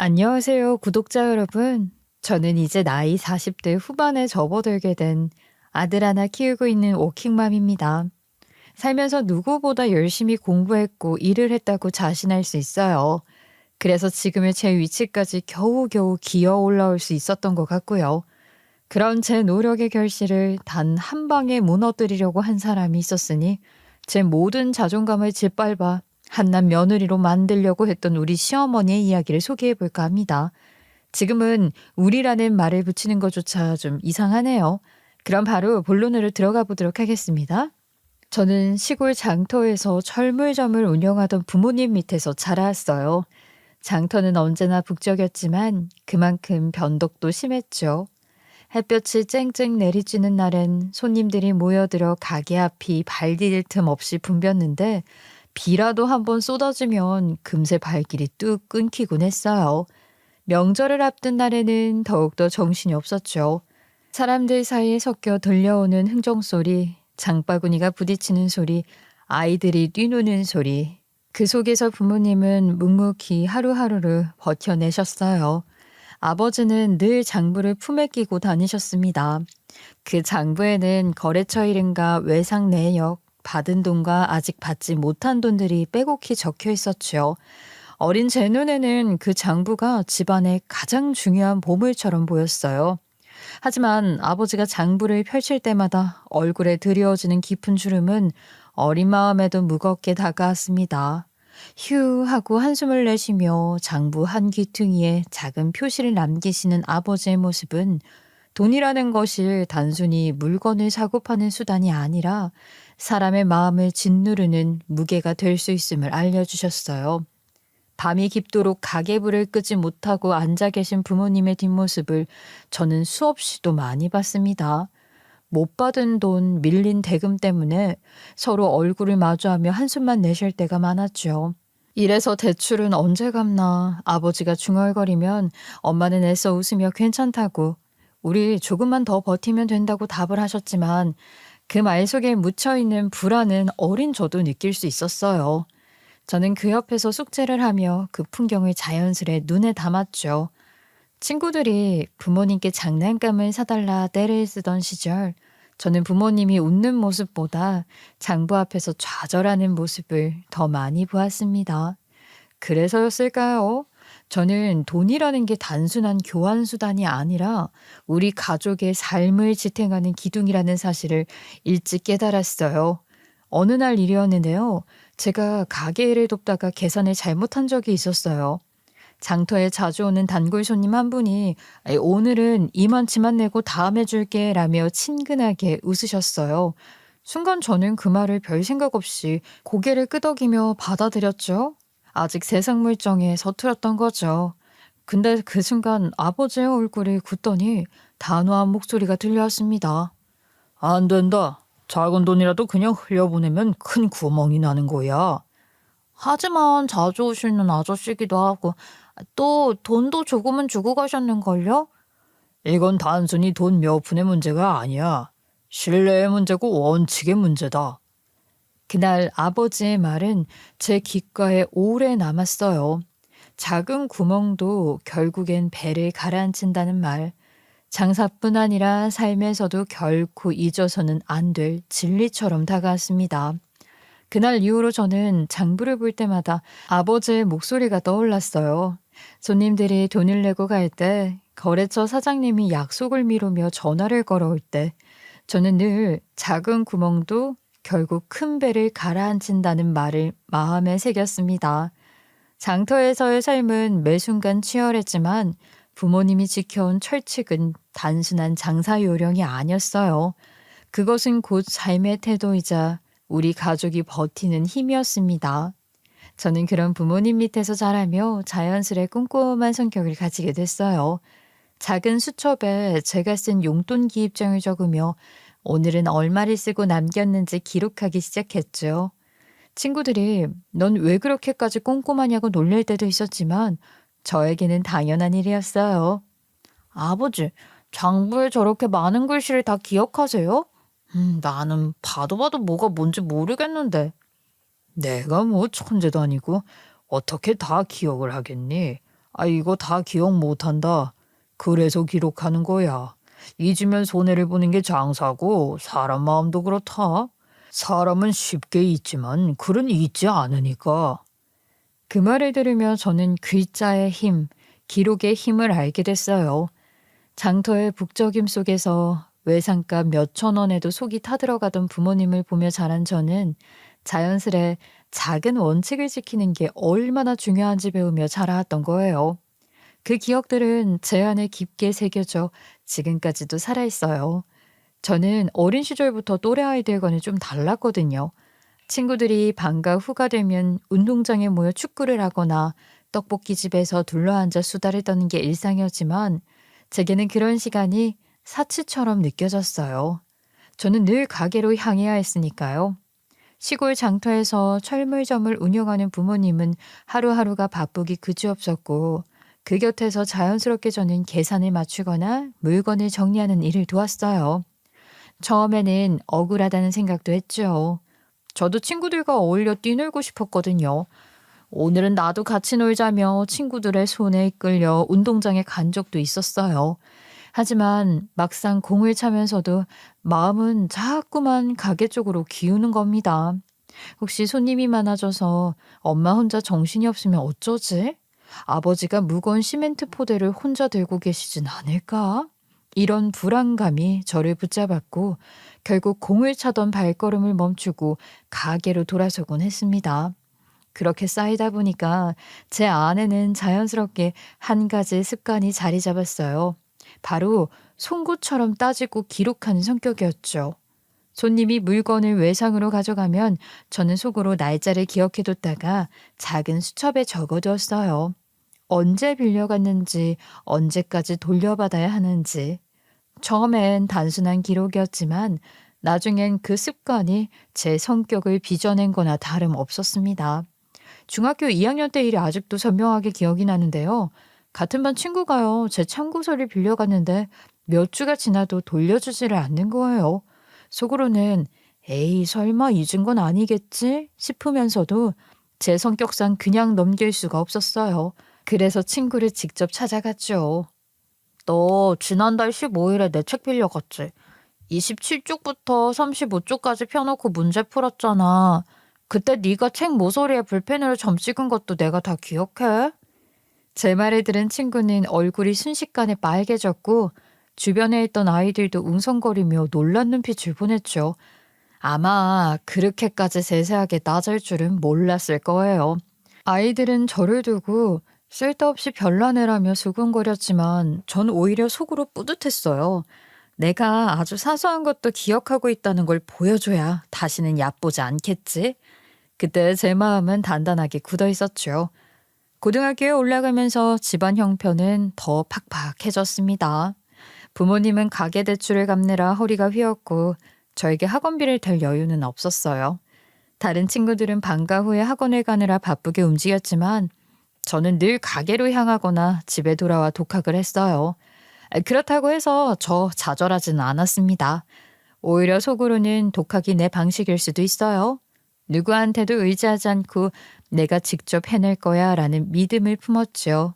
안녕하세요, 구독자 여러분. 저는 이제 나이 40대 후반에 접어들게 된 아들 하나 키우고 있는 워킹맘입니다. 살면서 누구보다 열심히 공부했고 일을 했다고 자신할 수 있어요. 그래서 지금의 제 위치까지 겨우겨우 기어 올라올 수 있었던 것 같고요. 그런 제 노력의 결실을 단 한 방에 무너뜨리려고 한 사람이 있었으니 제 모든 자존감을 짓밟아 한낱 며느리로 만들려고 했던 우리 시어머니의 이야기를 소개해 볼까 합니다. 지금은 우리라는 말을 붙이는 것조차 좀 이상하네요. 그럼 바로 본론으로 들어가 보도록 하겠습니다. 저는 시골 장터에서 철물점을 운영하던 부모님 밑에서 자라왔어요. 장터는 언제나 북적였지만 그만큼 변덕도 심했죠. 햇볕이 쨍쨍 내리쬐는 날엔 손님들이 모여들어 가게 앞이 발 디딜 틈 없이 붐볐는데 비라도 한번 쏟아지면 금세 발길이 뚝 끊기곤 했어요. 명절을 앞둔 날에는 더욱더 정신이 없었죠. 사람들 사이에 섞여 들려오는 흥정소리, 장바구니가 부딪히는 소리, 아이들이 뛰노는 소리. 그 속에서 부모님은 묵묵히 하루하루를 버텨내셨어요. 아버지는 늘 장부를 품에 끼고 다니셨습니다. 그 장부에는 거래처 이름과 외상 내역, 받은 돈과 아직 받지 못한 돈들이 빼곡히 적혀 있었죠. 어린 제 눈에는 그 장부가 집안의 가장 중요한 보물처럼 보였어요. 하지만 아버지가 장부를 펼칠 때마다 얼굴에 드리워지는 깊은 주름은 어린 마음에도 무겁게 다가왔습니다. 휴 하고 한숨을 내쉬며 장부 한 귀퉁이에 작은 표시를 남기시는 아버지의 모습은 돈이라는 것이 단순히 물건을 사고 파는 수단이 아니라 사람의 마음을 짓누르는 무게가 될 수 있음을 알려주셨어요. 밤이 깊도록 가계부를 끄지 못하고 앉아 계신 부모님의 뒷모습을 저는 수없이도 많이 봤습니다. 못 받은 돈, 밀린 대금 때문에 서로 얼굴을 마주하며 한숨만 내쉴 때가 많았죠. 이래서 대출은 언제 갚나 아버지가 중얼거리면 엄마는 애써 웃으며 괜찮다고 우리 조금만 더 버티면 된다고 답을 하셨지만 그 말 속에 묻혀있는 불안은 어린 저도 느낄 수 있었어요. 저는 그 옆에서 숙제를 하며 그 풍경을 자연스레 눈에 담았죠. 친구들이 부모님께 장난감을 사달라 떼를 쓰던 시절, 저는 부모님이 웃는 모습보다 장부 앞에서 좌절하는 모습을 더 많이 보았습니다. 그래서였을까요? 저는 돈이라는 게 단순한 교환 수단이 아니라 우리 가족의 삶을 지탱하는 기둥이라는 사실을 일찍 깨달았어요. 어느 날 일이었는데요. 제가 가게 일을 돕다가 계산을 잘못한 적이 있었어요. 장터에 자주 오는 단골 손님 한 분이 오늘은 이만치만 내고 다음에 줄게 라며 친근하게 웃으셨어요. 순간 저는 그 말을 별 생각 없이 고개를 끄덕이며 받아들였죠. 아직 세상 물정에 서툴었던 거죠. 근데 그 순간 아버지의 얼굴이 굳더니 단호한 목소리가 들려왔습니다. 안 된다. 작은 돈이라도 그냥 흘려보내면 큰 구멍이 나는 거야. 하지만 자주 오시는 아저씨기도 하고 또 돈도 조금은 주고 가셨는걸요? 이건 단순히 돈 몇 푼의 문제가 아니야. 신뢰의 문제고 원칙의 문제다. 그날 아버지의 말은 제 귓가에 오래 남았어요. 작은 구멍도 결국엔 배를 가라앉힌다는 말. 장사뿐 아니라 삶에서도 결코 잊어서는 안 될 진리처럼 다가왔습니다. 그날 이후로 저는 장부를 볼 때마다 아버지의 목소리가 떠올랐어요. 손님들이 돈을 내고 갈 때, 거래처 사장님이 약속을 미루며 전화를 걸어올 때, 저는 늘 작은 구멍도 결국 큰 배를 가라앉힌다는 말을 마음에 새겼습니다. 장터에서의 삶은 매 순간 치열했지만 부모님이 지켜온 철칙은 단순한 장사 요령이 아니었어요. 그것은 곧 삶의 태도이자 우리 가족이 버티는 힘이었습니다. 저는 그런 부모님 밑에서 자라며 자연스레 꼼꼼한 성격을 가지게 됐어요. 작은 수첩에 제가 쓴 용돈 기입장을 적으며 오늘은 얼마를 쓰고 남겼는지 기록하기 시작했죠. 친구들이 넌 왜 그렇게까지 꼼꼼하냐고 놀릴 때도 있었지만 저에게는 당연한 일이었어요. 아버지, 장부에 저렇게 많은 글씨를 다 기억하세요? 나는 봐도 봐도 뭐가 뭔지 모르겠는데. 내가 뭐 천재도 아니고 어떻게 다 기억을 하겠니? 아, 이거 다 기억 못한다. 그래서 기록하는 거야. 잊으면 손해를 보는 게 장사고 사람 마음도 그렇다. 사람은 쉽게 잊지만 글은 잊지 않으니까. 그 말을 들으며 저는 글자의 힘, 기록의 힘을 알게 됐어요. 장터의 북적임 속에서 외상값 몇천 원에도 속이 타들어가던 부모님을 보며 자란 저는 자연스레 작은 원칙을 지키는 게 얼마나 중요한지 배우며 자라왔던 거예요. 그 기억들은 제 안에 깊게 새겨져 지금까지도 살아있어요. 저는 어린 시절부터 또래 아이들과는 좀 달랐거든요. 친구들이 방과 후가 되면 운동장에 모여 축구를 하거나 떡볶이집에서 둘러앉아 수다를 떠는 게 일상이었지만 제게는 그런 시간이 사치처럼 느껴졌어요. 저는 늘 가게로 향해야 했으니까요. 시골 장터에서 철물점을 운영하는 부모님은 하루하루가 바쁘기 그지없었고 그 곁에서 자연스럽게 저는 계산을 맞추거나 물건을 정리하는 일을 도왔어요. 처음에는 억울하다는 생각도 했죠. 저도 친구들과 어울려 뛰놀고 싶었거든요. 오늘은 나도 같이 놀자며 친구들의 손에 이끌려 운동장에 간 적도 있었어요. 하지만 막상 공을 차면서도 마음은 자꾸만 가게 쪽으로 기우는 겁니다. 혹시 손님이 많아져서 엄마 혼자 정신이 없으면 어쩌지? 아버지가 무거운 시멘트 포대를 혼자 들고 계시진 않을까? 이런 불안감이 저를 붙잡았고 결국 공을 차던 발걸음을 멈추고 가게로 돌아서곤 했습니다. 그렇게 쌓이다 보니까 제 안에는 자연스럽게 한 가지 습관이 자리 잡았어요. 바로 송곳처럼 따지고 기록하는 성격이었죠. 손님이 물건을 외상으로 가져가면 저는 속으로 날짜를 기억해뒀다가 작은 수첩에 적어두었어요. 언제 빌려갔는지, 언제까지 돌려받아야 하는지. 처음엔 단순한 기록이었지만 나중엔 그 습관이 제 성격을 빚어낸 거나 다름없었습니다. 중학교 2학년 때 일이 아직도 선명하게 기억이 나는데요. 같은 반 친구가요, 제 참고서를 빌려갔는데 몇 주가 지나도 돌려주지를 않는 거예요. 속으로는 에이 설마 잊은 건 아니겠지 싶으면서도 제 성격상 그냥 넘길 수가 없었어요. 그래서 친구를 직접 찾아갔죠. 너 지난달 15일에 내 책 빌려갔지? 27쪽부터 35쪽까지 펴놓고 문제 풀었잖아. 그때 네가 책 모서리에 볼펜으로 점 찍은 것도 내가 다 기억해. 제 말을 들은 친구는 얼굴이 순식간에 빨개졌고 주변에 있던 아이들도 웅성거리며 놀란 눈빛을 보냈죠. 아마 그렇게까지 세세하게 따질 줄은 몰랐을 거예요. 아이들은 저를 두고 쓸데없이 별난애라며 수군거렸지만 전 오히려 속으로 뿌듯했어요. 내가 아주 사소한 것도 기억하고 있다는 걸 보여줘야 다시는 얕보지 않겠지? 그때 제 마음은 단단하게 굳어 있었죠. 고등학교에 올라가면서 집안 형편은 더 팍팍해졌습니다. 부모님은 가계대출을 갚느라 허리가 휘었고 저에게 학원비를 댈 여유는 없었어요. 다른 친구들은 방과 후에 학원을 가느라 바쁘게 움직였지만 저는 늘 가게로 향하거나 집에 돌아와 독학을 했어요. 그렇다고 해서 저 좌절하지는 않았습니다. 오히려 속으로는 독학이 내 방식일 수도 있어요. 누구한테도 의지하지 않고 내가 직접 해낼 거야 라는 믿음을 품었죠.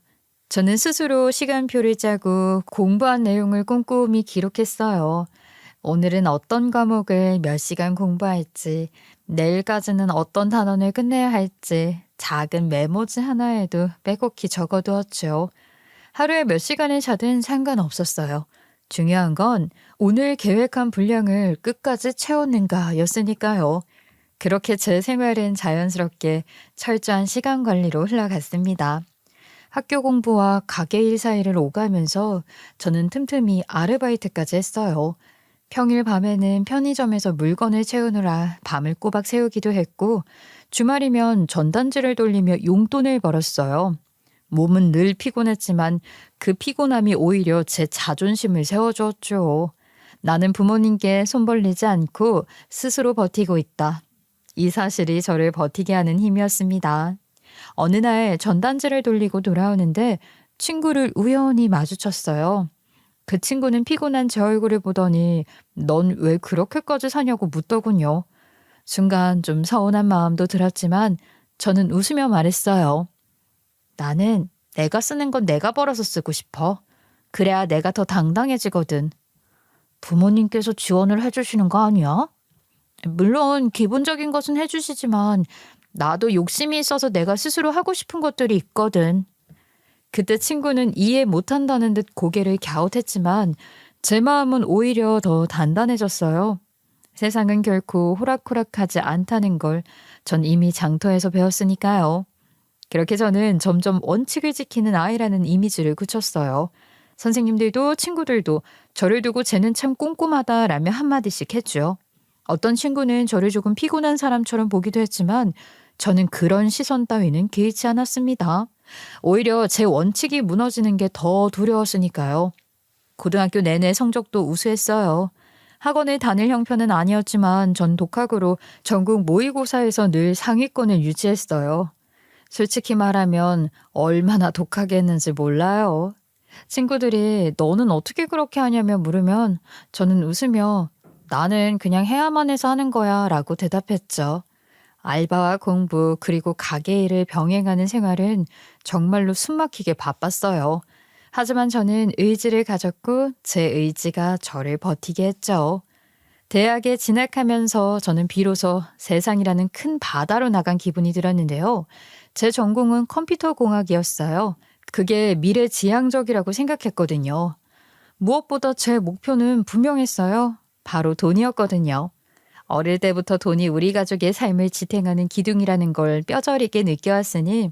저는 스스로 시간표를 짜고 공부한 내용을 꼼꼼히 기록했어요. 오늘은 어떤 과목을 몇 시간 공부할지, 내일까지는 어떤 단원을 끝내야 할지 작은 메모지 하나에도 빼곡히 적어두었죠. 하루에 몇 시간을 자든 상관없었어요. 중요한 건 오늘 계획한 분량을 끝까지 채웠는가 였으니까요. 그렇게 제 생활은 자연스럽게 철저한 시간 관리로 흘러갔습니다. 학교 공부와 가게 일 사이를 오가면서 저는 틈틈이 아르바이트까지 했어요. 평일 밤에는 편의점에서 물건을 채우느라 밤을 꼬박 새우기도 했고 주말이면 전단지를 돌리며 용돈을 벌었어요. 몸은 늘 피곤했지만 그 피곤함이 오히려 제 자존심을 세워주었죠. 나는 부모님께 손 벌리지 않고 스스로 버티고 있다. 이 사실이 저를 버티게 하는 힘이었습니다. 어느 날 전단지를 돌리고 돌아오는데 친구를 우연히 마주쳤어요. 그 친구는 피곤한 제 얼굴을 보더니 넌 왜 그렇게까지 사냐고 묻더군요. 순간 좀 서운한 마음도 들었지만 저는 웃으며 말했어요. 나는 내가 쓰는 건 내가 벌어서 쓰고 싶어. 그래야 내가 더 당당해지거든. 부모님께서 지원을 해주시는 거 아니야? 물론 기본적인 것은 해주시지만 나도 욕심이 있어서 내가 스스로 하고 싶은 것들이 있거든. 그때 친구는 이해 못한다는 듯 고개를 갸웃했지만 제 마음은 오히려 더 단단해졌어요. 세상은 결코 호락호락하지 않다는 걸 전 이미 장터에서 배웠으니까요. 그렇게 저는 점점 원칙을 지키는 아이라는 이미지를 굳혔어요. 선생님들도 친구들도 저를 두고 쟤는 참 꼼꼼하다라며 한마디씩 했죠. 어떤 친구는 저를 조금 피곤한 사람처럼 보기도 했지만 저는 그런 시선 따위는 개의치 않았습니다. 오히려 제 원칙이 무너지는 게 더 두려웠으니까요. 고등학교 내내 성적도 우수했어요. 학원을 다닐 형편은 아니었지만 전 독학으로 전국 모의고사에서 늘 상위권을 유지했어요. 솔직히 말하면 얼마나 독하게 했는지 몰라요. 친구들이 너는 어떻게 그렇게 하냐며 물으면 저는 웃으며 나는 그냥 해야만 해서 하는 거야 라고 대답했죠. 알바와 공부 그리고 가게 일을 병행하는 생활은 정말로 숨막히게 바빴어요. 하지만 저는 의지를 가졌고 제 의지가 저를 버티게 했죠. 대학에 진학하면서 저는 비로소 세상이라는 큰 바다로 나간 기분이 들었는데요. 제 전공은 컴퓨터공학이었어요. 그게 미래지향적이라고 생각했거든요. 무엇보다 제 목표는 분명했어요. 바로 돈이었거든요. 어릴 때부터 돈이 우리 가족의 삶을 지탱하는 기둥이라는 걸 뼈저리게 느껴왔으니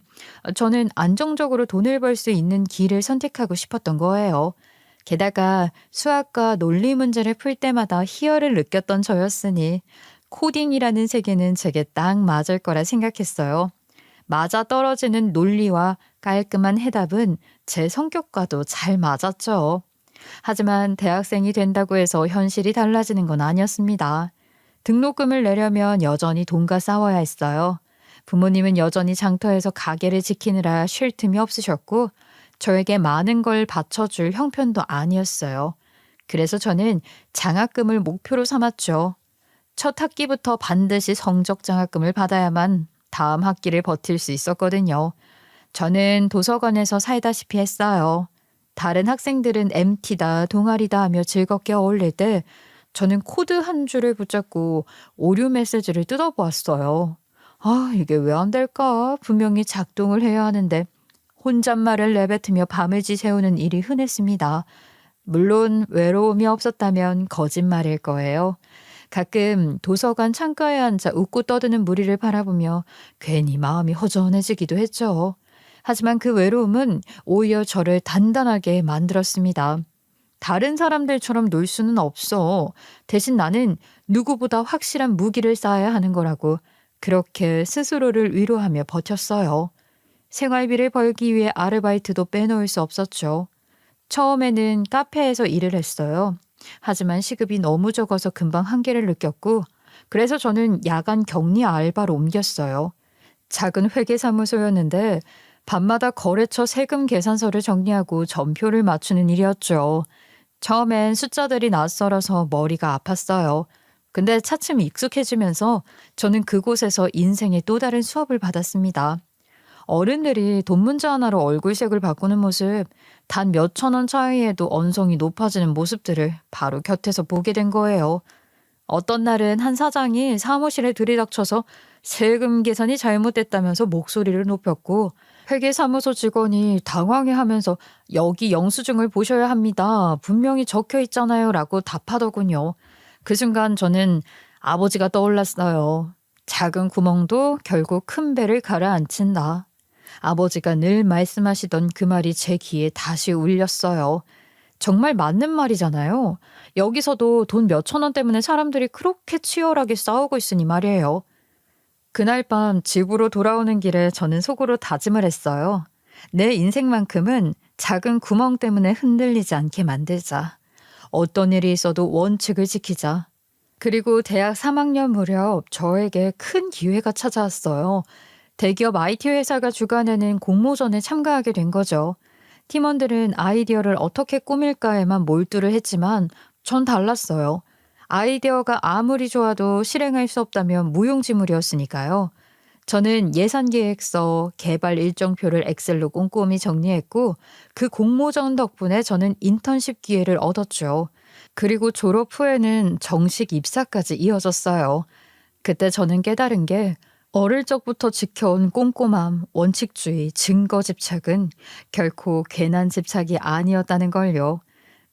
저는 안정적으로 돈을 벌 수 있는 길을 선택하고 싶었던 거예요. 게다가 수학과 논리 문제를 풀 때마다 희열을 느꼈던 저였으니 코딩이라는 세계는 제게 딱 맞을 거라 생각했어요. 맞아떨어지는 논리와 깔끔한 해답은 제 성격과도 잘 맞았죠. 하지만 대학생이 된다고 해서 현실이 달라지는 건 아니었습니다. 등록금을 내려면 여전히 돈과 싸워야 했어요. 부모님은 여전히 장터에서 가게를 지키느라 쉴 틈이 없으셨고 저에게 많은 걸 받쳐줄 형편도 아니었어요. 그래서 저는 장학금을 목표로 삼았죠. 첫 학기부터 반드시 성적 장학금을 받아야만 다음 학기를 버틸 수 있었거든요. 저는 도서관에서 살다시피 했어요. 다른 학생들은 MT다, 동아리다 하며 즐겁게 어울릴 때 저는 코드 한 줄을 붙잡고 오류 메시지를 뜯어보았어요. 아, 이게 왜 안 될까? 분명히 작동을 해야 하는데 혼잣말을 내뱉으며 밤을 지새우는 일이 흔했습니다. 물론 외로움이 없었다면 거짓말일 거예요. 가끔 도서관 창가에 앉아 웃고 떠드는 무리를 바라보며 괜히 마음이 허전해지기도 했죠. 하지만 그 외로움은 오히려 저를 단단하게 만들었습니다. 다른 사람들처럼 놀 수는 없어. 대신 나는 누구보다 확실한 무기를 쌓아야 하는 거라고 그렇게 스스로를 위로하며 버텼어요. 생활비를 벌기 위해 아르바이트도 빼놓을 수 없었죠. 처음에는 카페에서 일을 했어요. 하지만 시급이 너무 적어서 금방 한계를 느꼈고 그래서 저는 야간 격리 알바로 옮겼어요. 작은 회계사무소였는데 밤마다 거래처 세금 계산서를 정리하고 전표를 맞추는 일이었죠. 처음엔 숫자들이 낯설어서 머리가 아팠어요. 근데 차츰 익숙해지면서 저는 그곳에서 인생의 또 다른 수업을 받았습니다. 어른들이 돈 문제 하나로 얼굴색을 바꾸는 모습, 단 몇천 원 차이에도 언성이 높아지는 모습들을 바로 곁에서 보게 된 거예요. 어떤 날은 한 사장이 사무실에 들이닥쳐서 세금 계산이 잘못됐다면서 목소리를 높였고 회계사무소 직원이 당황해하면서 여기 영수증을 보셔야 합니다. 분명히 적혀 있잖아요 라고 답하더군요. 그 순간 저는 아버지가 떠올랐어요. 작은 구멍도 결국 큰 배를 가라앉힌다. 아버지가 늘 말씀하시던 그 말이 제 귀에 다시 울렸어요. 정말 맞는 말이잖아요. 여기서도 돈 몇천 원 때문에 사람들이 그렇게 치열하게 싸우고 있으니 말이에요. 그날 밤 집으로 돌아오는 길에 저는 속으로 다짐을 했어요. 내 인생만큼은 작은 구멍 때문에 흔들리지 않게 만들자. 어떤 일이 있어도 원칙을 지키자. 그리고 대학 3학년 무렵 저에게 큰 기회가 찾아왔어요. 대기업 IT 회사가 주관하는 공모전에 참가하게 된 거죠. 팀원들은 아이디어를 어떻게 꾸밀까에만 몰두를 했지만 전 달랐어요. 아이디어가 아무리 좋아도 실행할 수 없다면 무용지물이었으니까요. 저는 예산 계획서, 개발 일정표를 엑셀로 꼼꼼히 정리했고 그 공모전 덕분에 저는 인턴십 기회를 얻었죠. 그리고 졸업 후에는 정식 입사까지 이어졌어요. 그때 저는 깨달은 게 어릴 적부터 지켜온 꼼꼼함, 원칙주의, 증거 집착은 결코 괜한 집착이 아니었다는 걸요.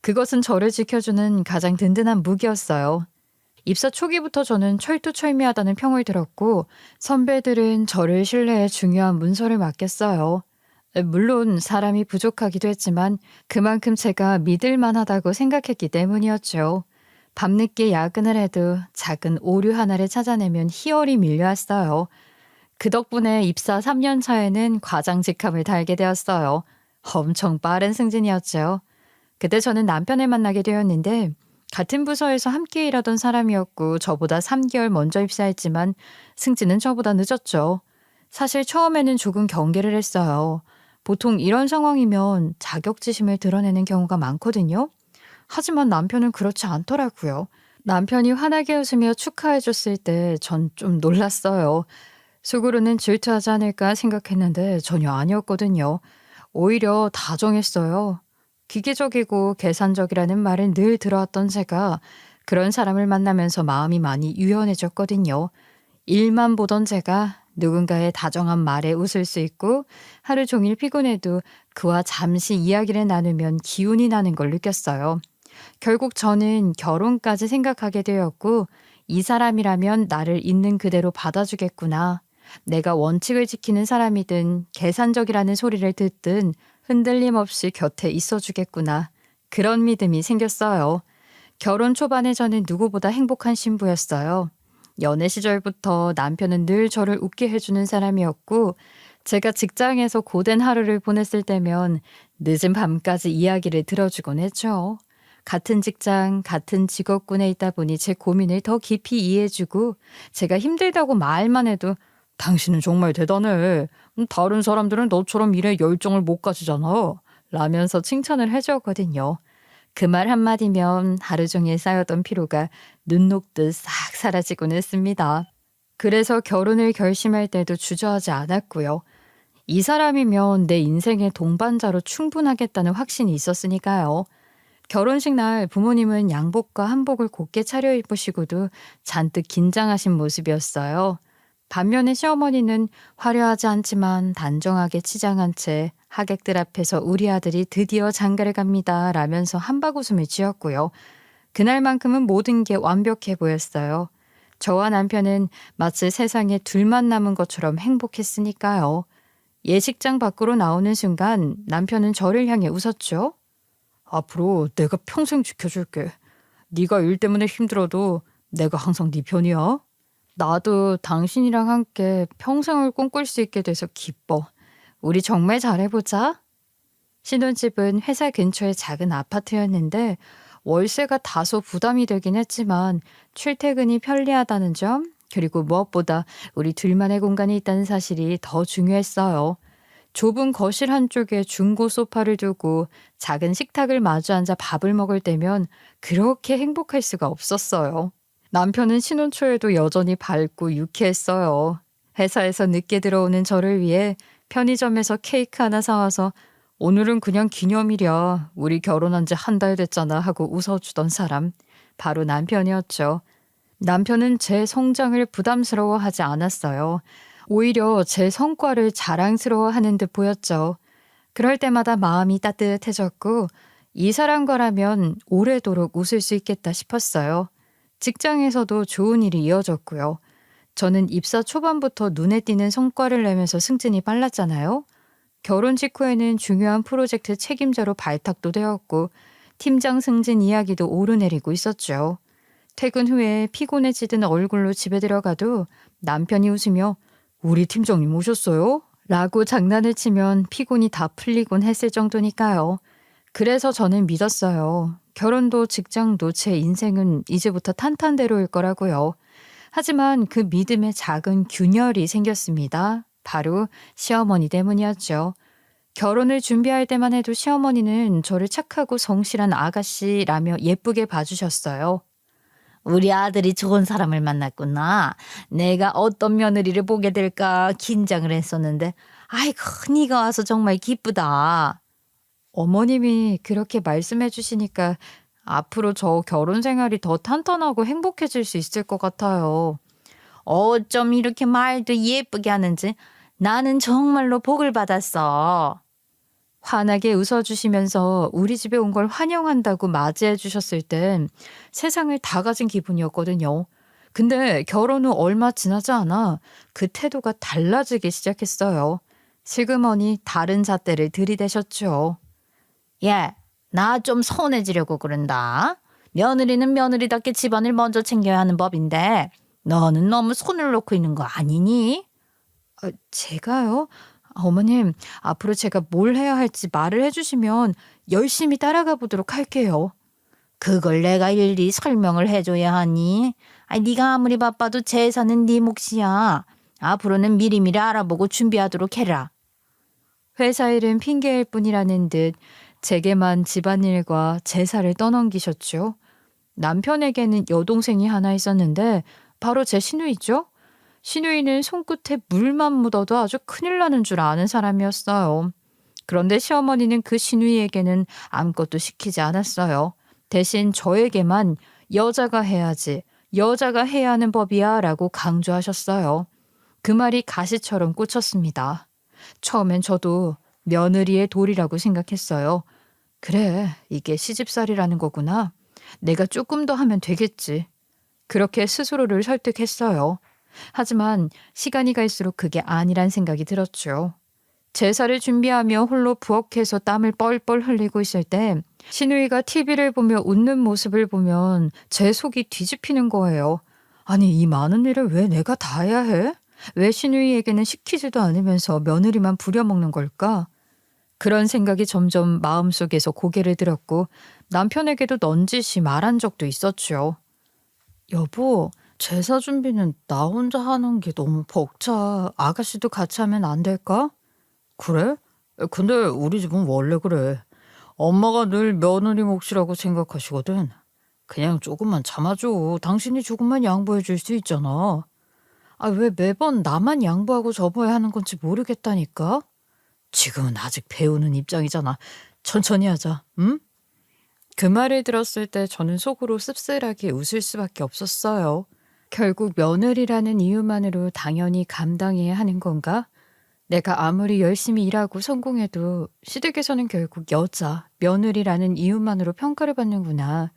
그것은 저를 지켜주는 가장 든든한 무기였어요. 입사 초기부터 저는 철두철미하다는 평을 들었고 선배들은 저를 신뢰해 중요한 문서를 맡겼어요. 물론 사람이 부족하기도 했지만 그만큼 제가 믿을 만하다고 생각했기 때문이었죠. 밤늦게 야근을 해도 작은 오류 하나를 찾아내면 희열이 밀려왔어요. 그 덕분에 입사 3년 차에는 과장 직함을 달게 되었어요. 엄청 빠른 승진이었죠. 그때 저는 남편을 만나게 되었는데 같은 부서에서 함께 일하던 사람이었고 저보다 3개월 먼저 입사했지만 승진은 저보다 늦었죠. 사실 처음에는 조금 경계를 했어요. 보통 이런 상황이면 자격지심을 드러내는 경우가 많거든요. 하지만 남편은 그렇지 않더라고요. 남편이 환하게 웃으며 축하해줬을 때 전 좀 놀랐어요. 속으로는 질투하지 않을까 생각했는데 전혀 아니었거든요. 오히려 다정했어요. 기계적이고 계산적이라는 말을 늘 들어왔던 제가 그런 사람을 만나면서 마음이 많이 유연해졌거든요. 일만 보던 제가 누군가의 다정한 말에 웃을 수 있고 하루 종일 피곤해도 그와 잠시 이야기를 나누면 기운이 나는 걸 느꼈어요. 결국 저는 결혼까지 생각하게 되었고 이 사람이라면 나를 있는 그대로 받아주겠구나. 내가 원칙을 지키는 사람이든 계산적이라는 소리를 듣든 흔들림 없이 곁에 있어주겠구나. 그런 믿음이 생겼어요. 결혼 초반에 저는 누구보다 행복한 신부였어요. 연애 시절부터 남편은 늘 저를 웃게 해주는 사람이었고 제가 직장에서 고된 하루를 보냈을 때면 늦은 밤까지 이야기를 들어주곤 했죠. 같은 직장, 같은 직업군에 있다 보니 제 고민을 더 깊이 이해해주고 제가 힘들다고 말만 해도 당신은 정말 대단해. 다른 사람들은 너처럼 일에 열정을 못 가지잖아. 라면서 칭찬을 해주었거든요. 그 말 한마디면 하루 종일 쌓였던 피로가 눈 녹듯 싹 사라지곤 했습니다. 그래서 결혼을 결심할 때도 주저하지 않았고요. 이 사람이면 내 인생의 동반자로 충분하겠다는 확신이 있었으니까요. 결혼식 날 부모님은 양복과 한복을 곱게 차려입으시고도 잔뜩 긴장하신 모습이었어요. 반면에 시어머니는 화려하지 않지만 단정하게 치장한 채 하객들 앞에서 우리 아들이 드디어 장가를 갑니다 라면서 한박웃음을 지었고요. 그날만큼은 모든 게 완벽해 보였어요. 저와 남편은 마치 세상에 둘만 남은 것처럼 행복했으니까요. 예식장 밖으로 나오는 순간 남편은 저를 향해 웃었죠. 앞으로 내가 평생 지켜줄게. 네가 일 때문에 힘들어도 내가 항상 네 편이야. 나도 당신이랑 함께 평생을 꿈꿀 수 있게 돼서 기뻐. 우리 정말 잘해보자. 신혼집은 회사 근처의 작은 아파트였는데 월세가 다소 부담이 되긴 했지만 출퇴근이 편리하다는 점, 그리고 무엇보다 우리 둘만의 공간이 있다는 사실이 더 중요했어요. 좁은 거실 한쪽에 중고 소파를 두고 작은 식탁을 마주 앉아 밥을 먹을 때면 그렇게 행복할 수가 없었어요. 남편은 신혼 초에도 여전히 밝고 유쾌했어요. 회사에서 늦게 들어오는 저를 위해 편의점에서 케이크 하나 사와서 오늘은 그냥 기념일이야. 우리 결혼한 지 한 달 됐잖아 하고 웃어주던 사람. 바로 남편이었죠. 남편은 제 성장을 부담스러워하지 않았어요. 오히려 제 성과를 자랑스러워하는 듯 보였죠. 그럴 때마다 마음이 따뜻해졌고 이 사람과라면 오래도록 웃을 수 있겠다 싶었어요. 직장에서도 좋은 일이 이어졌고요. 저는 입사 초반부터 눈에 띄는 성과를 내면서 승진이 빨랐잖아요. 결혼 직후에는 중요한 프로젝트 책임자로 발탁도 되었고 팀장 승진 이야기도 오르내리고 있었죠. 퇴근 후에 피곤해지던 얼굴로 집에 들어가도 남편이 웃으며 우리 팀장님 오셨어요? 라고 장난을 치면 피곤이 다 풀리곤 했을 정도니까요. 그래서 저는 믿었어요. 결혼도 직장도 제 인생은 이제부터 탄탄대로일 거라고요. 하지만 그 믿음에 작은 균열이 생겼습니다. 바로 시어머니 때문이었죠. 결혼을 준비할 때만 해도 시어머니는 저를 착하고 성실한 아가씨라며 예쁘게 봐주셨어요. 우리 아들이 좋은 사람을 만났구나. 내가 어떤 며느리를 보게 될까 긴장을 했었는데, 아이고, 네가 와서 정말 기쁘다. 어머님이 그렇게 말씀해 주시니까 앞으로 저 결혼 생활이 더 탄탄하고 행복해질 수 있을 것 같아요. 어쩜 이렇게 말도 예쁘게 하는지. 나는 정말로 복을 받았어. 환하게 웃어주시면서 우리 집에 온 걸 환영한다고 맞이해 주셨을 땐 세상을 다 가진 기분이었거든요. 근데 결혼 후 얼마 지나지 않아 그 태도가 달라지기 시작했어요. 슬그머니 다른 잣대를 들이대셨죠. 야, 나 좀 서운해지려고 그런다. 며느리는 며느리답게 집안을 먼저 챙겨야 하는 법인데 너는 너무 손을 놓고 있는 거 아니니? 제가요? 어머님, 앞으로 제가 뭘 해야 할지 말을 해주시면 열심히 따라가 보도록 할게요. 그걸 내가 일일이 설명을 해줘야 하니? 네가 아무리 바빠도 제사는 네 몫이야. 앞으로는 미리미리 알아보고 준비하도록 해라. 회사 일은 핑계일 뿐이라는 듯 제게만 집안일과 제사를 떠넘기셨죠. 남편에게는 여동생이 하나 있었는데 바로 제 시누이죠. 시누이는 손끝에 물만 묻어도 아주 큰일 나는 줄 아는 사람이었어요. 그런데 시어머니는 그 시누이에게는 아무것도 시키지 않았어요. 대신 저에게만 여자가 해야지, 여자가 해야 하는 법이야 라고 강조하셨어요. 그 말이 가시처럼 꽂혔습니다. 처음엔 저도 며느리의 도리라고 생각했어요. 그래, 이게 시집살이라는 거구나. 내가 조금 더 하면 되겠지. 그렇게 스스로를 설득했어요. 하지만 시간이 갈수록 그게 아니란 생각이 들었죠. 제사를 준비하며 홀로 부엌에서 땀을 뻘뻘 흘리고 있을 때 시누이가 TV를 보며 웃는 모습을 보면 제 속이 뒤집히는 거예요. 아니, 이 많은 일을 왜 내가 다 해야 해? 왜 시누이에게는 시키지도 않으면서 며느리만 부려먹는 걸까? 그런 생각이 점점 마음속에서 고개를 들었고 남편에게도 넌지시 말한 적도 있었죠. 여보, 제사 준비는 나 혼자 하는 게 너무 벅차. 아가씨도 같이 하면 안 될까? 그래? 근데 우리 집은 원래 그래. 엄마가 늘 며느리 몫이라고 생각하시거든. 그냥 조금만 참아줘. 당신이 조금만 양보해 줄 수 있잖아. 왜 매번 나만 양보하고 접어야 하는 건지 모르겠다니까? 지금은 아직 배우는 입장이잖아. 천천히 하자, 응? 그 말을 들었을 때 저는 속으로 씁쓸하게 웃을 수밖에 없었어요. 결국 며느리라는 이유만으로 당연히 감당해야 하는 건가? 내가 아무리 열심히 일하고 성공해도 시댁에서는 결국 여자, 며느리라는 이유만으로 평가를 받는구나.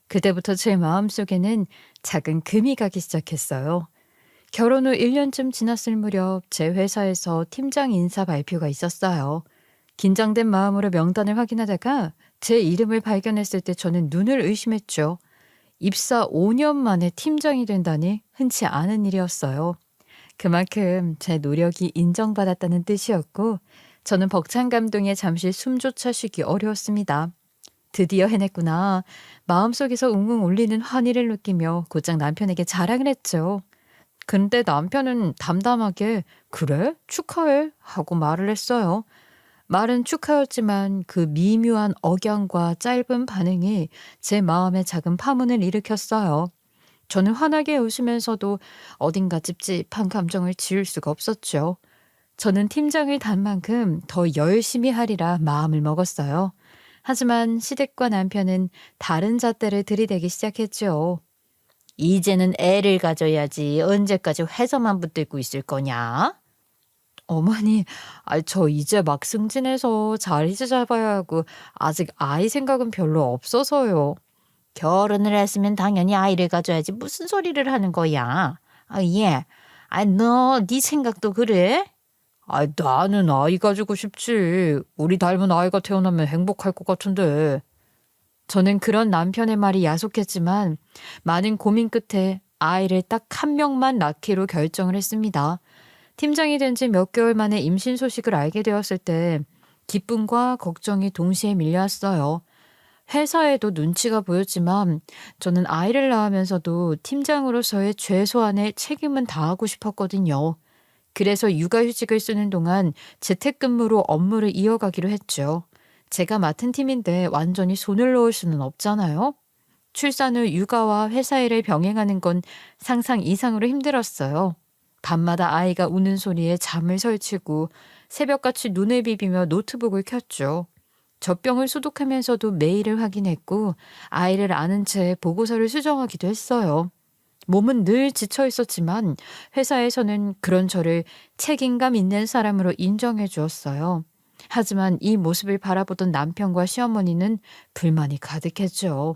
그때부터 제 마음속에는 작은 금이 가기 시작했어요. 결혼 후 1년쯤 지났을 무렵 제 회사에서 팀장 인사 발표가 있었어요. 긴장된 마음으로 명단을 확인하다가 제 이름을 발견했을 때 저는 눈을 의심했죠. 입사 5년 만에 팀장이 된다니 흔치 않은 일이었어요. 그만큼 제 노력이 인정받았다는 뜻이었고 저는 벅찬 감동에 잠시 숨조차 쉬기 어려웠습니다. 드디어 해냈구나. 마음속에서 웅웅 울리는 환희를 느끼며 곧장 남편에게 자랑을 했죠. 근데 남편은 담담하게 그래? 축하해 하고 말을 했어요. 말은 축하였지만 그 미묘한 억양과 짧은 반응이 제 마음에 작은 파문을 일으켰어요. 저는 환하게 웃으면서도 어딘가 찝찝한 감정을 지울 수가 없었죠. 저는 팀장을 단 만큼 더 열심히 하리라 마음을 먹었어요. 하지만 시댁과 남편은 다른 잣대를 들이대기 시작했죠. 이제는 애를 가져야지. 언제까지 회사만 붙들고 있을 거냐? 어머니, 저 이제 막 승진해서 자리 잡아야 하고 아직 아이 생각은 별로 없어서요. 결혼을 했으면 당연히 아이를 가져야지. 무슨 소리를 하는 거야? 예. 너 네 생각도 그래? 나는 아이 가지고 싶지. 우리 닮은 아이가 태어나면 행복할 것 같은데. 저는 그런 남편의 말이 야속했지만 많은 고민 끝에 아이를 딱 한 명만 낳기로 결정을 했습니다. 팀장이 된 지 몇 개월 만에 임신 소식을 알게 되었을 때 기쁨과 걱정이 동시에 밀려왔어요. 회사에도 눈치가 보였지만 저는 아이를 낳으면서도 팀장으로서의 최소한의 책임은 다하고 싶었거든요. 그래서 육아휴직을 쓰는 동안 재택근무로 업무를 이어가기로 했죠. 제가 맡은 팀인데 완전히 손을 놓을 수는 없잖아요. 출산 후 육아와 회사 일을 병행하는 건 상상 이상으로 힘들었어요. 밤마다 아이가 우는 소리에 잠을 설치고 새벽같이 눈을 비비며 노트북을 켰죠. 젖병을 소독하면서도 메일을 확인했고 아이를 안은 채 보고서를 수정하기도 했어요. 몸은 늘 지쳐 있었지만 회사에서는 그런 저를 책임감 있는 사람으로 인정해 주었어요. 하지만 이 모습을 바라보던 남편과 시어머니는 불만이 가득했죠.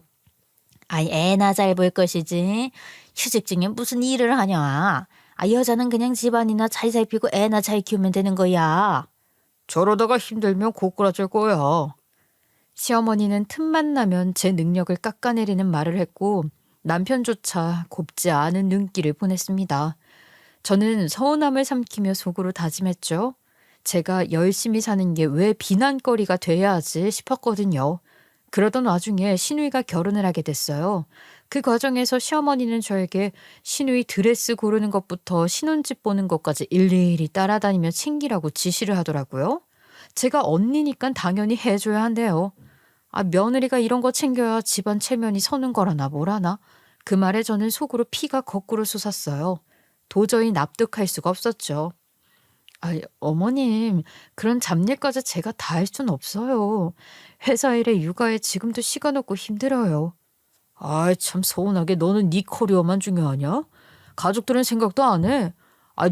아이, 애나 잘 볼 것이지. 휴직 중에 무슨 일을 하냐. 여자는 그냥 집안이나 잘 살피고 애나 잘 키우면 되는 거야. 저러다가 힘들면 고꾸라질 거야. 시어머니는 틈만 나면 제 능력을 깎아내리는 말을 했고 남편조차 곱지 않은 눈길을 보냈습니다. 저는 서운함을 삼키며 속으로 다짐했죠. 제가 열심히 사는 게 왜 비난거리가 돼야 하지 싶었거든요. 그러던 와중에 시누이가 결혼을 하게 됐어요. 그 과정에서 시어머니는 저에게 시누이 드레스 고르는 것부터 신혼집 보는 것까지 일일이 따라다니며 챙기라고 지시를 하더라고요. 제가 언니니까 당연히 해줘야 한대요. 며느리가 이런 거 챙겨야 집안 체면이 서는 거라나 뭐라나. 그 말에 저는 속으로 피가 거꾸로 솟았어요. 도저히 납득할 수가 없었죠. 어머님, 그런 잡일까지 제가 다 할 순 없어요. 회사 일에 육아에 지금도 시간 없고 힘들어요. 참 서운하게 너는 네 커리어만 중요하냐? 가족들은 생각도 안 해.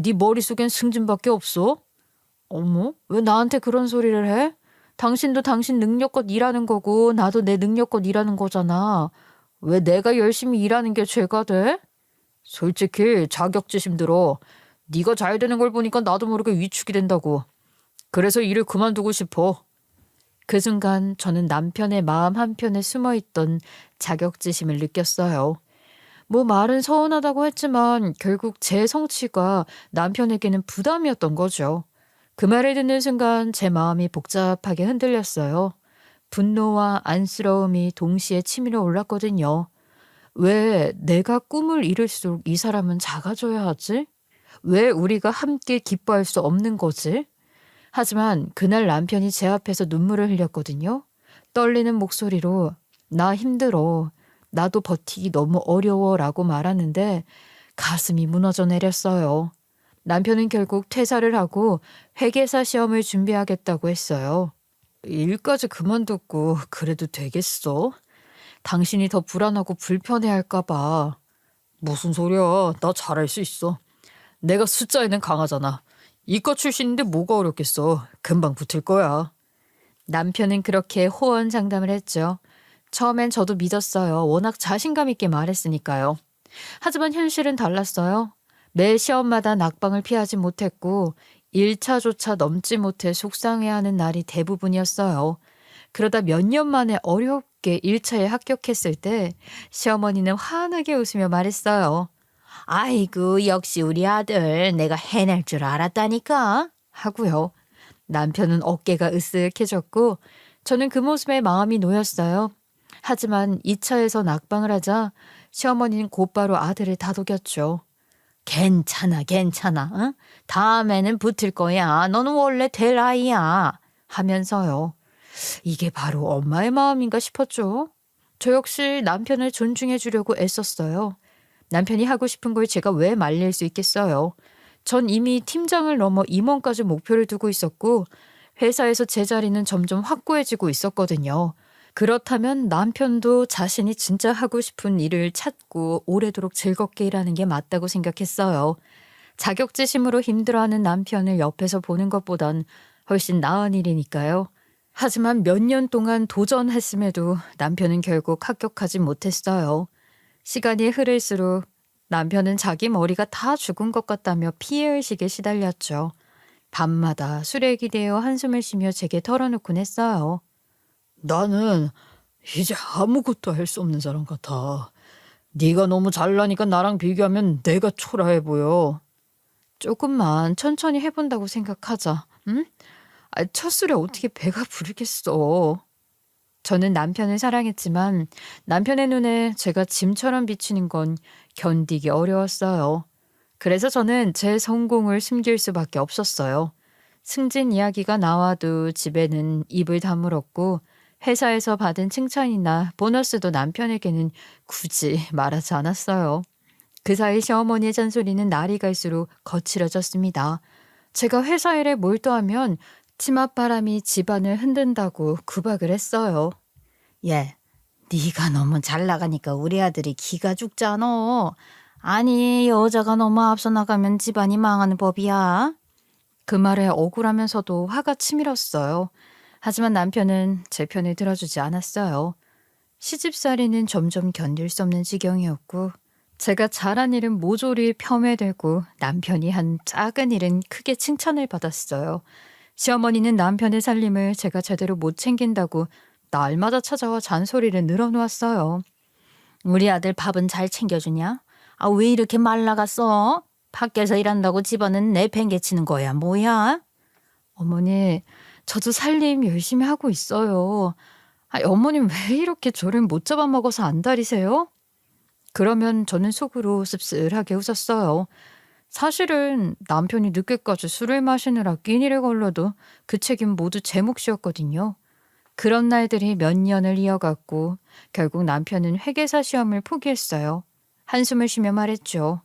네 머릿속엔 승진밖에 없어? 어머, 왜 나한테 그런 소리를 해? 당신도 당신 능력껏 일하는 거고 나도 내 능력껏 일하는 거잖아. 왜 내가 열심히 일하는 게 죄가 돼? 솔직히 자격지심 들어. 네가 잘 되는 걸 보니까 나도 모르게 위축이 된다고. 그래서 일을 그만두고 싶어. 그 순간 저는 남편의 마음 한편에 숨어있던 자격지심을 느꼈어요. 뭐 말은 서운하다고 했지만 결국 제 성취가 남편에게는 부담이었던 거죠. 그 말을 듣는 순간 제 마음이 복잡하게 흔들렸어요. 분노와 안쓰러움이 동시에 치밀어 올랐거든요. 왜 내가 꿈을 이룰수록 이 사람은 작아져야 하지? 왜 우리가 함께 기뻐할 수 없는 거지? 하지만 그날 남편이 제 앞에서 눈물을 흘렸거든요. 떨리는 목소리로 나 힘들어. 나도 버티기 너무 어려워 라고 말하는데 가슴이 무너져 내렸어요. 남편은 결국 퇴사를 하고 회계사 시험을 준비하겠다고 했어요. 일까지 그만뒀고 그래도 되겠어? 당신이 더 불안하고 불편해할까 봐. 무슨 소리야. 나 잘할 수 있어. 내가 숫자에는 강하잖아. 이과 출신인데 뭐가 어렵겠어. 금방 붙을 거야. 남편은 그렇게 호언장담을 했죠. 처음엔 저도 믿었어요. 워낙 자신감 있게 말했으니까요. 하지만 현실은 달랐어요. 매 시험마다 낙방을 피하지 못했고 1차조차 넘지 못해 속상해하는 날이 대부분이었어요. 그러다 몇 년 만에 어렵게 1차에 합격했을 때 시어머니는 환하게 웃으며 말했어요. 아이고, 역시 우리 아들 내가 해낼 줄 알았다니까. 하고요. 남편은 어깨가 으쓱해졌고 저는 그 모습에 마음이 놓였어요. 하지만 2차에서 낙방을 하자 시어머니는 곧바로 아들을 다독였죠. 괜찮아, 괜찮아. 응? 다음에는 붙을 거야. 너는 원래 될 아이야. 하면서요. 이게 바로 엄마의 마음인가 싶었죠. 저 역시 남편을 존중해 주려고 애썼어요. 남편이 하고 싶은 걸 제가 왜 말릴 수 있겠어요. 전 이미 팀장을 넘어 임원까지 목표를 두고 있었고 회사에서 제 자리는 점점 확고해지고 있었거든요. 그렇다면 남편도 자신이 진짜 하고 싶은 일을 찾고 오래도록 즐겁게 일하는 게 맞다고 생각했어요. 자격지심으로 힘들어하는 남편을 옆에서 보는 것보단 훨씬 나은 일이니까요. 하지만 몇 년 동안 도전했음에도 남편은 결국 합격하지 못했어요. 시간이 흐를수록 남편은 자기 머리가 다 죽은 것 같다며 피해의식에 시달렸죠. 밤마다 술에 기대어 한숨을 쉬며 제게 털어놓곤 했어요. 나는 이제 아무것도 할 수 없는 사람 같아. 네가 너무 잘나니까 나랑 비교하면 내가 초라해 보여. 조금만 천천히 해본다고 생각하자. 응? 첫 술에 어떻게 배가 부르겠어. 저는 남편을 사랑했지만 남편의 눈에 제가 짐처럼 비치는 건 견디기 어려웠어요. 그래서 저는 제 성공을 숨길 수밖에 없었어요. 승진 이야기가 나와도 집에는 입을 다물었고 회사에서 받은 칭찬이나 보너스도 남편에게는 굳이 말하지 않았어요. 그 사이 시어머니의 잔소리는 날이 갈수록 거칠어졌습니다. 제가 회사 일에 몰두하면 치맛바람이 집안을 흔든다고 구박을 했어요. 얘, 네가 너무 잘 나가니까 우리 아들이 기가 죽잖아. 아니, 여자가 너무 앞서 나가면 집안이 망하는 법이야. 그 말에 억울하면서도 화가 치밀었어요. 하지만 남편은 제 편을 들어주지 않았어요. 시집살이는 점점 견딜 수 없는 지경이었고 제가 잘한 일은 모조리 폄훼되고 남편이 한 작은 일은 크게 칭찬을 받았어요. 시어머니는 남편의 살림을 제가 제대로 못 챙긴다고 날마다 찾아와 잔소리를 늘어놓았어요. 우리 아들 밥은 잘 챙겨주냐? 아, 왜 이렇게 말라갔어? 밖에서 일한다고 집안은 내팽개치는 거야, 뭐야? 어머니, 저도 살림 열심히 하고 있어요. 어머님 왜 이렇게 저를 못 잡아먹어서 안달이세요? 그러면 저는 속으로 씁쓸하게 웃었어요. 사실은 남편이 늦게까지 술을 마시느라 끼니를 걸러도 그 책임 모두 제 몫이었거든요. 그런 날들이 몇 년을 이어갔고 결국 남편은 회계사 시험을 포기했어요. 한숨을 쉬며 말했죠.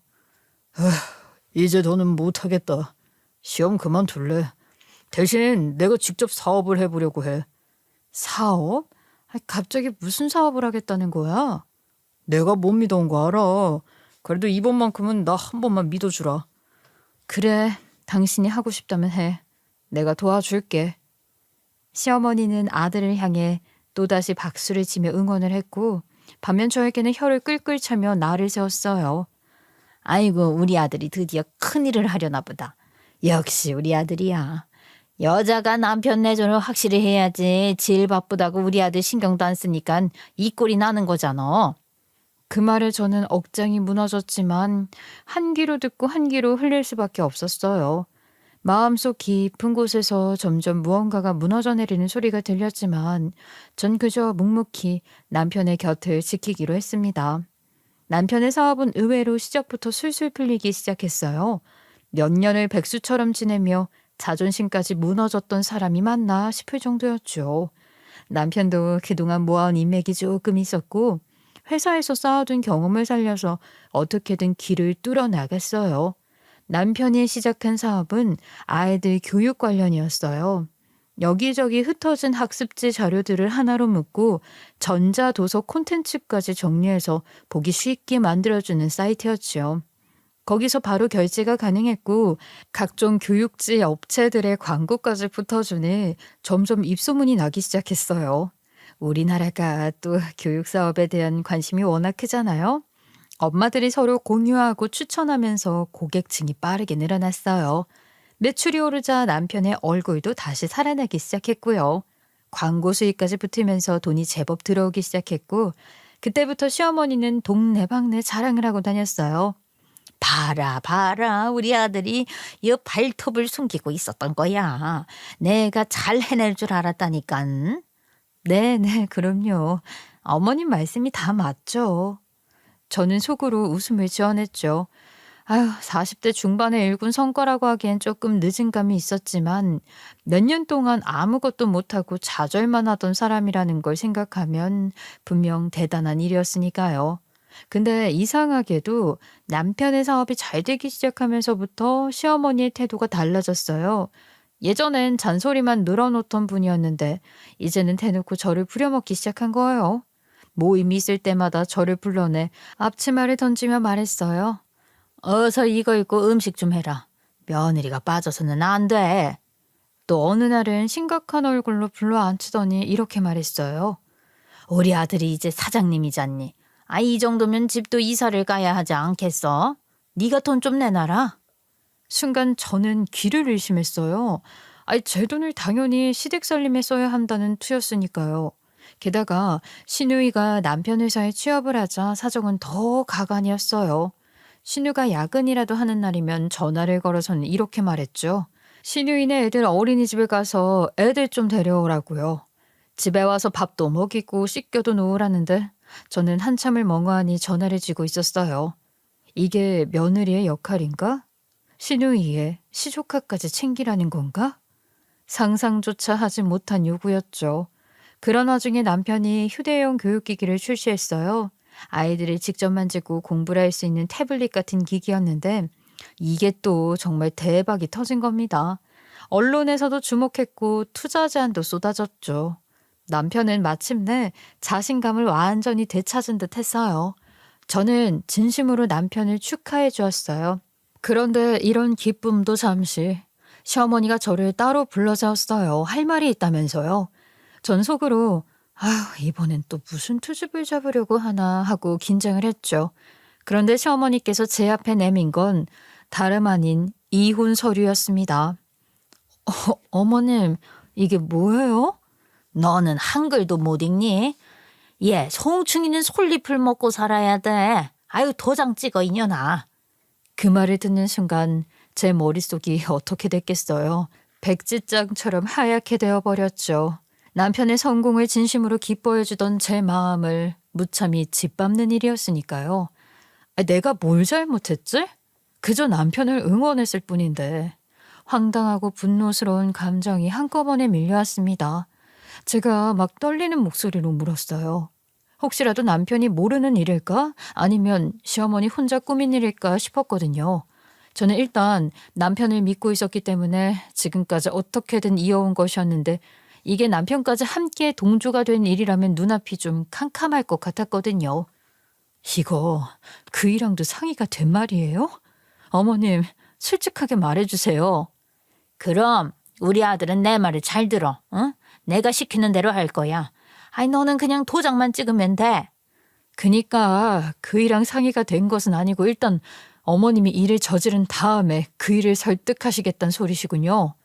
이제 더는 못하겠다. 시험 그만둘래. 대신 내가 직접 사업을 해보려고 해. 사업? 갑자기 무슨 사업을 하겠다는 거야? 내가 못 믿어온 거 알아. 그래도 이번만큼은 나 한 번만 믿어주라. 그래, 당신이 하고 싶다면 해. 내가 도와줄게. 시어머니는 아들을 향해 또다시 박수를 치며 응원을 했고 반면 저에게는 혀를 끌끌 차며 나를 세웠어요. 아이고, 우리 아들이 드디어 큰일을 하려나 보다. 역시 우리 아들이야. 여자가 남편 내조를 확실히 해야지. 질 바쁘다고 우리 아들 신경도 안 쓰니까 이 꼴이 나는 거잖아. 그 말에 저는 억장이 무너졌지만 한 귀로 듣고 한 귀로 흘릴 수밖에 없었어요. 마음속 깊은 곳에서 점점 무언가가 무너져 내리는 소리가 들렸지만 전 그저 묵묵히 남편의 곁을 지키기로 했습니다. 남편의 사업은 의외로 시작부터 술술 풀리기 시작했어요. 몇 년을 백수처럼 지내며 자존심까지 무너졌던 사람이 맞나 싶을 정도였죠. 남편도 그동안 모아온 인맥이 조금 있었고 회사에서 쌓아둔 경험을 살려서 어떻게든 길을 뚫어나갔어요. 남편이 시작한 사업은 아이들 교육 관련이었어요. 여기저기 흩어진 학습지 자료들을 하나로 묶고 전자도서 콘텐츠까지 정리해서 보기 쉽게 만들어주는 사이트였죠. 거기서 바로 결제가 가능했고 각종 교육지 업체들의 광고까지 붙어주니 점점 입소문이 나기 시작했어요. 우리나라가 또 교육 사업에 대한 관심이 워낙 크잖아요. 엄마들이 서로 공유하고 추천하면서 고객층이 빠르게 늘어났어요. 매출이 오르자 남편의 얼굴도 다시 살아나기 시작했고요. 광고 수익까지 붙으면서 돈이 제법 들어오기 시작했고 그때부터 시어머니는 동네방네 자랑을 하고 다녔어요. 봐라, 봐라. 우리 아들이 이 발톱을 숨기고 있었던 거야. 내가 잘 해낼 줄 알았다니깐. 네네, 그럼요. 어머님 말씀이 다 맞죠. 저는 속으로 웃음을 지어냈죠. 40대 중반에 일군 성과라고 하기엔 조금 늦은 감이 있었지만 몇 년 동안 아무것도 못하고 좌절만 하던 사람이라는 걸 생각하면 분명 대단한 일이었으니까요. 근데 이상하게도 남편의 사업이 잘 되기 시작하면서부터 시어머니의 태도가 달라졌어요. 예전엔 잔소리만 늘어놓던 분이었는데 이제는 대놓고 저를 부려먹기 시작한 거예요. 모임이 있을 때마다 저를 불러내 앞치마를 던지며 말했어요. 어서 이거 입고 음식 좀 해라. 며느리가 빠져서는 안 돼. 또 어느 날은 심각한 얼굴로 불러앉히더니 이렇게 말했어요. 우리 아들이 이제 사장님이잖니. 이 정도면 집도 이사를 가야 하지 않겠어? 네가 돈 좀 내놔라. 순간 저는 귀를 의심했어요. 제 돈을 당연히 시댁 살림에 써야 한다는 투였으니까요. 게다가 신우이가 남편 회사에 취업을 하자 사정은 더 가관이었어요. 신우가 야근이라도 하는 날이면 전화를 걸어서는 이렇게 말했죠. 신우이네 애들 어린이집에 가서 애들 좀 데려오라고요. 집에 와서 밥도 먹이고 씻겨도 놓으라는데 저는 한참을 멍하니 전화를 쥐고 있었어요. 이게 며느리의 역할인가? 신우이의 시조카까지 챙기라는 건가? 상상조차 하지 못한 요구였죠. 그런 와중에 남편이 휴대용 교육기기를 출시했어요. 아이들이 직접 만지고 공부를 할 수 있는 태블릿 같은 기기였는데 이게 또 정말 대박이 터진 겁니다. 언론에서도 주목했고 투자 제안도 쏟아졌죠. 남편은 마침내 자신감을 완전히 되찾은 듯 했어요. 저는 진심으로 남편을 축하해 주었어요. 그런데 이런 기쁨도 잠시. 시어머니가 저를 따로 불러세웠어요. 할 말이 있다면서요. 전 속으로 아휴 이번엔 또 무슨 투집을 잡으려고 하나 하고 긴장을 했죠. 그런데 시어머니께서 제 앞에 내민 건 다름 아닌 이혼 서류였습니다. 어머님 이게 뭐예요? 너는 한글도 못 읽니? 얘 송충이는 솔잎을 먹고 살아야 돼. 아유 도장 찍어 이년아. 그 말을 듣는 순간 제 머릿속이 어떻게 됐겠어요. 백지장처럼 하얗게 되어버렸죠. 남편의 성공을 진심으로 기뻐해주던 제 마음을 무참히 짓밟는 일이었으니까요. 내가 뭘 잘못했지? 그저 남편을 응원했을 뿐인데. 황당하고 분노스러운 감정이 한꺼번에 밀려왔습니다. 제가 막 떨리는 목소리로 물었어요. 혹시라도 남편이 모르는 일일까? 아니면 시어머니 혼자 꾸민 일일까 싶었거든요. 저는 일단 남편을 믿고 있었기 때문에 지금까지 어떻게든 이어온 것이었는데 이게 남편까지 함께 동조가 된 일이라면 눈앞이 좀 캄캄할 것 같았거든요. 이거 그이랑도 상의가 된 말이에요? 어머님, 솔직하게 말해주세요. 그럼 우리 아들은 내 말을 잘 들어. 응? 내가 시키는 대로 할 거야. 아니 너는 그냥 도장만 찍으면 돼. 그니까 그이랑 상의가 된 것은 아니고 일단 어머님이 일을 저지른 다음에 그이를 설득하시겠다는 소리시군요.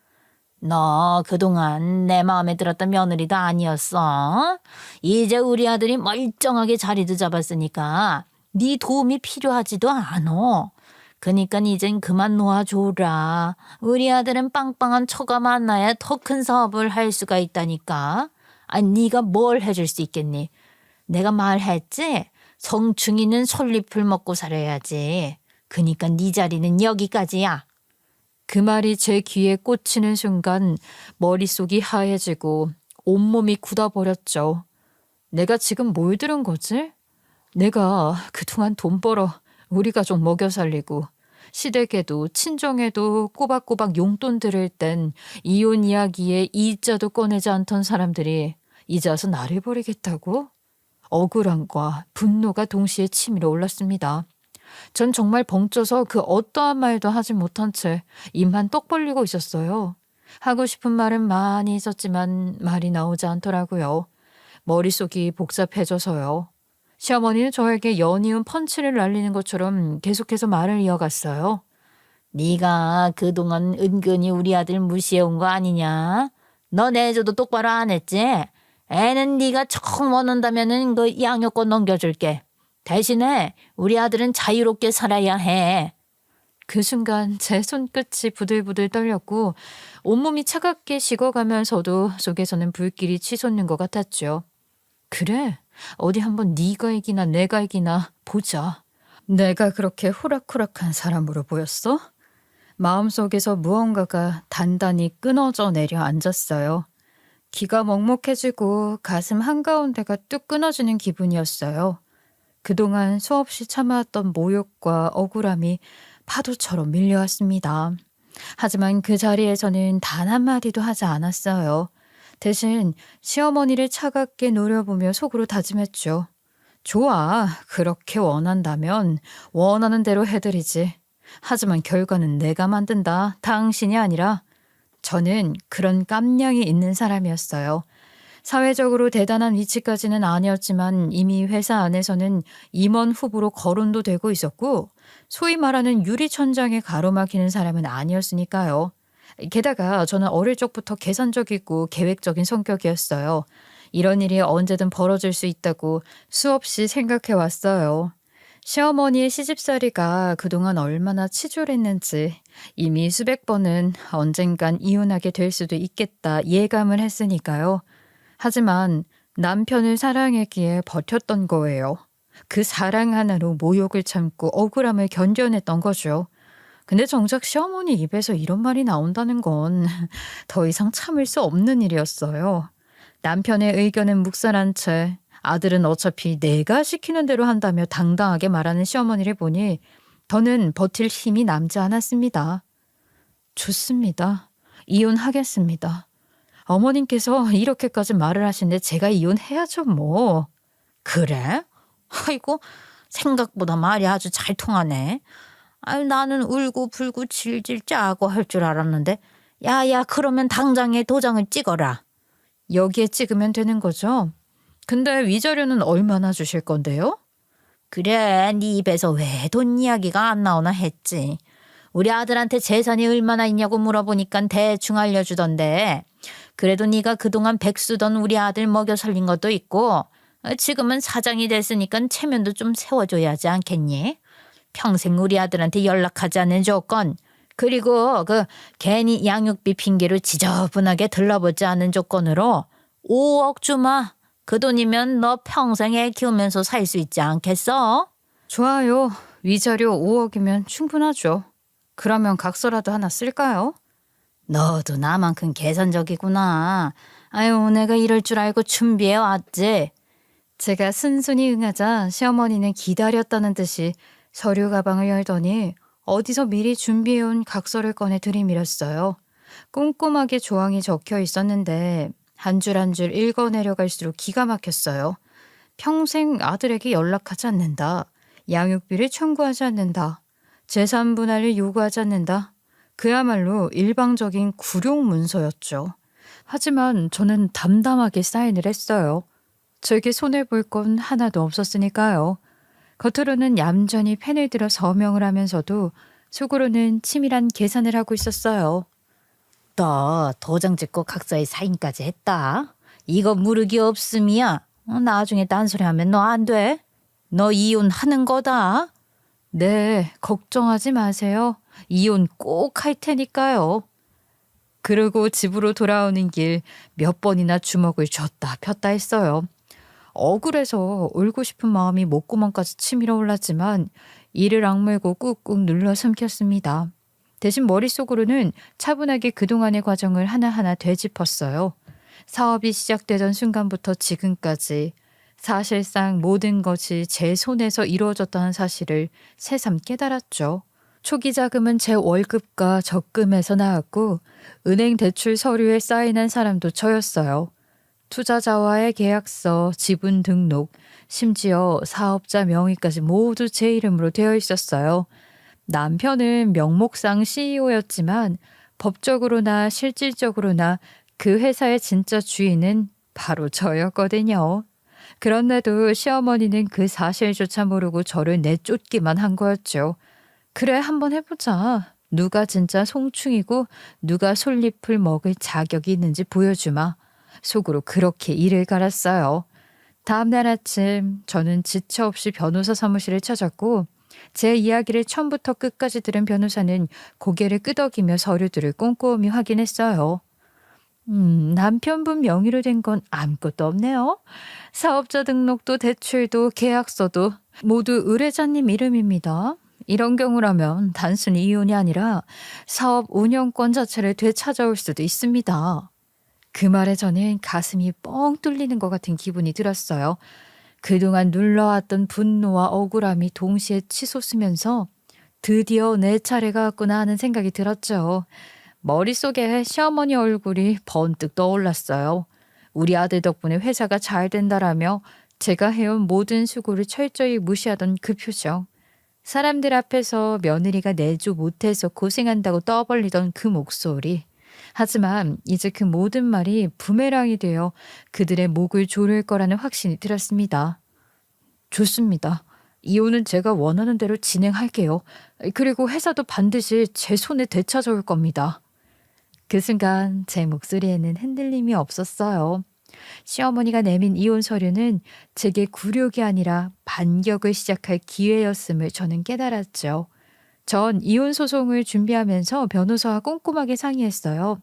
너 그동안 내 마음에 들었던 며느리도 아니었어. 이제 우리 아들이 멀쩡하게 자리도 잡았으니까 네 도움이 필요하지도 않어. 그니까 이젠 그만 놓아줘라. 우리 아들은 빵빵한 처가 만나야 더 큰 사업을 할 수가 있다니까. 아니 네가 뭘 해줄 수 있겠니? 내가 말했지? 성충이는 솔잎을 먹고 살아야지. 그니까 네 자리는 여기까지야. 그 말이 제 귀에 꽂히는 순간 머릿속이 하얘지고 온몸이 굳어버렸죠. 내가 지금 뭘 들은 거지? 내가 그동안 돈 벌어 우리 가족 먹여 살리고 시댁에도 친정에도 꼬박꼬박 용돈 들을 땐 이혼 이야기에 이자도 꺼내지 않던 사람들이 이제 와서 나를 버리겠다고? 억울함과 분노가 동시에 치밀어 올랐습니다. 전 정말 벙쪄서 그 어떠한 말도 하지 못한 채 입만 떡 벌리고 있었어요. 하고 싶은 말은 많이 있었지만 말이 나오지 않더라고요. 머릿속이 복잡해져서요. 시어머니는 저에게 연이은 펀치를 날리는 것처럼 계속해서 말을 이어갔어요. 네가 그동안 은근히 우리 아들 무시해온 거 아니냐? 너 내조도 똑바로 안 했지? 애는 네가 정 원한다면은 그 양육권 넘겨줄게. 대신에 우리 아들은 자유롭게 살아야 해. 그 순간 제 손끝이 부들부들 떨렸고 온몸이 차갑게 식어가면서도 속에서는 불길이 치솟는 것 같았죠. 그래, 어디 한번 네가 이기나 내가 이기나 보자. 내가 그렇게 호락호락한 사람으로 보였어? 마음속에서 무언가가 단단히 끊어져 내려앉았어요. 귀가 먹먹해지고 가슴 한가운데가 뚝 끊어지는 기분이었어요. 그동안 수없이 참아왔던 모욕과 억울함이 파도처럼 밀려왔습니다. 하지만 그 자리에서는 단 한마디도 하지 않았어요. 대신 시어머니를 차갑게 노려보며 속으로 다짐했죠. 좋아, 그렇게 원한다면 원하는 대로 해드리지. 하지만 결과는 내가 만든다. 당신이 아니라. 저는 그런 깜냥이 있는 사람이었어요. 사회적으로 대단한 위치까지는 아니었지만 이미 회사 안에서는 임원 후보로 거론도 되고 있었고 소위 말하는 유리천장에 가로막히는 사람은 아니었으니까요. 게다가 저는 어릴 적부터 계산적이고 계획적인 성격이었어요. 이런 일이 언제든 벌어질 수 있다고 수없이 생각해 왔어요. 시어머니의 시집살이가 그동안 얼마나 치졸했는지 이미 수백 번은 언젠간 이혼하게 될 수도 있겠다 예감을 했으니까요. 하지만 남편을 사랑했기에 버텼던 거예요. 그 사랑 하나로 모욕을 참고 억울함을 견뎌냈던 거죠. 근데 정작 시어머니 입에서 이런 말이 나온다는 건 더 이상 참을 수 없는 일이었어요. 남편의 의견은 묵살한 채 아들은 어차피 내가 시키는 대로 한다며 당당하게 말하는 시어머니를 보니 더는 버틸 힘이 남지 않았습니다. 좋습니다. 이혼하겠습니다. 어머님께서 이렇게까지 말을 하시는데 제가 이혼해야죠 뭐. 그래? 아이고, 생각보다 말이 아주 잘 통하네. 아유, 나는 울고 불고 질질 짜고 할 줄 알았는데. 야야, 그러면 당장에 도장을 찍어라. 여기에 찍으면 되는 거죠? 근데 위자료는 얼마나 주실 건데요? 그래, 네 입에서 왜 돈 이야기가 안 나오나 했지. 우리 아들한테 재산이 얼마나 있냐고 물어보니까 대충 알려주던데. 그래도 네가 그동안 백수던 우리 아들 먹여 살린 것도 있고 지금은 사장이 됐으니까 체면도 좀 세워줘야지 않겠니? 평생 우리 아들한테 연락하지 않는 조건, 그리고 그 괜히 양육비 핑계로 지저분하게 들러보지 않는 조건으로 5억 주마. 그 돈이면 너 평생 애 키우면서 살 수 있지 않겠어? 좋아요. 위자료 5억이면 충분하죠. 그러면 각서라도 하나 쓸까요? 너도 나만큼 계산적이구나. 아유, 내가 이럴 줄 알고 준비해 왔지. 제가 순순히 응하자 시어머니는 기다렸다는 듯이 서류 가방을 열더니 어디서 미리 준비해온 각서를 꺼내 들이밀었어요. 꼼꼼하게 조항이 적혀 있었는데 한 줄 한 줄 읽어내려갈수록 기가 막혔어요. 평생 아들에게 연락하지 않는다. 양육비를 청구하지 않는다. 재산 분할을 요구하지 않는다. 그야말로 일방적인 굴욕 문서였죠. 하지만 저는 담담하게 사인을 했어요. 제게 손해볼 건 하나도 없었으니까요. 겉으로는 얌전히 펜을 들어 서명을 하면서도 속으로는 치밀한 계산을 하고 있었어요. 너 도장 찍고 각서에 사인까지 했다. 이거 무르기 없음이야. 나중에 딴소리 하면 너 안 돼. 너 이혼하는 거다. 네, 걱정하지 마세요. 이혼 꼭 할 테니까요. 그러고 집으로 돌아오는 길 몇 번이나 주먹을 쥐었다 폈다 했어요. 억울해서 울고 싶은 마음이 목구멍까지 치밀어 올랐지만 이를 악물고 꾹꾹 눌러 삼켰습니다. 대신 머릿속으로는 차분하게 그동안의 과정을 하나하나 되짚었어요. 사업이 시작되던 순간부터 지금까지 사실상 모든 것이 제 손에서 이루어졌다는 사실을 새삼 깨달았죠. 초기 자금은 제 월급과 적금에서 나왔고 은행 대출 서류에 사인한 사람도 저였어요. 투자자와의 계약서, 지분 등록, 심지어 사업자 명의까지 모두 제 이름으로 되어 있었어요. 남편은 명목상 CEO였지만 법적으로나 실질적으로나 그 회사의 진짜 주인은 바로 저였거든요. 그런데도 시어머니는 그 사실조차 모르고 저를 내쫓기만 한 거였죠. 그래, 한번 해보자. 누가 진짜 송충이고 누가 솔잎을 먹을 자격이 있는지 보여주마. 속으로 그렇게 이를 갈았어요. 다음날 아침 저는 지체 없이 변호사 사무실을 찾았고 제 이야기를 처음부터 끝까지 들은 변호사는 고개를 끄덕이며 서류들을 꼼꼼히 확인했어요. 남편분 명의로 된 건 아무것도 없네요. 사업자 등록도 대출도 계약서도 모두 의뢰자님 이름입니다. 이런 경우라면 단순히 이혼이 아니라 사업 운영권 자체를 되찾아올 수도 있습니다. 그 말에 저는 가슴이 뻥 뚫리는 것 같은 기분이 들었어요. 그동안 눌러왔던 분노와 억울함이 동시에 치솟으면서 드디어 내 차례가 왔구나 하는 생각이 들었죠. 머릿속에 시어머니 얼굴이 번뜩 떠올랐어요. 우리 아들 덕분에 회사가 잘 된다라며 제가 해온 모든 수고를 철저히 무시하던 그 표정. 사람들 앞에서 며느리가 내조 못해서 고생한다고 떠벌리던 그 목소리. 하지만 이제 그 모든 말이 부메랑이 되어 그들의 목을 조를 거라는 확신이 들었습니다. 좋습니다. 이혼은 제가 원하는 대로 진행할게요. 그리고 회사도 반드시 제 손에 되찾아올 겁니다. 그 순간 제 목소리에는 흔들림이 없었어요. 시어머니가 내민 이혼 서류는 제게 굴욕이 아니라 반격을 시작할 기회였음을 저는 깨달았죠. 전 이혼 소송을 준비하면서 변호사와 꼼꼼하게 상의했어요.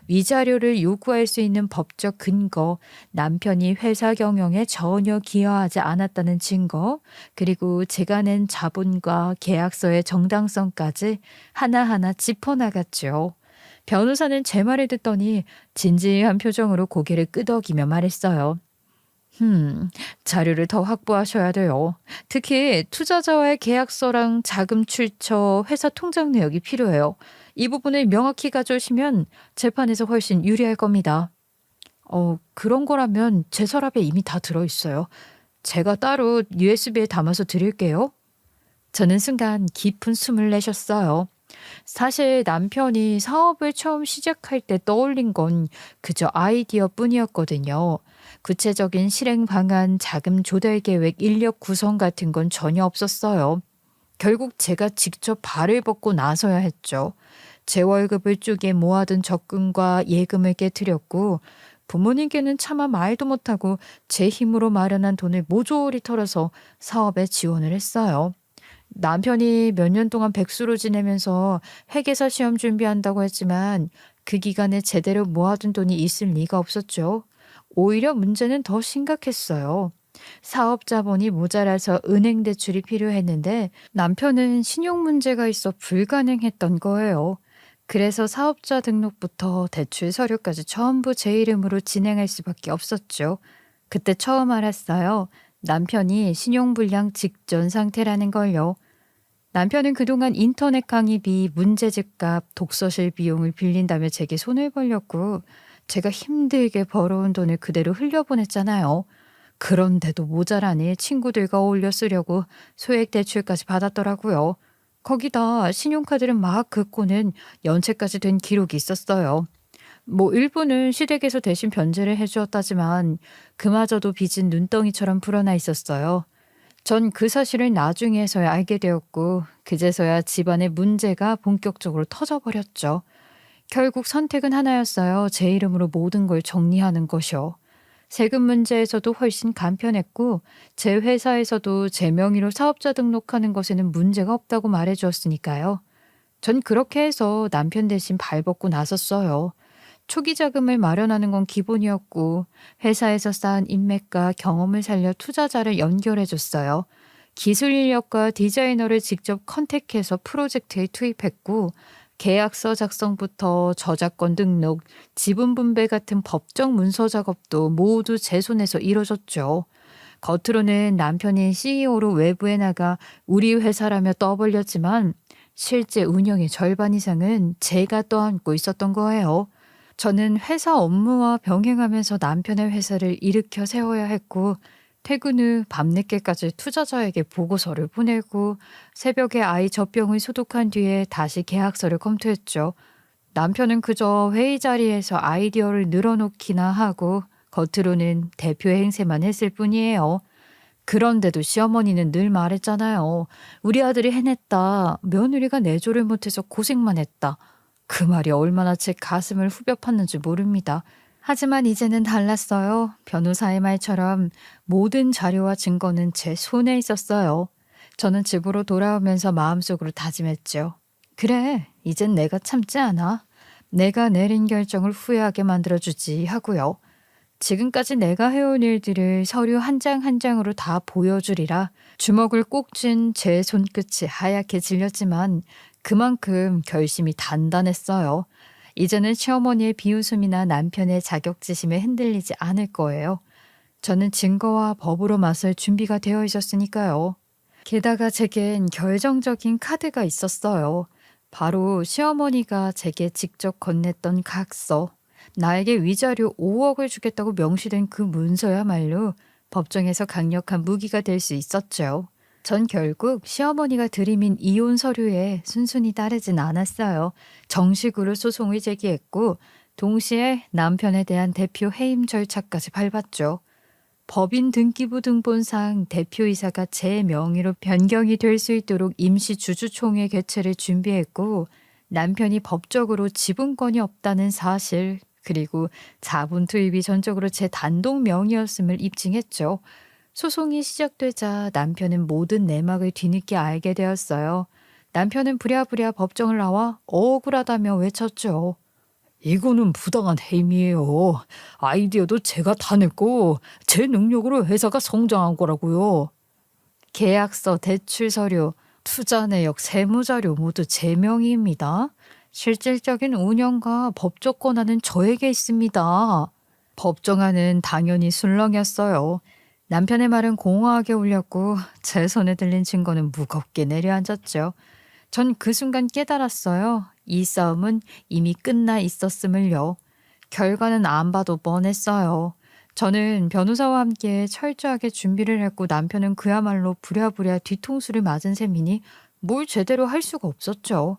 위자료를 요구할 수 있는 법적 근거, 남편이 회사 경영에 전혀 기여하지 않았다는 증거, 그리고 제가 낸 자본과 계약서의 정당성까지 하나하나 짚어나갔죠. 변호사는 제 말을 듣더니 진지한 표정으로 고개를 끄덕이며 말했어요. 자료를 더 확보하셔야 돼요. 특히 투자자와의 계약서랑 자금 출처, 회사 통장 내역이 필요해요. 이 부분을 명확히 가져오시면 재판에서 훨씬 유리할 겁니다. 그런 거라면 제 서랍에 이미 다 들어있어요. 제가 따로 USB에 담아서 드릴게요. 저는 순간 깊은 숨을 내쉬었어요. 사실 남편이 사업을 처음 시작할 때 떠올린 건 그저 아이디어뿐이었거든요. 구체적인 실행 방안, 자금 조달 계획, 인력 구성 같은 건 전혀 없었어요. 결국 제가 직접 발을 뻗고 나서야 했죠. 제 월급을 쪼개 모아둔 적금과 예금을 깨트렸고 부모님께는 차마 말도 못하고 제 힘으로 마련한 돈을 모조리 털어서 사업에 지원을 했어요. 남편이 몇 년 동안 백수로 지내면서 회계사 시험 준비한다고 했지만 그 기간에 제대로 모아둔 돈이 있을 리가 없었죠. 오히려 문제는 더 심각했어요. 사업 자본이 모자라서 은행 대출이 필요했는데 남편은 신용 문제가 있어 불가능했던 거예요. 그래서 사업자 등록부터 대출 서류까지 전부 제 이름으로 진행할 수밖에 없었죠. 그때 처음 알았어요. 남편이 신용불량 직전 상태라는 걸요. 남편은 그동안 인터넷 강의비, 문제집값, 독서실 비용을 빌린다며 제게 손을 벌렸고 제가 힘들게 벌어온 돈을 그대로 흘려보냈잖아요. 그런데도 모자라니 친구들과 어울려 쓰려고 소액 대출까지 받았더라고요. 거기다 신용카드를 막 긁고는 연체까지 된 기록이 있었어요. 일부는 시댁에서 대신 변제를 해주었다지만 그마저도 빚은 눈덩이처럼 불어나 있었어요. 전 그 사실을 나중에서야 알게 되었고 그제서야 집안의 문제가 본격적으로 터져버렸죠. 결국 선택은 하나였어요. 제 이름으로 모든 걸 정리하는 것이요. 세금 문제에서도 훨씬 간편했고 제 회사에서도 제 명의로 사업자 등록하는 것에는 문제가 없다고 말해주었으니까요. 전 그렇게 해서 남편 대신 발벗고 나섰어요. 초기 자금을 마련하는 건 기본이었고 회사에서 쌓은 인맥과 경험을 살려 투자자를 연결해줬어요. 기술 인력과 디자이너를 직접 컨택해서 프로젝트에 투입했고 계약서 작성부터 저작권 등록, 지분 분배 같은 법정 문서 작업도 모두 제 손에서 이뤄졌죠. 겉으로는 남편이 CEO로 외부에 나가 우리 회사라며 떠벌렸지만 실제 운영의 절반 이상은 제가 떠안고 있었던 거예요. 저는 회사 업무와 병행하면서 남편의 회사를 일으켜 세워야 했고 퇴근 후 밤늦게까지 투자자에게 보고서를 보내고 새벽에 아이 젖병을 소독한 뒤에 다시 계약서를 검토했죠. 남편은 그저 회의 자리에서 아이디어를 늘어놓기나 하고 겉으로는 대표 행세만 했을 뿐이에요. 그런데도 시어머니는 늘 말했잖아요. 우리 아들이 해냈다. 며느리가 내조를 못해서 고생만 했다. 그 말이 얼마나 제 가슴을 후벼 팠는지 모릅니다. 하지만 이제는 달랐어요. 변호사의 말처럼 모든 자료와 증거는 제 손에 있었어요. 저는 집으로 돌아오면서 마음속으로 다짐했죠. 그래, 이젠 내가 참지 않아. 내가 내린 결정을 후회하게 만들어주지 하고요. 지금까지 내가 해온 일들을 서류 한 장 한 장으로 다 보여주리라. 주먹을 꼭 쥔 제 손끝이 하얗게 질렸지만 그만큼 결심이 단단했어요. 이제는 시어머니의 비웃음이나 남편의 자격지심에 흔들리지 않을 거예요. 저는 증거와 법으로 맞설 준비가 되어 있었으니까요. 게다가 제겐 결정적인 카드가 있었어요. 바로 시어머니가 제게 직접 건넸던 각서. 나에게 위자료 5억을 주겠다고 명시된 그 문서야말로 법정에서 강력한 무기가 될 수 있었죠. 전 결국 시어머니가 들이민 이혼 서류에 순순히 따르진 않았어요. 정식으로 소송을 제기했고 동시에 남편에 대한 대표 해임 절차까지 밟았죠. 법인 등기부 등본상 대표이사가 제 명의로 변경이 될 수 있도록 임시 주주총회 개최를 준비했고 남편이 법적으로 지분권이 없다는 사실 그리고 자본 투입이 전적으로 제 단독 명의였음을 입증했죠. 소송이 시작되자 남편은 모든 내막을 뒤늦게 알게 되었어요. 남편은 부랴부랴 법정을 나와 억울하다며 외쳤죠. 이거는 부당한 해임이에요. 아이디어도 제가 다 냈고 제 능력으로 회사가 성장한 거라고요. 계약서, 대출 서류, 투자 내역, 세무자료 모두 제 명의입니다. 실질적인 운영과 법적 권한은 저에게 있습니다. 법정안은 당연히 술렁이었어요. 남편의 말은 공허하게 울렸고 제 손에 들린 증거는 무겁게 내려앉았죠. 전 그 순간 깨달았어요. 이 싸움은 이미 끝나 있었음을요. 결과는 안 봐도 뻔했어요. 저는 변호사와 함께 철저하게 준비를 했고 남편은 그야말로 부랴부랴 뒤통수를 맞은 셈이니 뭘 제대로 할 수가 없었죠.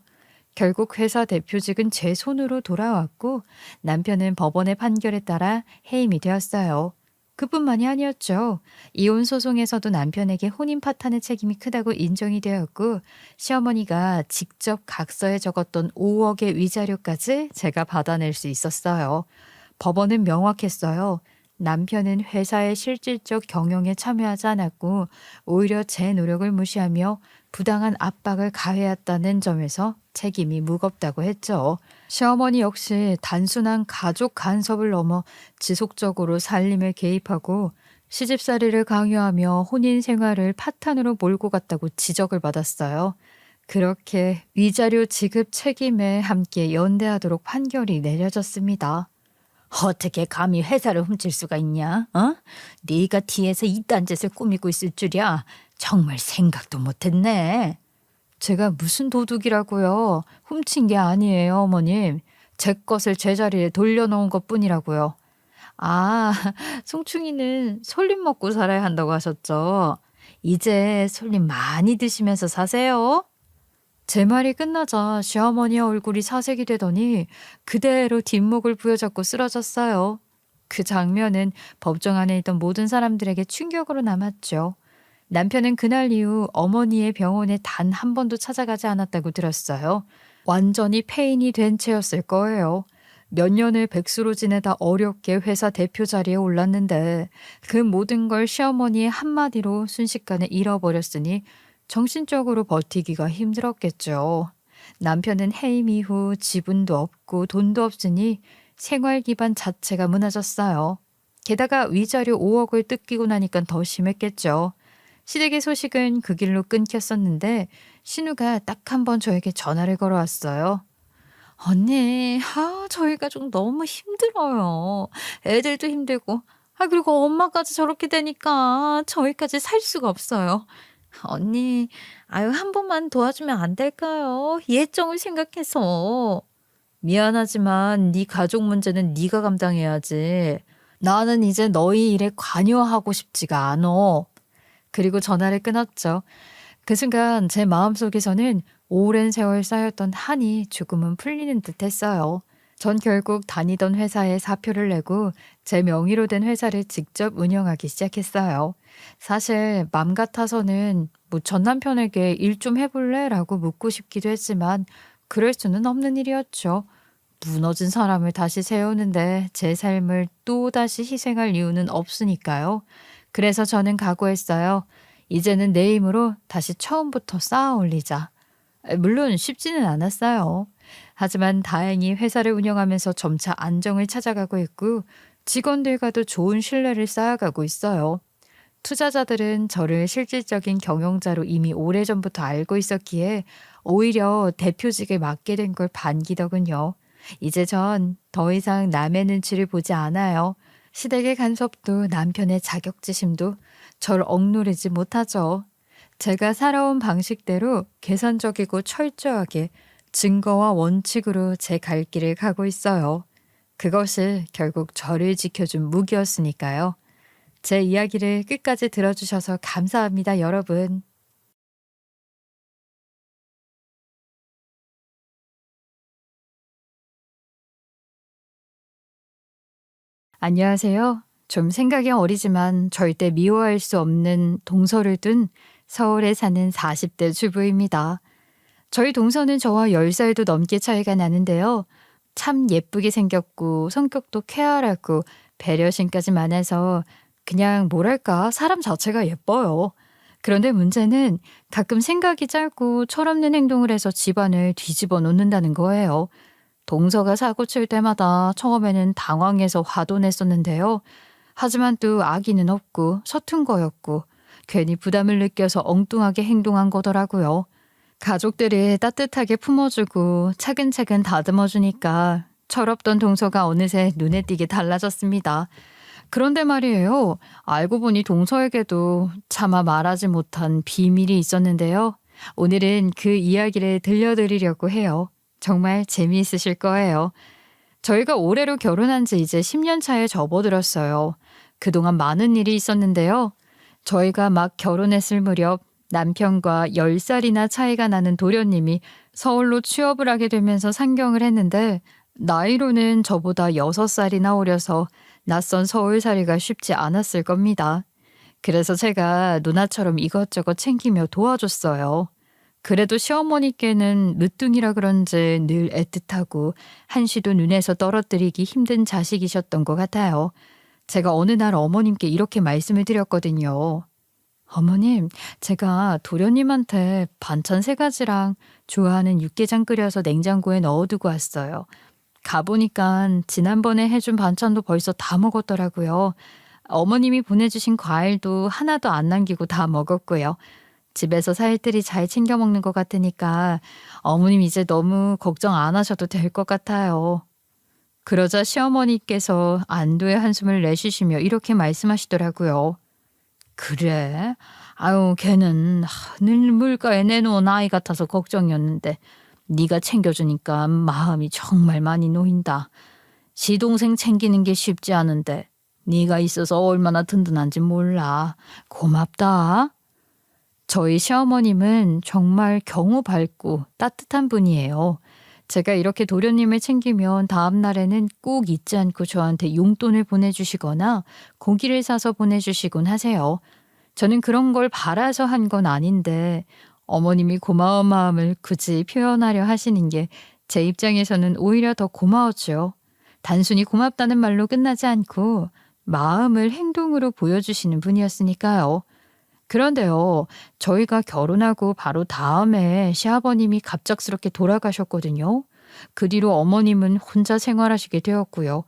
결국 회사 대표직은 제 손으로 돌아왔고 남편은 법원의 판결에 따라 해임이 되었어요. 그뿐만이 아니었죠. 이혼 소송에서도 남편에게 혼인 파탄의 책임이 크다고 인정이 되었고 시어머니가 직접 각서에 적었던 5억의 위자료까지 제가 받아낼 수 있었어요. 법원은 명확했어요. 남편은 회사의 실질적 경영에 참여하지 않았고 오히려 제 노력을 무시하며 부당한 압박을 가해했다는 점에서 책임이 무겁다고 했죠. 시어머니 역시 단순한 가족 간섭을 넘어 지속적으로 살림에 개입하고 시집살이를 강요하며 혼인 생활을 파탄으로 몰고 갔다고 지적을 받았어요. 그렇게 위자료 지급 책임에 함께 연대하도록 판결이 내려졌습니다. 어떻게 감히 회사를 훔칠 수가 있냐? 어? 네가 뒤에서 이딴 짓을 꾸미고 있을 줄이야. 정말 생각도 못했네. 제가 무슨 도둑이라고요? 훔친 게 아니에요, 어머님. 제 것을 제자리에 돌려놓은 것뿐이라고요. 아, 송충이는 솔잎 먹고 살아야 한다고 하셨죠? 이제 솔잎 많이 드시면서 사세요. 제 말이 끝나자 시어머니의 얼굴이 사색이 되더니 그대로 뒷목을 부여잡고 쓰러졌어요. 그 장면은 법정 안에 있던 모든 사람들에게 충격으로 남았죠. 남편은 그날 이후 어머니의 병원에 단 한 번도 찾아가지 않았다고 들었어요. 완전히 폐인이 된 채였을 거예요. 몇 년을 백수로 지내다 어렵게 회사 대표 자리에 올랐는데 그 모든 걸 시어머니의 한마디로 순식간에 잃어버렸으니 정신적으로 버티기가 힘들었겠죠. 남편은 해임 이후 지분도 없고 돈도 없으니 생활 기반 자체가 무너졌어요. 게다가 위자료 5억을 뜯기고 나니까 더 심했겠죠. 시댁의 소식은 그 길로 끊겼었는데 신우가 딱 한 번 저에게 전화를 걸어왔어요. 언니, 저희 가족 너무 힘들어요. 애들도 힘들고, 그리고 엄마까지 저렇게 되니까 저희까지 살 수가 없어요. 언니, 한 번만 도와주면 안 될까요? 예정을 생각해서. 미안하지만 네 가족 문제는 네가 감당해야지. 나는 이제 너희 일에 관여하고 싶지가 않어. 그리고 전화를 끊었죠. 그 순간 제 마음속에서는 오랜 세월 쌓였던 한이 조금은 풀리는 듯 했어요. 전 결국 다니던 회사에 사표를 내고 제 명의로 된 회사를 직접 운영하기 시작했어요. 사실 맘 같아서는 전 남편에게 일 좀 해볼래? 라고 묻고 싶기도 했지만 그럴 수는 없는 일이었죠. 무너진 사람을 다시 세우는데 제 삶을 또다시 희생할 이유는 없으니까요. 그래서 저는 각오했어요. 이제는 내 힘으로 다시 처음부터 쌓아 올리자. 물론 쉽지는 않았어요. 하지만 다행히 회사를 운영하면서 점차 안정을 찾아가고 있고 직원들과도 좋은 신뢰를 쌓아가고 있어요. 투자자들은 저를 실질적인 경영자로 이미 오래전부터 알고 있었기에 오히려 대표직을 맡게 된 걸 반기더군요. 이제 전 더 이상 남의 눈치를 보지 않아요. 시댁의 간섭도 남편의 자격지심도 저를 억누르지 못하죠. 제가 살아온 방식대로 계산적이고 철저하게 증거와 원칙으로 제 갈 길을 가고 있어요. 그것이 결국 저를 지켜준 무기였으니까요. 제 이야기를 끝까지 들어주셔서 감사합니다, 여러분. 안녕하세요. 좀 생각이 어리지만 절대 미워할 수 없는 동서를 둔 서울에 사는 40대 주부입니다. 저희 동서는 저와 10살도 넘게 차이가 나는데요. 참 예쁘게 생겼고 성격도 쾌활하고 배려심까지 많아서 그냥 뭐랄까 사람 자체가 예뻐요. 그런데 문제는 가끔 생각이 짧고 철없는 행동을 해서 집안을 뒤집어 놓는다는 거예요. 동서가 사고 칠 때마다 처음에는 당황해서 화도 냈었는데요. 하지만 또 악의는 없고 서툰 거였고 괜히 부담을 느껴서 엉뚱하게 행동한 거더라고요. 가족들이 따뜻하게 품어주고 차근차근 다듬어주니까 철없던 동서가 어느새 눈에 띄게 달라졌습니다. 그런데 말이에요. 알고 보니 동서에게도 차마 말하지 못한 비밀이 있었는데요. 오늘은 그 이야기를 들려드리려고 해요. 정말 재미있으실 거예요. 저희가 올해로 결혼한 지 이제 10년 차에 접어들었어요. 그동안 많은 일이 있었는데요. 저희가 막 결혼했을 무렵 남편과 10살이나 차이가 나는 도련님이 서울로 취업을 하게 되면서 상경을 했는데 나이로는 저보다 6살이나 어려서 낯선 서울살이가 쉽지 않았을 겁니다. 그래서 제가 누나처럼 이것저것 챙기며 도와줬어요. 그래도 시어머니께는 늦둥이라 그런지 늘 애틋하고 한시도 눈에서 떨어뜨리기 힘든 자식이셨던 것 같아요. 제가 어느 날 어머님께 이렇게 말씀을 드렸거든요. 어머님, 제가 도련님한테 반찬 3가지랑 좋아하는 육개장 끓여서 냉장고에 넣어두고 왔어요. 가보니까 지난번에 해준 반찬도 벌써 다 먹었더라고요. 어머님이 보내주신 과일도 하나도 안 남기고 다 먹었고요. 집에서 살뜰히 잘 챙겨 먹는 것 같으니까 어머님 이제 너무 걱정 안 하셔도 될 것 같아요. 그러자 시어머니께서 안도의 한숨을 내쉬시며 이렇게 말씀하시더라고요. 그래? 아유, 걔는 늘 물가에 내놓은 아이 같아서 걱정이었는데 네가 챙겨주니까 마음이 정말 많이 놓인다. 시동생 챙기는 게 쉽지 않은데 네가 있어서 얼마나 든든한지 몰라. 고맙다. 저희 시어머님은 정말 경우 밝고 따뜻한 분이에요. 제가 이렇게 도련님을 챙기면 다음 날에는 꼭 잊지 않고 저한테 용돈을 보내주시거나 고기를 사서 보내주시곤 하세요. 저는 그런 걸 바라서 한 건 아닌데 어머님이 고마운 마음을 굳이 표현하려 하시는 게 제 입장에서는 오히려 더 고마웠죠. 단순히 고맙다는 말로 끝나지 않고 마음을 행동으로 보여주시는 분이었으니까요. 그런데요, 저희가 결혼하고 바로 다음에 시아버님이 갑작스럽게 돌아가셨거든요. 그 뒤로 어머님은 혼자 생활하시게 되었고요.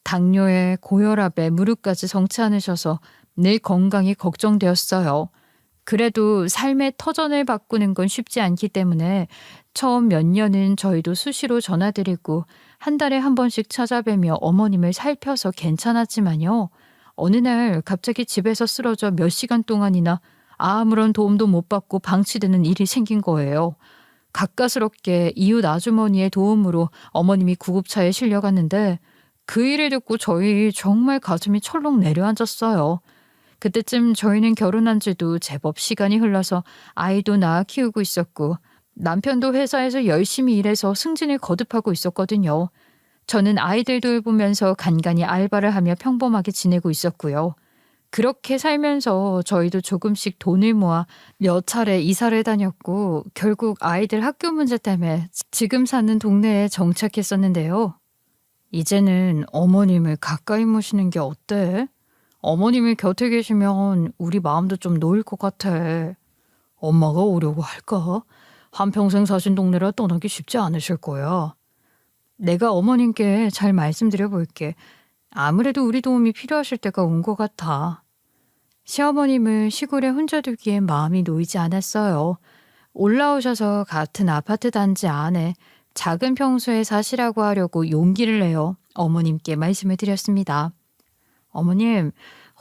당뇨에 고혈압에 무릎까지 성치 않으셔서 늘 건강이 걱정되었어요. 그래도 삶의 터전을 바꾸는 건 쉽지 않기 때문에 처음 몇 년은 저희도 수시로 전화드리고 한 달에 한 번씩 찾아뵈며 어머님을 살펴서 괜찮았지만요. 어느 날 갑자기 집에서 쓰러져 몇 시간 동안이나 아무런 도움도 못 받고 방치되는 일이 생긴 거예요. 가까스럽게 이웃 아주머니의 도움으로 어머님이 구급차에 실려갔는데 그 일을 듣고 저희 정말 가슴이 철렁 내려앉았어요. 그때쯤 저희는 결혼한 지도 제법 시간이 흘러서 아이도 낳아 키우고 있었고 남편도 회사에서 열심히 일해서 승진을 거듭하고 있었거든요. 저는 아이들 돌보면서 간간히 알바를 하며 평범하게 지내고 있었고요. 그렇게 살면서 저희도 조금씩 돈을 모아 몇 차례 이사를 다녔고 결국 아이들 학교 문제 때문에 지금 사는 동네에 정착했었는데요. 이제는 어머님을 가까이 모시는 게 어때? 어머님이 곁에 계시면 우리 마음도 좀 놓일 것 같아. 엄마가 오려고 할까? 한평생 사신 동네라 떠나기 쉽지 않으실 거야. 내가 어머님께 잘 말씀드려 볼게. 아무래도 우리 도움이 필요하실 때가 온 것 같아. 시어머님을 시골에 혼자 두기엔 마음이 놓이지 않았어요. 올라오셔서 같은 아파트 단지 안에 작은 평수에 사시라고 하려고 용기를 내어 어머님께 말씀을 드렸습니다. 어머님,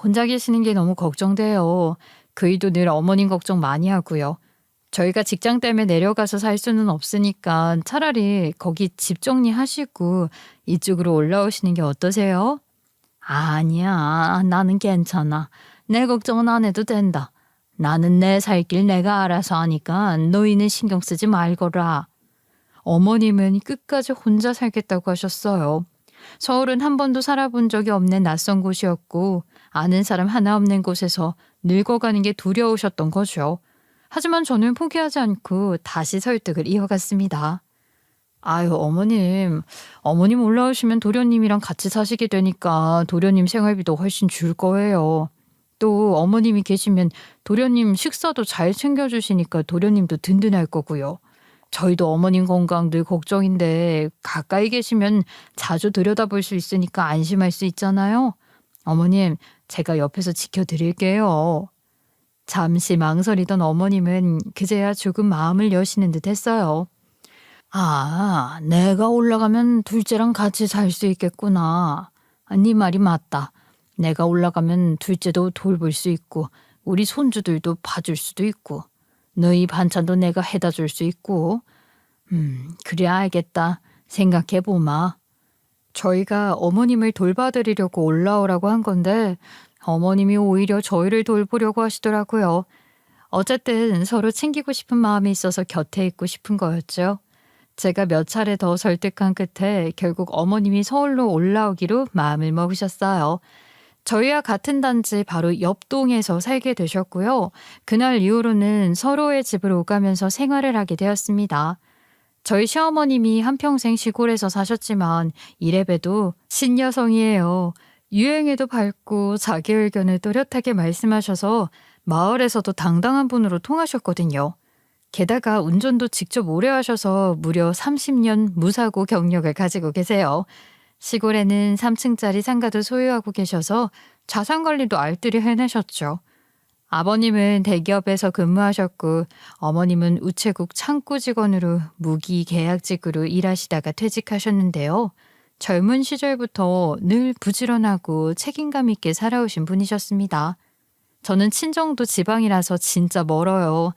혼자 계시는 게 너무 걱정돼요. 그이도 늘 어머님 걱정 많이 하고요. 저희가 직장 때문에 내려가서 살 수는 없으니까 차라리 거기 집 정리하시고 이쪽으로 올라오시는 게 어떠세요? 아니야, 나는 괜찮아. 내 걱정은 안 해도 된다. 나는 내 살 길 내가 알아서 하니까 너희는 신경 쓰지 말거라. 어머님은 끝까지 혼자 살겠다고 하셨어요. 서울은 한 번도 살아본 적이 없는 낯선 곳이었고 아는 사람 하나 없는 곳에서 늙어가는 게 두려우셨던 거죠. 하지만 저는 포기하지 않고 다시 설득을 이어갔습니다. 아유, 어머님 올라오시면 도련님이랑 같이 사시게 되니까 도련님 생활비도 훨씬 줄 거예요. 또 어머님이 계시면 도련님 식사도 잘 챙겨주시니까 도련님도 든든할 거고요. 저희도 어머님 건강 늘 걱정인데 가까이 계시면 자주 들여다볼 수 있으니까 안심할 수 있잖아요. 어머님, 제가 옆에서 지켜드릴게요. 잠시 망설이던 어머님은 그제야 조금 마음을 여시는 듯 했어요. 아, 내가 올라가면 둘째랑 같이 살 수 있겠구나. 네 말이 맞다. 내가 올라가면 둘째도 돌볼 수 있고 우리 손주들도 봐줄 수도 있고 너희 반찬도 내가 해다 줄 수 있고 그래 알겠다. 생각해 보마. 저희가 어머님을 돌봐드리려고 올라오라고 한 건데 어머님이 오히려 저희를 돌보려고 하시더라고요. 어쨌든 서로 챙기고 싶은 마음이 있어서 곁에 있고 싶은 거였죠. 제가 몇 차례 더 설득한 끝에 결국 어머님이 서울로 올라오기로 마음을 먹으셨어요. 저희와 같은 단지 바로 옆 동에서 살게 되셨고요. 그날 이후로는 서로의 집을 오가면서 생활을 하게 되었습니다. 저희 시어머님이 한평생 시골에서 사셨지만 이래봬도 신여성이에요. 유행에도 밝고 자기 의견을 또렷하게 말씀하셔서 마을에서도 당당한 분으로 통하셨거든요. 게다가 운전도 직접 오래 하셔서 무려 30년 무사고 경력을 가지고 계세요. 시골에는 3층짜리 상가도 소유하고 계셔서 자산관리도 알뜰히 해내셨죠. 아버님은 대기업에서 근무하셨고 어머님은 우체국 창구 직원으로 무기계약직으로 일하시다가 퇴직하셨는데요. 젊은 시절부터 늘 부지런하고 책임감 있게 살아오신 분이셨습니다. 저는 친정도 지방이라서 진짜 멀어요.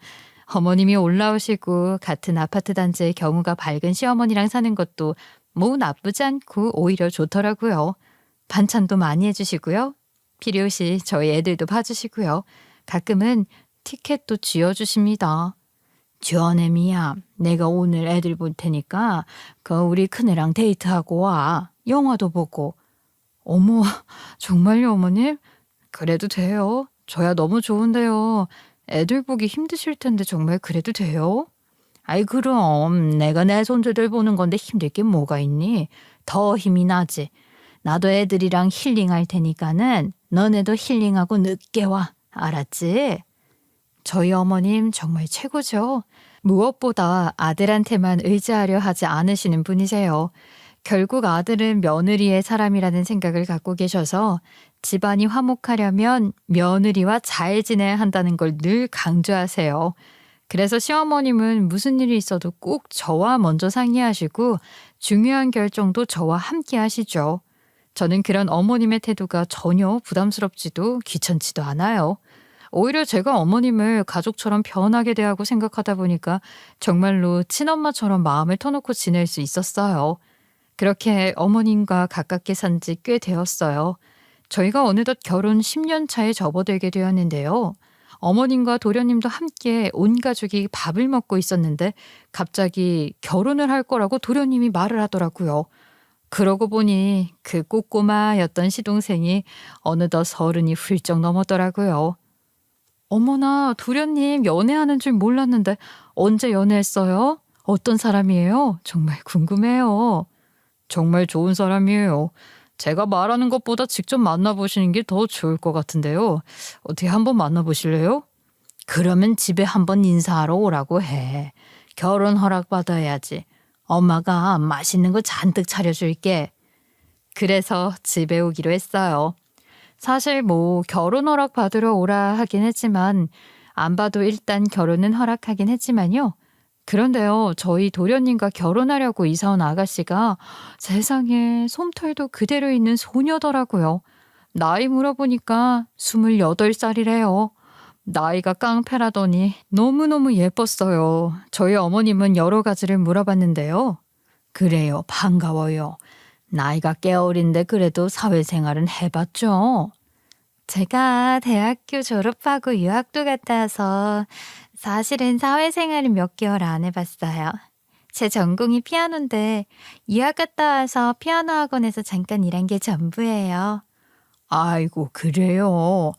어머님이 올라오시고 같은 아파트 단지의 경우가 밝은 시어머니랑 사는 것도 뭐 나쁘지 않고 오히려 좋더라고요. 반찬도 많이 해주시고요. 필요시 저희 애들도 봐주시고요. 가끔은 티켓도 쥐어주십니다. 주원애미야, 내가 오늘 애들 볼 테니까 우리 큰애랑 데이트하고 와. 영화도 보고. 어머, 정말요 어머님? 그래도 돼요. 저야 너무 좋은데요. 애들 보기 힘드실 텐데 정말 그래도 돼요? 아이 그럼 내가 내 손주들 보는 건데 힘들 게 뭐가 있니? 더 힘이 나지. 나도 애들이랑 힐링할 테니까는 너네도 힐링하고 늦게 와. 알았지? 저희 어머님 정말 최고죠. 무엇보다 아들한테만 의지하려 하지 않으시는 분이세요. 결국 아들은 며느리의 사람이라는 생각을 갖고 계셔서 집안이 화목하려면 며느리와 잘 지내야 한다는 걸 늘 강조하세요. 그래서 시어머님은 무슨 일이 있어도 꼭 저와 먼저 상의하시고 중요한 결정도 저와 함께 하시죠. 저는 그런 어머님의 태도가 전혀 부담스럽지도 귀찮지도 않아요. 오히려 제가 어머님을 가족처럼 편하게 대하고 생각하다 보니까 정말로 친엄마처럼 마음을 터놓고 지낼 수 있었어요. 그렇게 어머님과 가깝게 산 지 꽤 되었어요. 저희가 어느덧 결혼 10년 차에 접어들게 되었는데요. 어머님과 도련님도 함께 온 가족이 밥을 먹고 있었는데 갑자기 결혼을 할 거라고 도련님이 말을 하더라고요. 그러고 보니 그 꼬꼬마였던 시동생이 어느덧 30이 훌쩍 넘었더라고요. 어머나, 도련님 연애하는 줄 몰랐는데 언제 연애했어요? 어떤 사람이에요? 정말 궁금해요. 정말 좋은 사람이에요. 제가 말하는 것보다 직접 만나보시는 게 더 좋을 것 같은데요. 어떻게 한번 만나보실래요? 그러면 집에 한번 인사하러 오라고 해. 결혼 허락 받아야지. 엄마가 맛있는 거 잔뜩 차려줄게. 그래서 집에 오기로 했어요. 사실 뭐 결혼 허락 받으러 오라 하긴 했지만 안 봐도 일단 결혼은 허락하긴 했지만요. 그런데요, 저희 도련님과 결혼하려고 이사 온 아가씨가 세상에 솜털도 그대로 있는 소녀더라고요. 나이 물어보니까 28살이래요. 나이가 깡패라더니 너무너무 예뻤어요. 저희 어머님은 여러 가지를 물어봤는데요. 그래요, 반가워요. 나이가 꽤 어린데 그래도 사회생활은 해봤죠? 제가 대학교 졸업하고 유학도 갔다 와서 사실은 사회생활은 몇 개월 안 해봤어요. 제 전공이 피아노인데 유학 갔다 와서 피아노 학원에서 잠깐 일한 게 전부예요. 아이고, 그래요.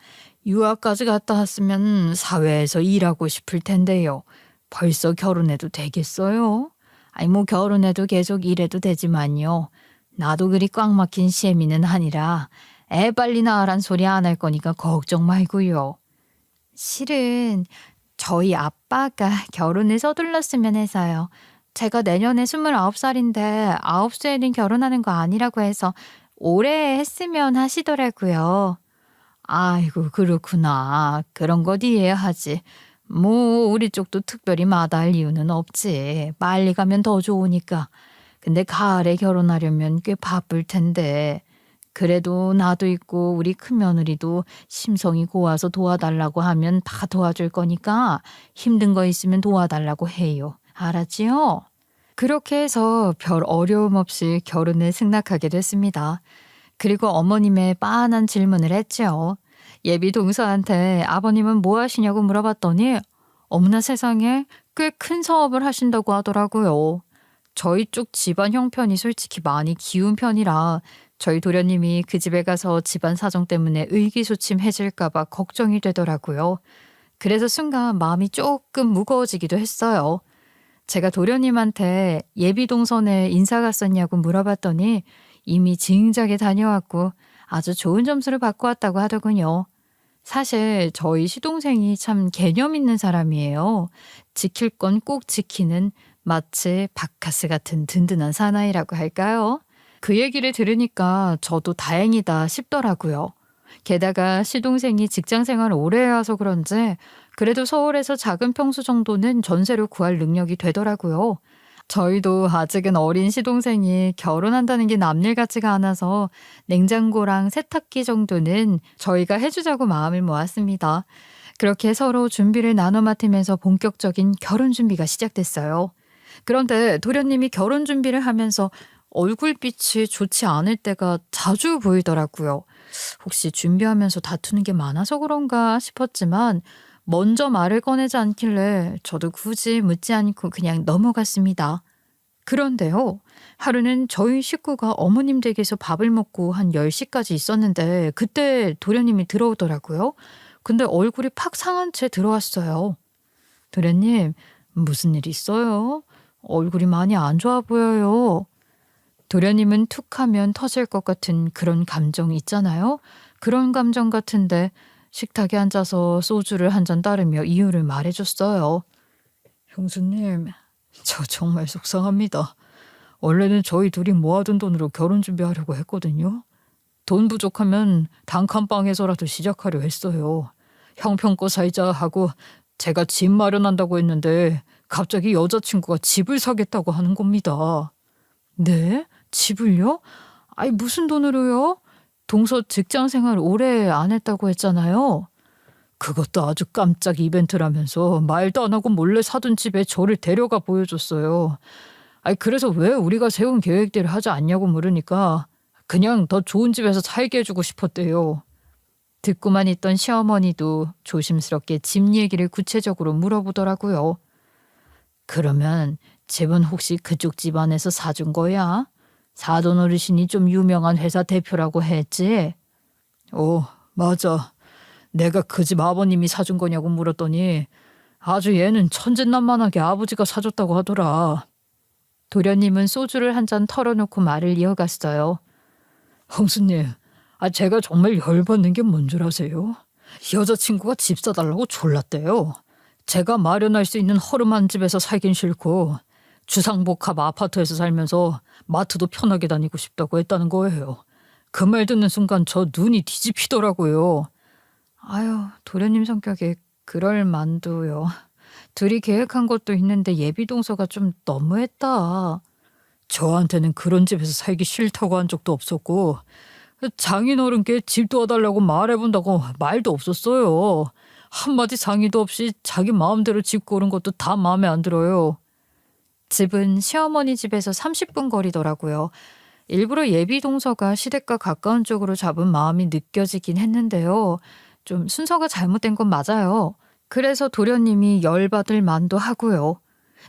유학까지 갔다 왔으면 사회에서 일하고 싶을 텐데요. 벌써 결혼해도 되겠어요? 아니 뭐 결혼해도 계속 일해도 되지만요. 나도 그리 꽉 막힌 시애미는 아니라 애 빨리 낳으란 소리 안 할 거니까 걱정 말고요. 실은 저희 아빠가 결혼을 서둘렀으면 해서요. 제가 내년에 29살인데 9세에는 결혼하는 거 아니라고 해서 올해 했으면 하시더라고요. 아이고, 그렇구나. 그런 것 이해하지. 뭐, 우리 쪽도 특별히 마다할 이유는 없지. 빨리 가면 더 좋으니까. 근데 가을에 결혼하려면 꽤 바쁠 텐데. 그래도 나도 있고 우리 큰며느리도 심성이 고와서 도와달라고 하면 다 도와줄 거니까 힘든 거 있으면 도와달라고 해요. 알았지요? 그렇게 해서 별 어려움 없이 결혼을 승낙하게 됐습니다. 그리고 어머님의 빤한 질문을 했죠. 예비 동서한테 아버님은 뭐 하시냐고 물어봤더니 어머나 세상에 꽤 큰 사업을 하신다고 하더라고요. 저희 쪽 집안 형편이 솔직히 많이 기운 편이라 저희 도련님이 그 집에 가서 집안 사정 때문에 의기소침해질까 봐 걱정이 되더라고요. 그래서 순간 마음이 조금 무거워지기도 했어요. 제가 도련님한테 예비 동선에 인사 갔었냐고 물어봤더니 이미 진작에 다녀왔고 아주 좋은 점수를 받고 왔다고 하더군요. 사실 저희 시동생이 참 개념 있는 사람이에요. 지킬 건 꼭 지키는 마치 바카스 같은 든든한 사나이라고 할까요? 그 얘기를 들으니까 저도 다행이다 싶더라고요. 게다가 시동생이 직장 생활을 오래 해와서 그런지 그래도 서울에서 작은 평수 정도는 전세로 구할 능력이 되더라고요. 저희도 아직은 어린 시동생이 결혼한다는 게 남일 같지가 않아서 냉장고랑 세탁기 정도는 저희가 해주자고 마음을 모았습니다. 그렇게 서로 준비를 나눠 맡으면서 본격적인 결혼 준비가 시작됐어요. 그런데 도련님이 결혼 준비를 하면서 얼굴빛이 좋지 않을 때가 자주 보이더라고요. 혹시 준비하면서 다투는 게 많아서 그런가 싶었지만 먼저 말을 꺼내지 않길래 저도 굳이 묻지 않고 그냥 넘어갔습니다. 그런데요, 하루는 저희 식구가 어머님 댁에서 밥을 먹고 한 10시까지 있었는데 그때 도련님이 들어오더라고요. 근데 얼굴이 팍 상한 채 들어왔어요. 도련님, 무슨 일 있어요? 얼굴이 많이 안 좋아 보여요. 도련님은 툭 하면 터질 것 같은 그런 감정 있잖아요. 그런 감정 같은데 식탁에 앉아서 소주를 한 잔 따르며 이유를 말해줬어요. 형수님, 저 정말 속상합니다. 원래는 저희 둘이 모아둔 돈으로 결혼 준비하려고 했거든요. 돈 부족하면 단칸방에서라도 시작하려 했어요. 형편껏 살자 하고 제가 집 마련한다고 했는데 갑자기 여자친구가 집을 사겠다고 하는 겁니다. 네? 집을요? 아니 무슨 돈으로요? 동서 직장 생활 오래 안 했다고 했잖아요. 그것도 아주 깜짝 이벤트라면서 말도 안 하고 몰래 사둔 집에 저를 데려가 보여줬어요. 아니 그래서 왜 우리가 세운 계획대로 하지 않냐고 물으니까 그냥 더 좋은 집에서 살게 해주고 싶었대요. 듣고만 있던 시어머니도 조심스럽게 집 얘기를 구체적으로 물어보더라고요. 그러면 집은 혹시 그쪽 집안에서 사준 거야? 사돈 어르신이 좀 유명한 회사 대표라고 했지? 맞아. 내가 그 집 아버님이 사준 거냐고 물었더니 아주 얘는 천진난만하게 아버지가 사줬다고 하더라. 도련님은 소주를 한 잔 털어놓고 말을 이어갔어요. 형수님, 제가 정말 열받는 게 뭔 줄 아세요? 여자친구가 집 사달라고 졸랐대요. 제가 마련할 수 있는 허름한 집에서 살긴 싫고 주상복합 아파트에서 살면서 마트도 편하게 다니고 싶다고 했다는 거예요. 그 말 듣는 순간 저 눈이 뒤집히더라고요. 아유, 도련님 성격에 그럴 만도요. 둘이 계획한 것도 있는데 예비 동서가 좀 너무했다. 저한테는 그런 집에서 살기 싫다고 한 적도 없었고 장인어른께 집 도와달라고 말해본다고 말도 없었어요. 한마디 상의도 없이 자기 마음대로 집 고른 것도 다 마음에 안 들어요. 집은 시어머니 집에서 30분 거리더라고요. 일부러 예비 동서가 시댁과 가까운 쪽으로 잡은 마음이 느껴지긴 했는데요. 좀 순서가 잘못된 건 맞아요. 그래서 도련님이 열받을 만도 하고요.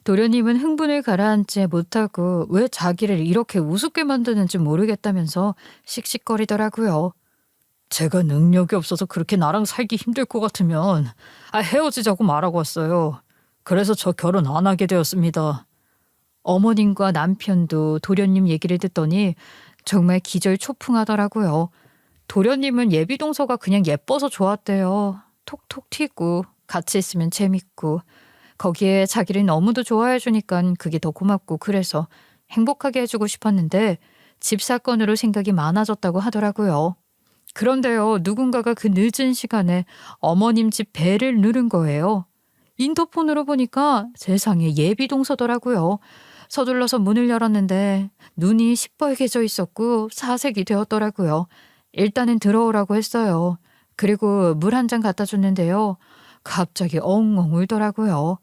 도련님은 흥분을 가라앉지 못하고 왜 자기를 이렇게 우습게 만드는지 모르겠다면서 씩씩거리더라고요. 제가 능력이 없어서 그렇게 나랑 살기 힘들 것 같으면 헤어지자고 말하고 왔어요. 그래서 저 결혼 안 하게 되었습니다. 어머님과 남편도 도련님 얘기를 듣더니 정말 기절초풍하더라고요. 도련님은 예비 동서가 그냥 예뻐서 좋았대요. 톡톡 튀고 같이 있으면 재밌고 거기에 자기를 너무도 좋아해 주니까 그게 더 고맙고 그래서 행복하게 해주고 싶었는데 집 사건으로 생각이 많아졌다고 하더라고요. 그런데요, 누군가가 그 늦은 시간에 어머님 집 벨을 누른 거예요. 인터폰으로 보니까 세상에 예비동서더라고요. 서둘러서 문을 열었는데 눈이 시뻘개져 있었고 사색이 되었더라고요. 일단은 들어오라고 했어요. 그리고 물 한 잔 갖다 줬는데요. 갑자기 엉엉 울더라고요.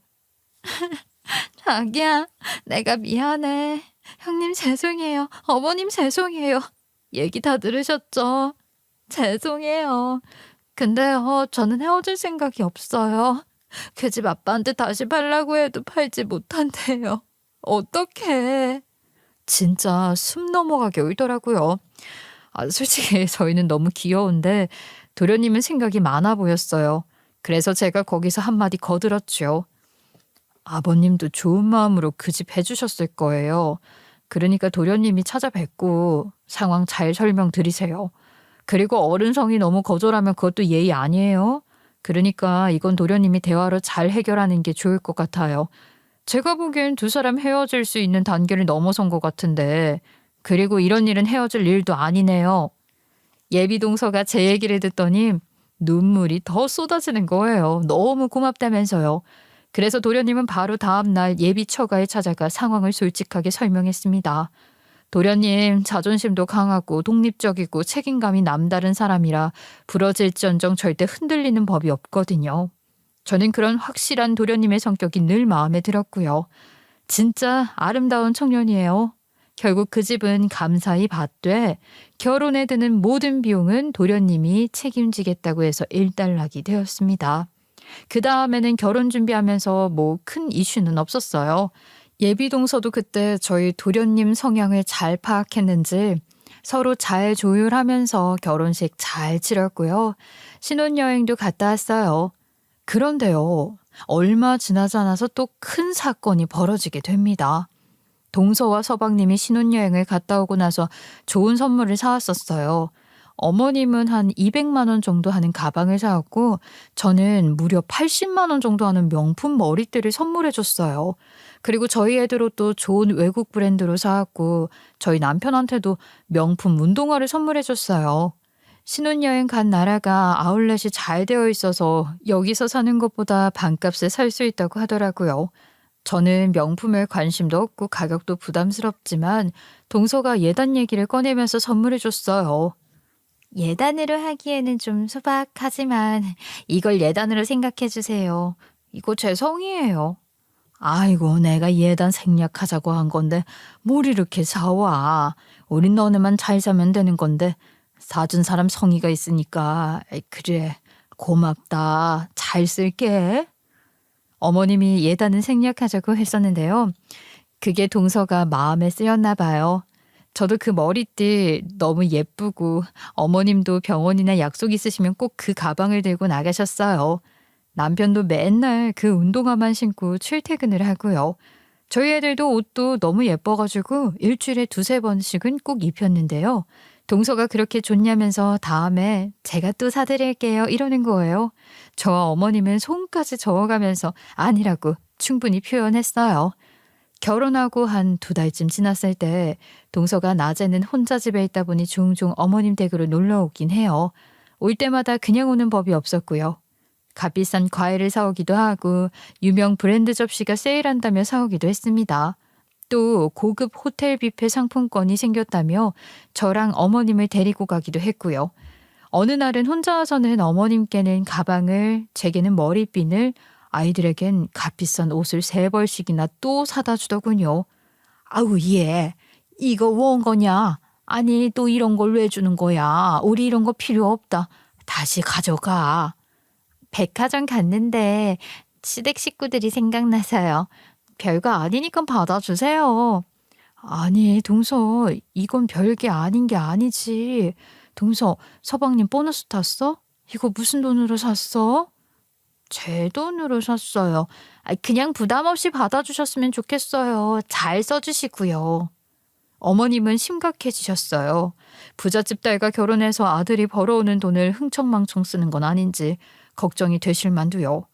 자기야, 내가 미안해. 형님 죄송해요. 어머님 죄송해요. 얘기 다 들으셨죠? 죄송해요. 근데요, 저는 헤어질 생각이 없어요. 그 집 아빠한테 다시 팔라고 해도 팔지 못한대요. 어떡해. 진짜 숨 넘어가게 울더라고요. 솔직히 저희는 너무 귀여운데 도련님은 생각이 많아 보였어요. 그래서 제가 거기서 한마디 거들었죠. 아버님도 좋은 마음으로 그 집 해주셨을 거예요. 그러니까 도련님이 찾아뵙고 상황 잘 설명드리세요. 그리고 어른성이 너무 거절하면 그것도 예의 아니에요. 그러니까 이건 도련님이 대화로 잘 해결하는 게 좋을 것 같아요. 제가 보기엔 두 사람 헤어질 수 있는 단계를 넘어선 것 같은데, 그리고 이런 일은 헤어질 일도 아니네요. 예비동서가 제 얘기를 듣더니 눈물이 더 쏟아지는 거예요. 너무 고맙다면서요. 그래서 도련님은 바로 다음날 예비 처가에 찾아가 상황을 솔직하게 설명했습니다. 도련님 자존심도 강하고 독립적이고 책임감이 남다른 사람이라 부러질지언정 절대 흔들리는 법이 없거든요. 저는 그런 확실한 도련님의 성격이 늘 마음에 들었고요. 진짜 아름다운 청년이에요. 결국 그 집은 감사히 받되 결혼에 드는 모든 비용은 도련님이 책임지겠다고 해서 일단락이 되었습니다. 그 다음에는 결혼 준비하면서 뭐 큰 이슈는 없었어요. 예비동서도 그때 저희 도련님 성향을 잘 파악했는지 서로 잘 조율하면서 결혼식 잘 치렀고요. 신혼여행도 갔다 왔어요. 그런데요, 얼마 지나지 않아서 또 큰 사건이 벌어지게 됩니다. 동서와 서방님이 신혼여행을 갔다 오고 나서 좋은 선물을 사왔었어요. 어머님은 한 200만 원 정도 하는 가방을 사왔고 저는 무려 80만 원 정도 하는 명품 머리띠를 선물해 줬어요. 그리고 저희 애들도 또 좋은 외국 브랜드로 사왔고 저희 남편한테도 명품 운동화를 선물해 줬어요. 신혼여행 간 나라가 아울렛이 잘 되어 있어서 여기서 사는 것보다 반값에 살 수 있다고 하더라고요. 저는 명품에 관심도 없고 가격도 부담스럽지만 동서가 예단 얘기를 꺼내면서 선물해 줬어요. 예단으로 하기에는 좀 소박하지만 이걸 예단으로 생각해 주세요. 이거 제 성의예요. 아이고, 내가 예단 생략하자고 한 건데 뭘 이렇게 사와. 우린 너네만 잘 사면 되는 건데 사준 사람 성의가 있으니까. 그래, 고맙다. 잘 쓸게. 어머님이 예단은 생략하자고 했었는데요. 그게 동서가 마음에 쓰였나 봐요. 저도 그 머리띠 너무 예쁘고 어머님도 병원이나 약속 있으시면 꼭 그 가방을 들고 나가셨어요. 남편도 맨날 그 운동화만 신고 출퇴근을 하고요. 저희 애들도 옷도 너무 예뻐가지고 일주일에 2-3번씩은 꼭 입혔는데요. 동서가 그렇게 좋냐면서 다음에 제가 또 사드릴게요 이러는 거예요. 저와 어머님은 손까지 저어가면서 아니라고 충분히 표현했어요. 결혼하고 한 2달쯤 지났을 때 동서가 낮에는 혼자 집에 있다 보니 종종 어머님 댁으로 놀러 오긴 해요. 올 때마다 그냥 오는 법이 없었고요. 값비싼 과일을 사오기도 하고 유명 브랜드 접시가 세일한다며 사오기도 했습니다. 또 고급 호텔 뷔페 상품권이 생겼다며 저랑 어머님을 데리고 가기도 했고요. 어느 날은 혼자 와서는 어머님께는 가방을, 제게는 머리핀을, 아이들에겐 값비싼 옷을 3벌씩이나 또 사다 주더군요. 아우 얘, 이거 원 거냐? 아니 또 이런 걸 왜 주는 거야? 우리 이런 거 필요 없다. 다시 가져가. 백화점 갔는데 시댁 식구들이 생각나서요. 별거 아니니까 받아주세요. 아니 동서, 이건 별게 아닌 게 아니지. 동서, 서방님 보너스 탔어? 이거 무슨 돈으로 샀어? 제 돈으로 샀어요. 그냥 부담 없이 받아주셨으면 좋겠어요. 잘 써주시고요. 어머님은 심각해지셨어요. 부잣집 딸과 결혼해서 아들이 벌어오는 돈을 흥청망청 쓰는 건 아닌지 걱정이 되실 만도요.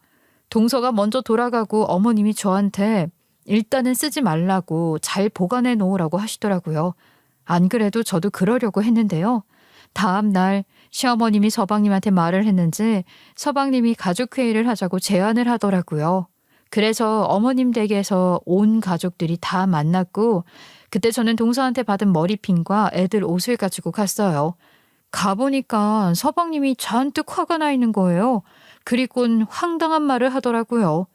동서가 먼저 돌아가고 어머님이 저한테 일단은 쓰지 말라고 잘 보관해 놓으라고 하시더라고요. 안 그래도 저도 그러려고 했는데요. 다음 날 시어머님이 서방님한테 말을 했는지 서방님이 가족회의를 하자고 제안을 하더라고요. 그래서 어머님 댁에서 온 가족들이 다 만났고 그때 저는 동서한테 받은 머리핀과 애들 옷을 가지고 갔어요. 가보니까 서방님이 잔뜩 화가 나 있는 거예요. 그리곤 황당한 말을 하더라고요.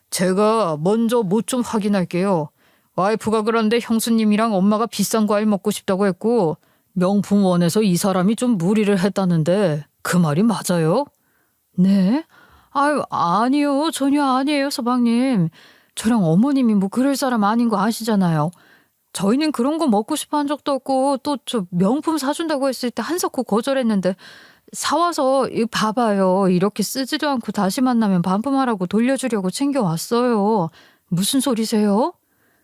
제가 먼저 뭐 좀 확인할게요. 와이프가 그런데 형수님이랑 엄마가 비싼 과일 먹고 싶다고 했고 명품원에서 이 사람이 좀 무리를 했다는데 그 말이 맞아요? 네? 아유, 아니요. 전혀 아니에요, 서방님. 저랑 어머님이 뭐 그럴 사람 아닌 거 아시잖아요. 저희는 그런 거 먹고 싶어 한 적도 없고 또 저 명품 사준다고 했을 때 한석호 거절했는데 사와서 봐봐요. 이렇게 쓰지도 않고 다시 만나면 반품하라고 돌려주려고 챙겨왔어요. 무슨 소리세요?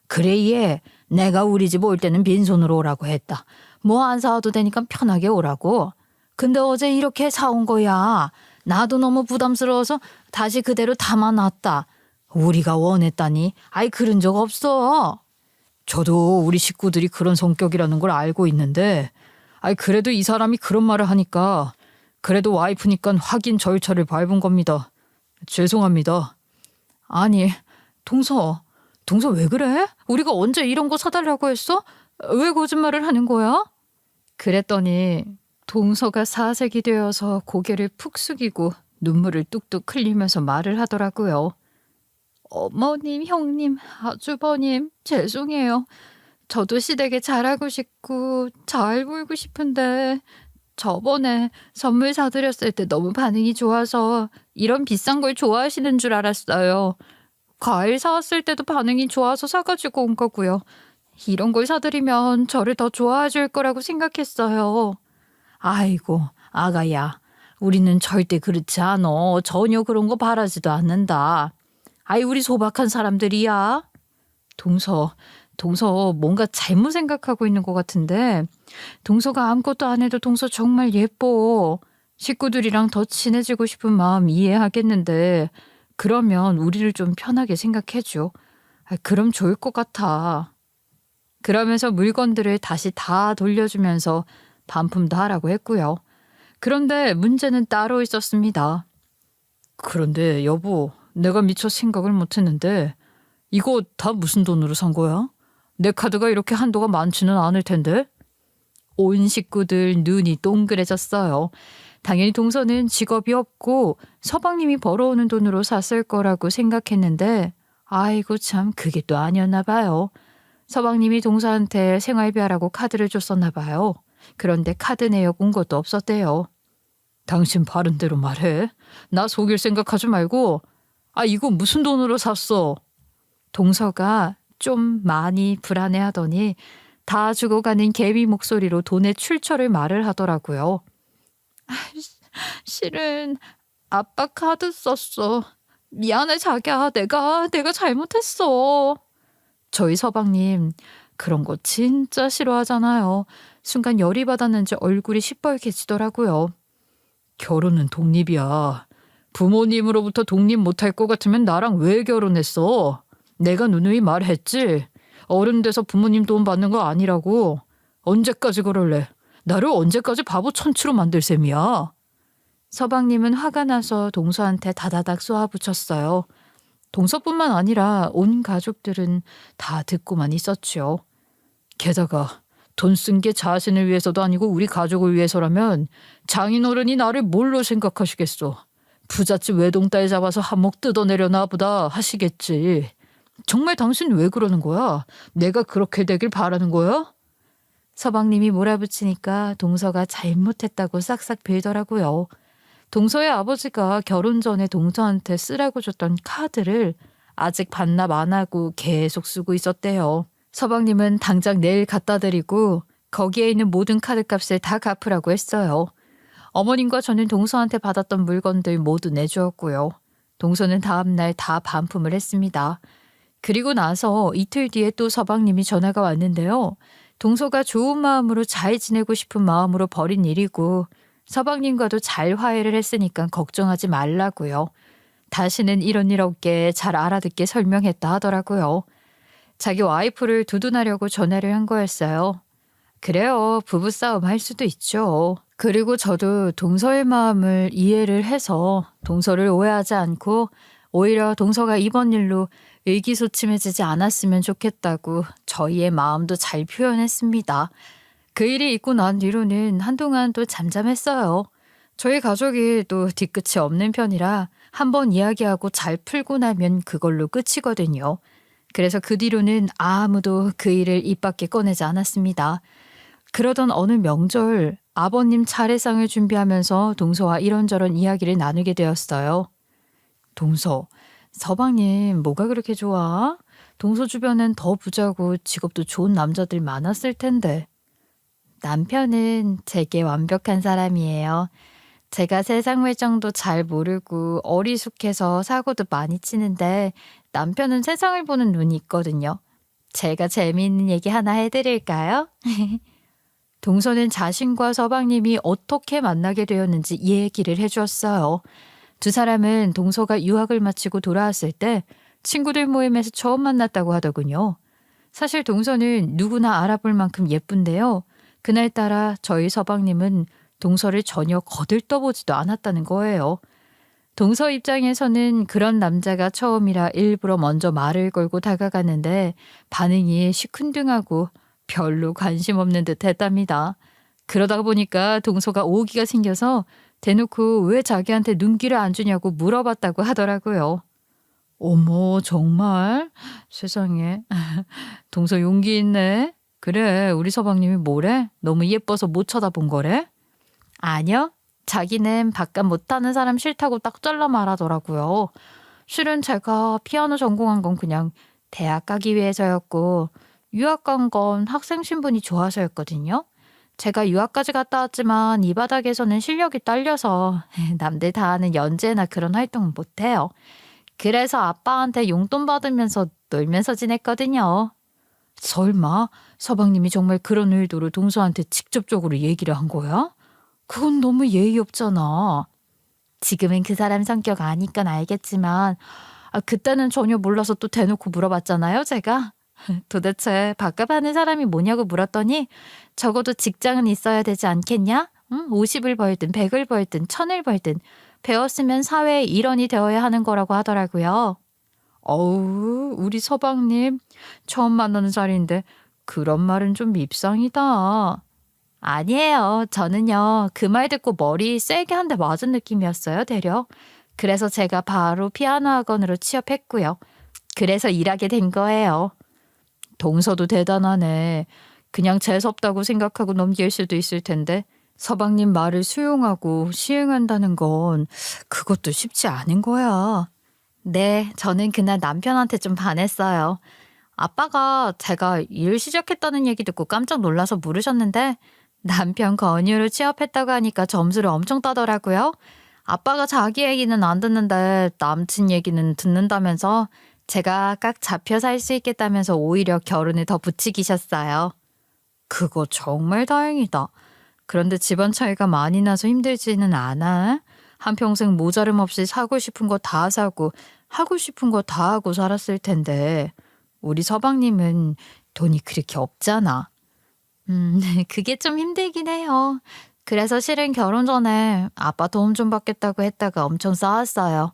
그래 얘 내가 우리 집 올 때는 빈손으로 오라고 했다. 뭐 안 사와도 되니까 편하게 오라고. 근데 어제 이렇게 사온 거야. 나도 너무 부담스러워서 다시 그대로 담아놨다. 우리가 원했다니. 아이 그런 적 없어. 저도 우리 식구들이 그런 성격이라는 걸 알고 있는데 아이 그래도 이 사람이 그런 말을 하니까 그래도 와이프니까 확인 절차를 밟은 겁니다. 죄송합니다. 아니 동서 왜 그래? 우리가 언제 이런 거 사달라고 했어? 왜 거짓말을 하는 거야? 그랬더니 동서가 사색이 되어서 고개를 푹 숙이고 눈물을 뚝뚝 흘리면서 말을 하더라고요. 어머님, 형님, 아주버님, 죄송해요. 저도 시댁에 잘하고 싶고 잘 보이고 싶은데 저번에 선물 사드렸을 때 너무 반응이 좋아서 이런 비싼 걸 좋아하시는 줄 알았어요. 과일 사왔을 때도 반응이 좋아서 사가지고 온 거고요. 이런 걸 사드리면 저를 더 좋아해 줄 거라고 생각했어요. 아이고, 아가야. 우리는 절대 그렇지 않아. 전혀 그런 거 바라지도 않는다. 아이, 우리 소박한 사람들이야. 동서 뭔가 잘못 생각하고 있는 것 같은데 동서가 아무것도 안 해도 동서 정말 예뻐. 식구들이랑 더 친해지고 싶은 마음 이해하겠는데 그러면 우리를 좀 편하게 생각해줘. 그럼 좋을 것 같아. 그러면서 물건들을 다시 다 돌려주면서 반품도 하라고 했고요. 그런데 문제는 따로 있었습니다. 그런데 여보, 내가 미처 생각을 못했는데 이거 다 무슨 돈으로 산 거야? 내 카드가 이렇게 한도가 많지는 않을 텐데? 온 식구들 눈이 동그래졌어요. 당연히 동서는 직업이 없고 서방님이 벌어오는 돈으로 샀을 거라고 생각했는데 아이고 참 그게 또 아니었나 봐요. 서방님이 동서한테 생활비 하라고 카드를 줬었나 봐요. 그런데 카드 내역 온 것도 없었대요. 당신 바른 대로 말해. 나 속일 생각하지 말고 이거 무슨 돈으로 샀어? 동서가 좀 많이 불안해하더니 다 죽어가는 개미 목소리로 돈의 출처를 말을 하더라고요. 실은 아빠 카드 썼어. 미안해 자기야. 내가 잘못했어. 저희 서방님 그런 거 진짜 싫어하잖아요. 순간 열이 받았는지 얼굴이 시뻘개지더라고요. 결혼은 독립이야. 부모님으로부터 독립 못할 것 같으면 나랑 왜 결혼했어? 내가 누누이 말했지. 어른 돼서 부모님 도움 받는 거 아니라고. 언제까지 그럴래? 나를 언제까지 바보 천치로 만들 셈이야. 서방님은 화가 나서 동서한테 다다닥 쏘아붙였어요. 동서뿐만 아니라 온 가족들은 다 듣고만 있었죠. 게다가 돈 쓴 게 자신을 위해서도 아니고 우리 가족을 위해서라면 장인어른이 나를 뭘로 생각하시겠어. 부잣집 외동딸 잡아서 한몫 뜯어내려나 보다 하시겠지. 정말 당신 왜 그러는 거야? 내가 그렇게 되길 바라는 거야? 서방님이 몰아붙이니까 동서가 잘못했다고 싹싹 빌더라고요. 동서의 아버지가 결혼 전에 동서한테 쓰라고 줬던 카드를 아직 반납 안 하고 계속 쓰고 있었대요. 서방님은 당장 내일 갖다 드리고 거기에 있는 모든 카드값을 다 갚으라고 했어요. 어머님과 저는 동서한테 받았던 물건들 모두 내주었고요. 동서는 다음날 다 반품을 했습니다. 그리고 나서 이틀 뒤에 또 서방님이 전화가 왔는데요. 동서가 좋은 마음으로 잘 지내고 싶은 마음으로 벌인 일이고 서방님과도 잘 화해를 했으니까 걱정하지 말라고요. 다시는 이런 일 없게 잘 알아듣게 설명했다 하더라고요. 자기 와이프를 두둔하려고 전화를 한 거였어요. 그래요. 부부싸움 할 수도 있죠. 그리고 저도 동서의 마음을 이해를 해서 동서를 오해하지 않고 오히려 동서가 이번 일로 의기소침해지지 않았으면 좋겠다고 저희의 마음도 잘 표현했습니다. 그 일이 있고 난 뒤로는 한동안 또 잠잠했어요. 저희 가족이 또 뒤끝이 없는 편이라 한번 이야기하고 잘 풀고 나면 그걸로 끝이거든요. 그래서 그 뒤로는 아무도 그 일을 입 밖에 꺼내지 않았습니다. 그러던 어느 명절 아버님 차례상을 준비하면서 동서와 이런저런 이야기를 나누게 되었어요. 동서, 서방님 뭐가 그렇게 좋아? 동서 주변엔 더 부자고 직업도 좋은 남자들 많았을 텐데. 남편은 제게 완벽한 사람이에요. 제가 세상 물정도 잘 모르고 어리숙해서 사고도 많이 치는데 남편은 세상을 보는 눈이 있거든요. 제가 재미있는 얘기 하나 해드릴까요? 동서는 자신과 서방님이 어떻게 만나게 되었는지 얘기를 해주었어요. 두 사람은 동서가 유학을 마치고 돌아왔을 때 친구들 모임에서 처음 만났다고 하더군요. 사실 동서는 누구나 알아볼 만큼 예쁜데요. 그날따라 저희 서방님은 동서를 전혀 거들떠보지도 않았다는 거예요. 동서 입장에서는 그런 남자가 처음이라 일부러 먼저 말을 걸고 다가갔는데 반응이 시큰둥하고 별로 관심 없는 듯 했답니다. 그러다 보니까 동서가 오기가 생겨서 대놓고 왜 자기한테 눈길을 안 주냐고 물어봤다고 하더라고요. 어머, 정말? 세상에. 동서 용기 있네. 그래, 우리 서방님이 뭐래? 너무 예뻐서 못 쳐다본 거래? 아니요. 자기는 바깥 못하는 사람 싫다고 딱 잘라 말하더라고요. 실은 제가 피아노 전공한 건 그냥 대학 가기 위해서였고 유학 간 건 학생 신분이 좋아서였거든요. 제가 유학까지 갔다 왔지만 이 바닥에서는 실력이 딸려서 남들 다 하는 연재나 그런 활동은 못해요. 그래서 아빠한테 용돈 받으면서 놀면서 지냈거든요. 설마 서방님이 정말 그런 의도로 동서한테 직접적으로 얘기를 한 거야? 그건 너무 예의 없잖아. 지금은 그 사람 성격 아니까 알겠지만 그때는 전혀 몰라서 또 대놓고 물어봤잖아요, 제가. 도대체 바깥 하는 사람이 뭐냐고 물었더니 적어도 직장은 있어야 되지 않겠냐? 50을 벌든 100을 벌든 1000을 벌든 배웠으면 사회의 일원이 되어야 하는 거라고 하더라고요. 어우, 우리 서방님 처음 만나는 자리인데 그런 말은 좀 밉상이다. 아니에요. 저는요. 그 말 듣고 머리 세게 한 대 맞은 느낌이었어요, 대략. 그래서 제가 바로 피아노 학원으로 취업했고요. 그래서 일하게 된 거예요. 동서도 대단하네. 그냥 재수없다고 생각하고 넘길 수도 있을 텐데 서방님 말을 수용하고 시행한다는 건 그것도 쉽지 않은 거야. 네, 저는 그날 남편한테 좀 반했어요. 아빠가 제가 일 시작했다는 얘기 듣고 깜짝 놀라서 물으셨는데 남편 권유로 취업했다고 하니까 점수를 엄청 따더라고요. 아빠가 자기 얘기는 안 듣는데 남친 얘기는 듣는다면서 제가 깍 잡혀 살 수 있겠다면서 오히려 결혼을 더 부추기셨어요. 그거 정말 다행이다. 그런데 집안 차이가 많이 나서 힘들지는 않아? 한평생 모자름 없이 사고 싶은 거 다 사고 하고 싶은 거 다 하고 살았을 텐데 우리 서방님은 돈이 그렇게 없잖아. 그게 좀 힘들긴 해요. 그래서 실은 결혼 전에 아빠 도움 좀 받겠다고 했다가 엄청 싸웠어요.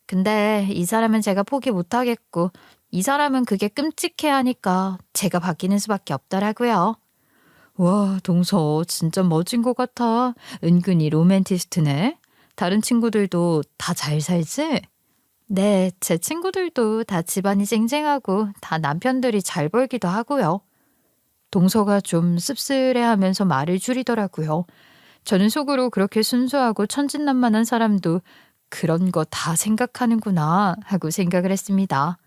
근데 이 사람은 제가 포기 못하겠고 이 사람은 그게 끔찍해 하니까 제가 바뀌는 수밖에 없더라고요. 와, 동서 진짜 멋진 것 같아. 은근히 로맨티스트네. 다른 친구들도 다 잘 살지? 네, 제 친구들도 다 집안이 쟁쟁하고 다 남편들이 잘 벌기도 하고요. 동서가 좀 씁쓸해하면서 말을 줄이더라고요. 저는 속으로 그렇게 순수하고 천진난만한 사람도 그런 거 다 생각하는구나 하고 생각을 했습니다.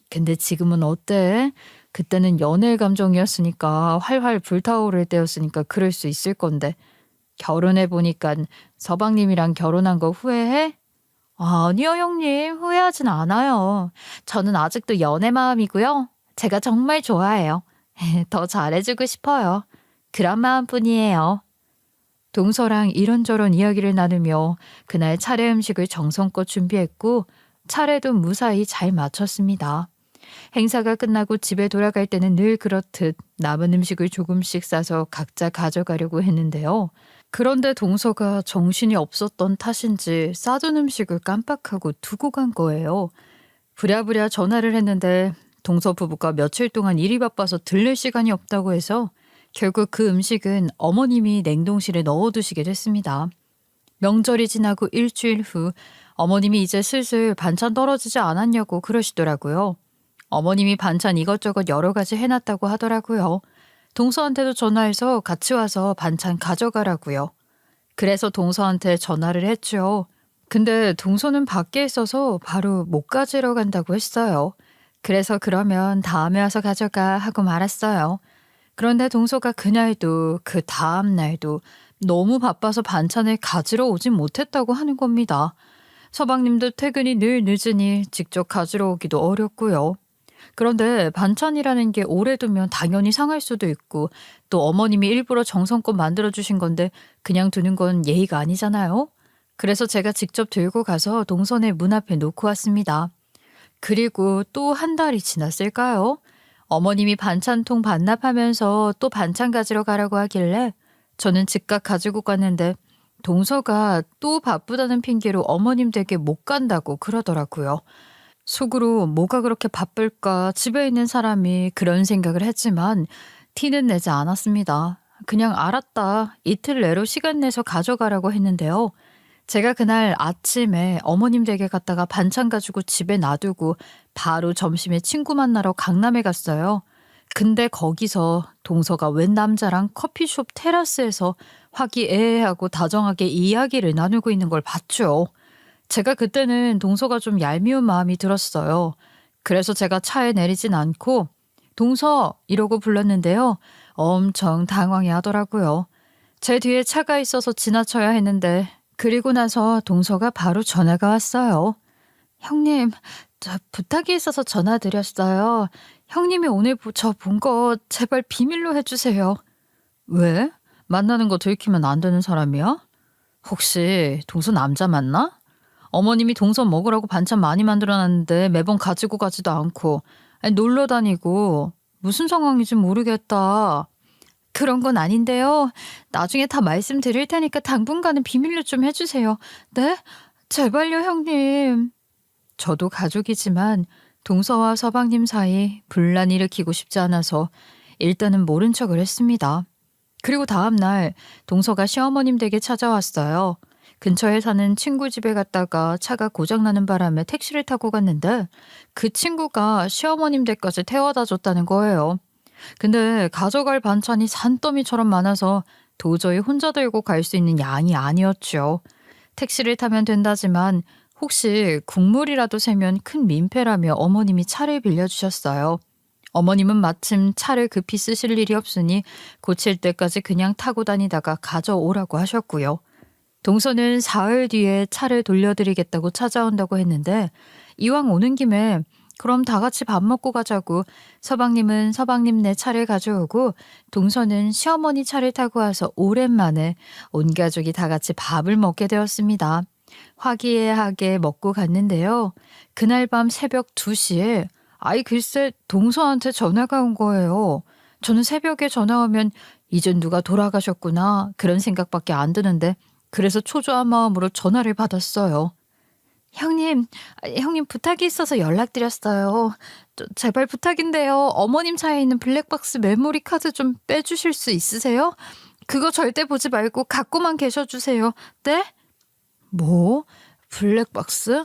근데 지금은 어때? 그때는 연애 감정이었으니까 활활 불타오를 때였으니까 그럴 수 있을 건데 결혼해 보니까 서방님이랑 결혼한 거 후회해? 아니요, 형님. 후회하진 않아요. 저는 아직도 연애 마음이고요. 제가 정말 좋아해요. 더 잘해주고 싶어요. 그런 마음뿐이에요. 동서랑 이런저런 이야기를 나누며 그날 차례 음식을 정성껏 준비했고 차례도 무사히 잘 마쳤습니다. 행사가 끝나고 집에 돌아갈 때는 늘 그렇듯 남은 음식을 조금씩 싸서 각자 가져가려고 했는데요. 그런데 동서가 정신이 없었던 탓인지 싸둔 음식을 깜빡하고 두고 간 거예요. 부랴부랴 전화를 했는데 동서 부부가 며칠 동안 일이 바빠서 들릴 시간이 없다고 해서 결국 그 음식은 어머님이 냉동실에 넣어두시게 됐습니다. 명절이 지나고 일주일 후 어머님이 이제 슬슬 반찬 떨어지지 않았냐고 그러시더라고요. 어머님이 반찬 이것저것 여러 가지 해놨다고 하더라고요. 동서한테도 전화해서 같이 와서 반찬 가져가라고요. 그래서 동서한테 전화를 했죠. 근데 동서는 밖에 있어서 바로 못 가지러 간다고 했어요. 그래서 그러면 다음에 와서 가져가 하고 말았어요. 그런데 동서가 그날도 그 다음 날도 너무 바빠서 반찬을 가지러 오진 못했다고 하는 겁니다. 서방님도 퇴근이 늘 늦으니 직접 가지러 오기도 어렵고요. 그런데 반찬이라는 게 오래 두면 당연히 상할 수도 있고 또 어머님이 일부러 정성껏 만들어주신 건데 그냥 두는 건 예의가 아니잖아요. 그래서 제가 직접 들고 가서 동선의 문 앞에 놓고 왔습니다. 그리고 또 한 달이 지났을까요? 어머님이 반찬통 반납하면서 또 반찬 가지러 가라고 하길래 저는 즉각 가지고 갔는데 동서가 또 바쁘다는 핑계로 어머님 댁에 못 간다고 그러더라고요. 속으로 뭐가 그렇게 바쁠까 집에 있는 사람이 그런 생각을 했지만 티는 내지 않았습니다. 그냥 알았다. 이틀 내로 시간 내서 가져가라고 했는데요. 제가 그날 아침에 어머님 댁에 갔다가 반찬 가지고 집에 놔두고 바로 점심에 친구 만나러 강남에 갔어요. 근데 거기서 동서가 웬 남자랑 커피숍 테라스에서 화기애애하고 다정하게 이야기를 나누고 있는 걸 봤죠. 제가 그때는 동서가 좀 얄미운 마음이 들었어요. 그래서 제가 차에 내리진 않고 동서 이러고 불렀는데요. 엄청 당황해 하더라고요. 제 뒤에 차가 있어서 지나쳐야 했는데 그리고 나서 동서가 바로 전화가 왔어요. 형님, 저 부탁이 있어서 전화드렸어요. 형님이 오늘 저 본 거 제발 비밀로 해주세요. 왜? 만나는 거 들키면 안 되는 사람이야? 혹시 동서 남자 맞나? 어머님이 동서 먹으라고 반찬 많이 만들어놨는데 매번 가지고 가지도 않고 아니, 놀러 다니고 무슨 상황인지 모르겠다. 그런 건 아닌데요. 나중에 다 말씀드릴 테니까 당분간은 비밀로 좀 해주세요. 네? 제발요, 형님. 저도 가족이지만 동서와 서방님 사이 분란 일으키고 싶지 않아서 일단은 모른 척을 했습니다. 그리고 다음 날 동서가 시어머님 댁에 찾아왔어요. 근처에 사는 친구 집에 갔다가 차가 고장나는 바람에 택시를 타고 갔는데 그 친구가 시어머님 댁까지 태워다 줬다는 거예요. 근데 가져갈 반찬이 산더미처럼 많아서 도저히 혼자 들고 갈 수 있는 양이 아니었죠. 택시를 타면 된다지만 혹시 국물이라도 새면 큰 민폐라며 어머님이 차를 빌려주셨어요. 어머님은 마침 차를 급히 쓰실 일이 없으니 고칠 때까지 그냥 타고 다니다가 가져오라고 하셨고요. 동서는 사흘 뒤에 차를 돌려드리겠다고 찾아온다고 했는데 이왕 오는 김에 그럼 다 같이 밥 먹고 가자고 서방님은 서방님네 차를 가져오고 동서는 시어머니 차를 타고 와서 오랜만에 온 가족이 다 같이 밥을 먹게 되었습니다. 화기애애하게 먹고 갔는데요. 그날 밤 새벽 2시에 아이 글쎄 동서한테 전화가 온 거예요. 저는 새벽에 전화 오면 이젠 누가 돌아가셨구나 그런 생각밖에 안 드는데 그래서 초조한 마음으로 전화를 받았어요. 형님 부탁이 있어서 연락드렸어요. 제발 부탁인데요. 어머님 차에 있는 블랙박스 메모리 카드 좀 빼주실 수 있으세요? 그거 절대 보지 말고 갖고만 계셔주세요. 네? 뭐? 블랙박스?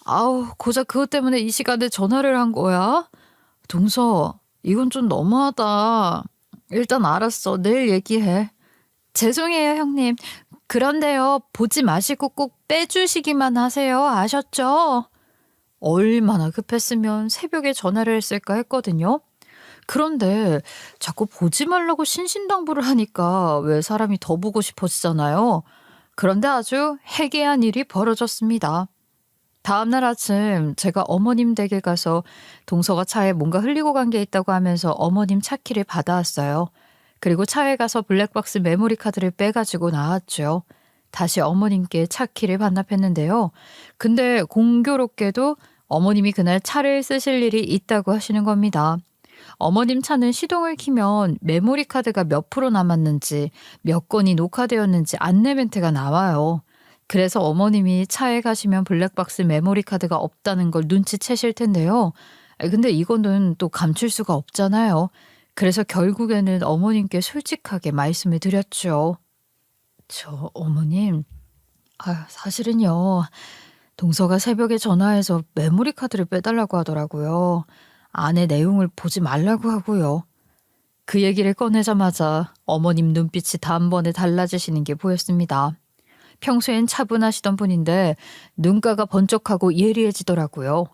아우 고작 그것 때문에 이 시간에 전화를 한 거야? 동서 이건 좀 너무하다. 일단 알았어. 내일 얘기해. 죄송해요 형님. 그런데요, 보지 마시고 꼭 빼주시기만 하세요. 아셨죠? 얼마나 급했으면 새벽에 전화를 했을까 했거든요. 그런데 자꾸 보지 말라고 신신당부를 하니까 왜 사람이 더 보고 싶어지잖아요. 그런데 아주 해괴한 일이 벌어졌습니다. 다음날 아침 제가 어머님 댁에 가서 동서가 차에 뭔가 흘리고 간 게 있다고 하면서 어머님 차키를 받아왔어요. 그리고 차에 가서 블랙박스 메모리 카드를 빼가지고 나왔죠. 다시 어머님께 차키를 반납했는데요. 근데 공교롭게도 어머님이 그날 차를 쓰실 일이 있다고 하시는 겁니다. 어머님 차는 시동을 키면 메모리 카드가 몇 프로 남았는지, 몇 건이 녹화되었는지 안내 멘트가 나와요. 그래서 어머님이 차에 가시면 블랙박스 메모리 카드가 없다는 걸 눈치채실 텐데요. 근데 이거는 또 감출 수가 없잖아요. 그래서 결국에는 어머님께 솔직하게 말씀을 드렸죠. 저 어머님, 사실은요. 동서가 새벽에 전화해서 메모리 카드를 빼달라고 하더라고요. 안에 내용을 보지 말라고 하고요. 그 얘기를 꺼내자마자 어머님 눈빛이 단번에 달라지시는 게 보였습니다. 평소엔 차분하시던 분인데 눈가가 번쩍하고 예리해지더라고요.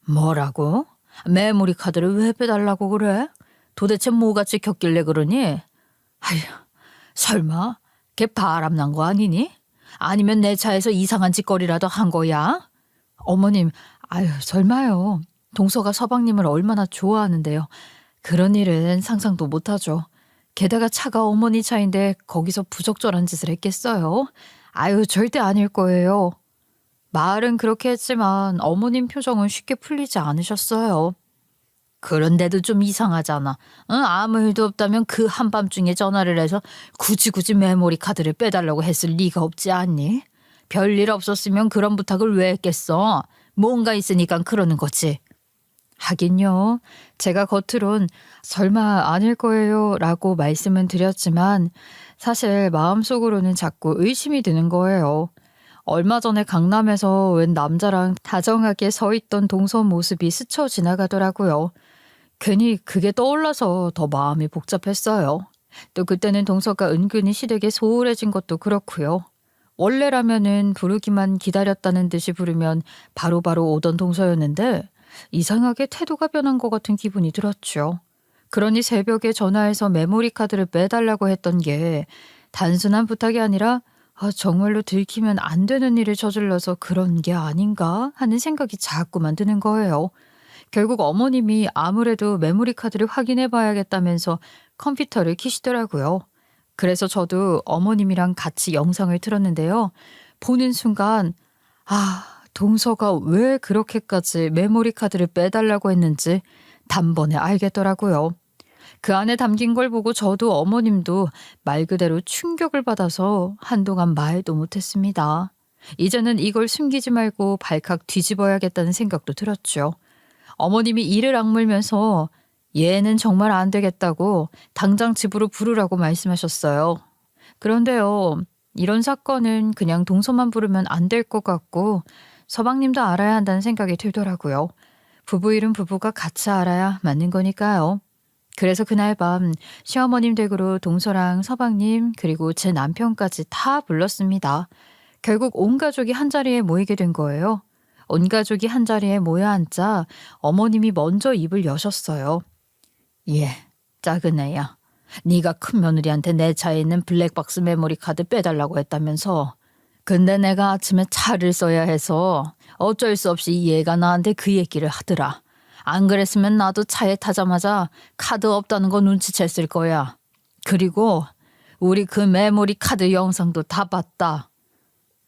뭐라고? 메모리 카드를 왜 빼달라고 그래? 도대체 뭐가 찍혔길래 그러니? 아휴, 설마 걔 바람난 거 아니니? 아니면 내 차에서 이상한 짓거리라도 한 거야? 어머님, 설마요. 동서가 서방님을 얼마나 좋아하는데요. 그런 일은 상상도 못하죠. 게다가 차가 어머니 차인데 거기서 부적절한 짓을 했겠어요? 절대 아닐 거예요. 말은 그렇게 했지만 어머님 표정은 쉽게 풀리지 않으셨어요. 그런데도 좀 이상하잖아. 아무 일도 없다면 그 한밤중에 전화를 해서 굳이 메모리 카드를 빼달라고 했을 리가 없지 않니? 별일 없었으면 그런 부탁을 왜 했겠어? 뭔가 있으니까 그러는 거지. 하긴요. 제가 겉으론 설마 아닐 거예요 라고 말씀은 드렸지만 사실 마음속으로는 자꾸 의심이 드는 거예요. 얼마 전에 강남에서 웬 남자랑 다정하게 서 있던 동서 모습이 스쳐 지나가더라고요. 괜히 그게 떠올라서 더 마음이 복잡했어요. 또 그때는 동서가 은근히 시댁에 소홀해진 것도 그렇고요. 원래라면은 부르기만 기다렸다는 듯이 부르면 바로바로 오던 동서였는데 이상하게 태도가 변한 것 같은 기분이 들었죠. 그러니 새벽에 전화해서 메모리 카드를 빼달라고 했던 게 단순한 부탁이 아니라 정말로 들키면 안 되는 일을 저질러서 그런 게 아닌가 하는 생각이 자꾸만 드는 거예요. 결국 어머님이 아무래도 메모리 카드를 확인해 봐야겠다면서 컴퓨터를 켜시더라고요. 그래서 저도 어머님이랑 같이 영상을 틀었는데요. 보는 순간 동서가 왜 그렇게까지 메모리 카드를 빼달라고 했는지 단번에 알겠더라고요. 그 안에 담긴 걸 보고 저도 어머님도 말 그대로 충격을 받아서 한동안 말도 못했습니다. 이제는 이걸 숨기지 말고 발칵 뒤집어야겠다는 생각도 들었죠. 어머님이 이를 악물면서 얘는 정말 안 되겠다고 당장 집으로 부르라고 말씀하셨어요. 그런데요, 이런 사건은 그냥 동서만 부르면 안 될 것 같고 서방님도 알아야 한다는 생각이 들더라고요. 부부 일은 부부가 같이 알아야 맞는 거니까요. 그래서 그날 밤 시어머님 댁으로 동서랑 서방님 그리고 제 남편까지 다 불렀습니다. 결국 온 가족이 한자리에 모이게 된 거예요. 온 가족이 한자리에 모여 앉자 어머님이 먼저 입을 여셨어요. 예, 작은 애야. 네가 큰 며느리한테 내 차에 있는 블랙박스 메모리 카드 빼달라고 했다면서. 근데 내가 아침에 차를 써야 해서 어쩔 수 없이 얘가 나한테 그 얘기를 하더라. 안 그랬으면 나도 차에 타자마자 카드 없다는 거 눈치챘을 거야. 그리고 우리 그 메모리 카드 영상도 다 봤다.